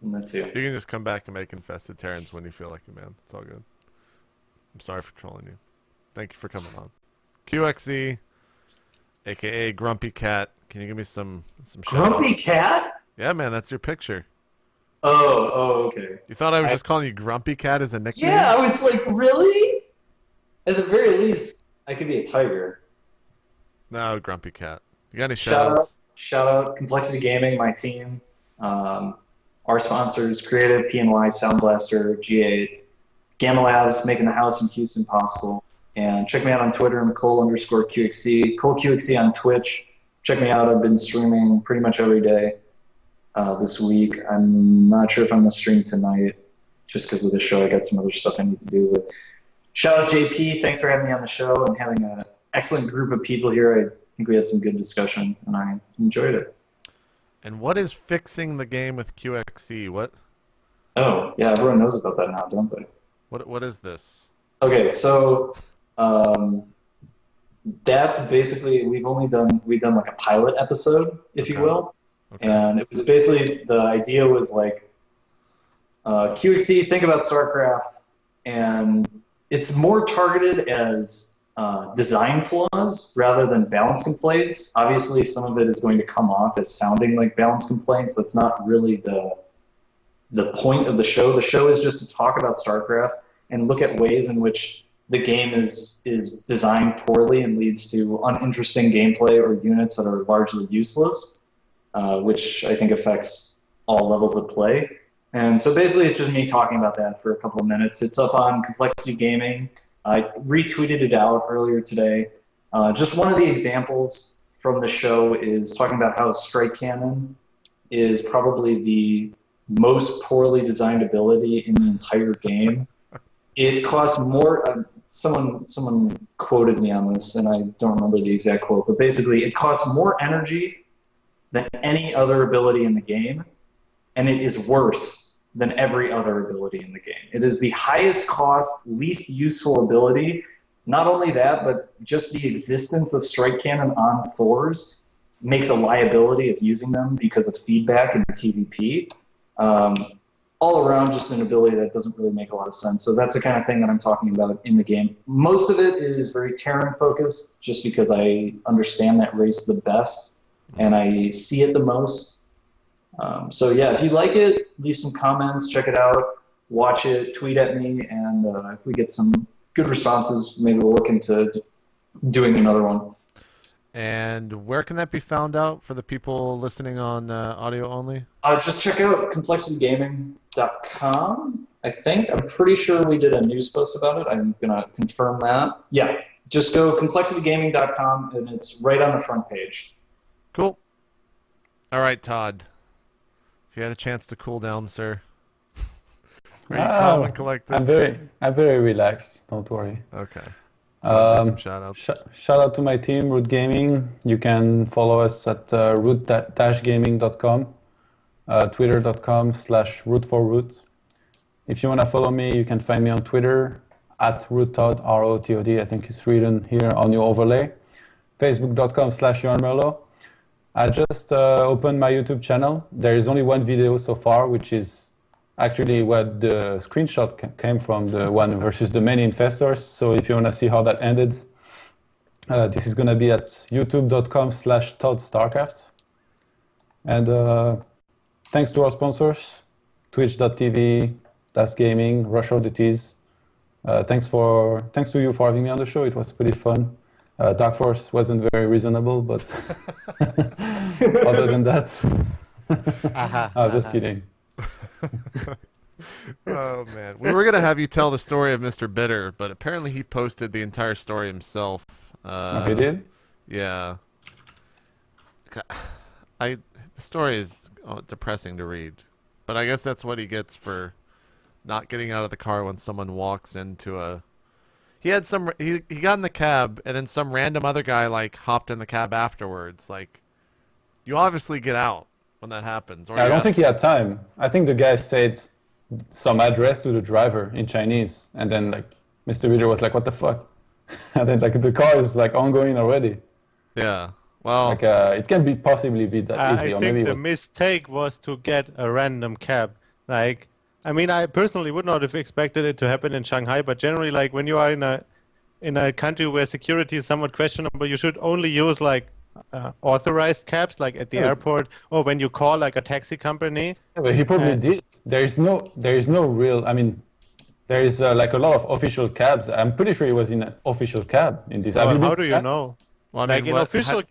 We'll miss you. You can just come back and make Infested Terrans when you feel like it, man. It's all good. I'm sorry for trolling you. Thank you for coming on. QXE, a.k.a. Grumpy Cat. Can you give me some Grumpy Cat? Yeah, man, that's your picture. Oh, okay. You thought I was just calling you Grumpy Cat as a nickname? Yeah, I was like, really? At the very least, I could be a tiger. No, Grumpy Cat. You got any shout-outs? Shout out Complexity Gaming, my team. Our sponsors, Creative, PNY, Sound Blaster, G8, Gamma Labs, making the house in Houston possible. And check me out on Twitter, Cole_QXC. ColeQXC on Twitch. Check me out. I've been streaming pretty much every day this week. I'm not sure if I'm going to stream tonight just because of the show. I got some other stuff I need to do. But shout out JP. Thanks for having me on the show and having an excellent group of people here. I think we had some good discussion, and I enjoyed it. And what is fixing the game with QXC? What? Oh, yeah, everyone knows about that now, don't they? What is this? Okay, so that's basically we've done like a pilot episode, if you will. Okay. And it was basically the idea was like QXC, think about StarCraft, and it's more targeted as design flaws rather than balance complaints. Obviously, some of it is going to come off as sounding like balance complaints. That's not really the point of the show. The show is just to talk about StarCraft and look at ways in which the game is designed poorly and leads to uninteresting gameplay or units that are largely useless, which I think affects all levels of play. And so basically, it's just me talking about that for a couple of minutes. It's up on Complexity Gaming. I retweeted it out earlier today. Just one of the examples from the show is talking about how Strike Cannon is probably the most poorly designed ability in the entire game. It costs more. Someone quoted me on this, and I don't remember the exact quote, but basically, it costs more energy than any other ability in the game, and it is worse than every other ability in the game. It is the highest cost, least useful ability. Not only that, but just the existence of Strike Cannon on Thors makes a liability of using them because of feedback in TVP. All around, just an ability that doesn't really make a lot of sense. So that's the kind of thing that I'm talking about in the game. Most of it is very Terran focused, just because I understand that race the best and I see it the most. So yeah, if you like it, leave some comments, check it out, watch it, tweet at me, and if we get some good responses, maybe we'll look into doing another one. And where can that be found out for the people listening on audio only? Just check out complexitygaming.com. I'm pretty sure we did a news post about it. I'm gonna confirm that. Yeah, just go complexitygaming.com, and it's right on the front page. Cool. All right, Todd. If you had a chance to cool down, sir. Are you calm and collected? I'm very relaxed. Don't worry. Okay. Some shout-outs. Shout out to my team, Root Gaming. You can follow us at root-gaming.com, twitter.com/root4root. If you want to follow me, you can find me on Twitter at roottodd, ROTOD. I think it's written here on your overlay. Facebook.com/YohanMerlo. I just opened my YouTube channel. There is only one video so far, which is actually what the screenshot came from, the one versus the many infestors. So if you want to see how that ended, this is going to be at youtube.com/ToddStarcraft. And thanks to our sponsors, twitch.tv, Das Gaming, Rush Oddities. Thanks to you for having me on the show. It was pretty fun. Dark Force wasn't very reasonable, but other than that, I'm just kidding. Oh man, we were gonna have you tell the story of Mr. Bitter, but apparently he posted the entire story himself. He did? Yeah. The story is depressing to read, but I guess that's what he gets for not getting out of the car when someone walks into a. He got in the cab, and then some random other guy like hopped in the cab afterwards. Like, you obviously get out when that happens. Or I don't think he had time. I think the guy said some address to the driver in Chinese, and then like Mr. Reader was like, "What the fuck?" And then like the car is like ongoing already. Yeah. Well, like it can be possibly be that easy. I or think maybe the mistake was to get a random cab. Like, I mean, I personally would not have expected it to happen in Shanghai, but generally, like when you are in a country where security is somewhat questionable, you should only use like authorized cabs, like at the airport, or when you call like a taxi company. Yeah, but he probably did. There is no real. I mean, there is like a lot of official cabs. I'm pretty sure he was in an official cab in this. Well, how do you know? Well, I like mean, in official.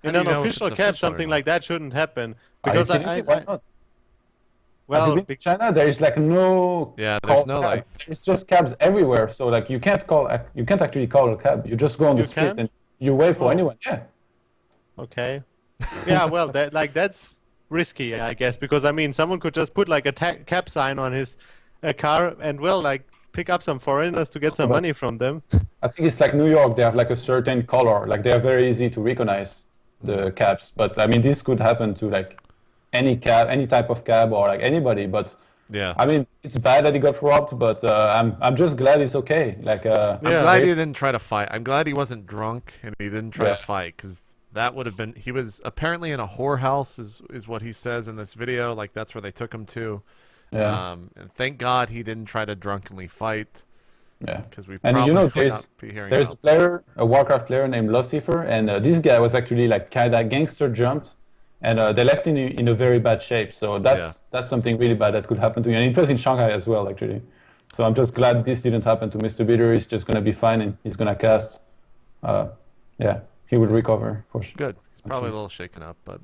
In an official cab, official something like that shouldn't happen. Because why not? Well, in China, there is like no. Yeah, there's no cab. like. It's just cabs everywhere. So like you can't actually call a cab. You just go on the street and you wait for anyone. Yeah. Okay. Yeah, well, that's risky, I guess, because I mean, someone could just put like a cab sign on his car and like pick up some foreigners to get some money from them. I think it's like New York. They have like a certain color. Like they are very easy to recognize the cabs. But I mean, this could happen to like any cab, any type of cab, or like anybody. But yeah, I mean, it's bad that he got robbed, but I'm just glad it's okay. Like I'm glad he didn't try to fight. I'm glad he wasn't drunk and he didn't try to fight, because that would have been. He was apparently in a whorehouse, is what he says in this video. Like that's where they took him to. Yeah. And thank God he didn't try to drunkenly fight. Yeah. Because we probably would not be hearing there's a Warcraft player named Lucifer, and this guy was actually like kind of gangster jumped, and they left in a very bad shape. So that's something really bad that could happen to you. And it was in Shanghai as well, actually. So I'm just glad this didn't happen to Mr. Bitter. He's just gonna be fine, and he's gonna cast. Yeah, he will recover for sure. Good. He's probably a little shaken up, but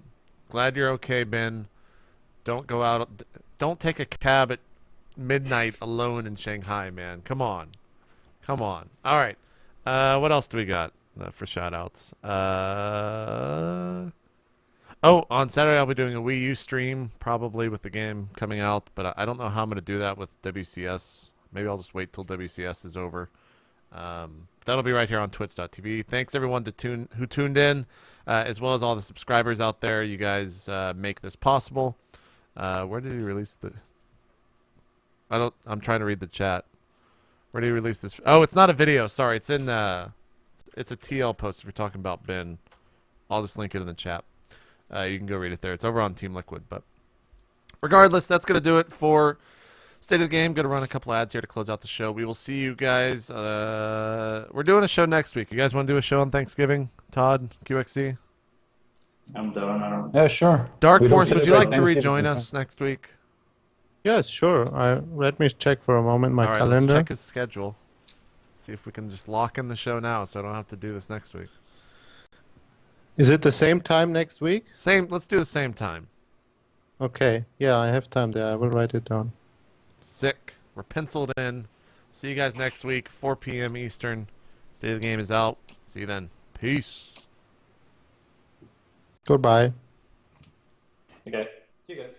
glad you're okay, Ben. Don't go out. Don't take a cab at midnight alone in Shanghai, man. Come on. All right. What else do we got for shout-outs? On Saturday I'll be doing a Wii U stream, probably with the game coming out, but I don't know how I'm going to do that with WCS. Maybe I'll just wait till WCS is over. That'll be right here on twitch.tv. Thanks everyone who tuned in, as well as all the subscribers out there. You guys make this possible. Where did he release the... I'm trying to read the chat. Where did he release this? Oh, it's not a video. Sorry, it's in it's a TL post if you're talking about Ben. I'll just link it in the chat. You can go read it there. It's over on Team Liquid. But regardless, that's going to do it for State of the Game. Going to run a couple ads here to close out the show. We will see you guys. We're doing a show next week. You guys want to do a show on Thanksgiving? Todd, QXC? I'm done. Yeah, sure. Dark Force, would you like to rejoin us next week? Yes, sure. Let me check for a moment my calendar. Let's check his schedule. See if we can just lock in the show now so I don't have to do this next week. Is it the same time next week? Same. Let's do the same time. Okay. Yeah, I have time there. I will write it down. Sick. We're penciled in. See you guys next week, 4 p.m. Eastern. State of the game is out. See you then. Peace. Goodbye. Okay. See you guys.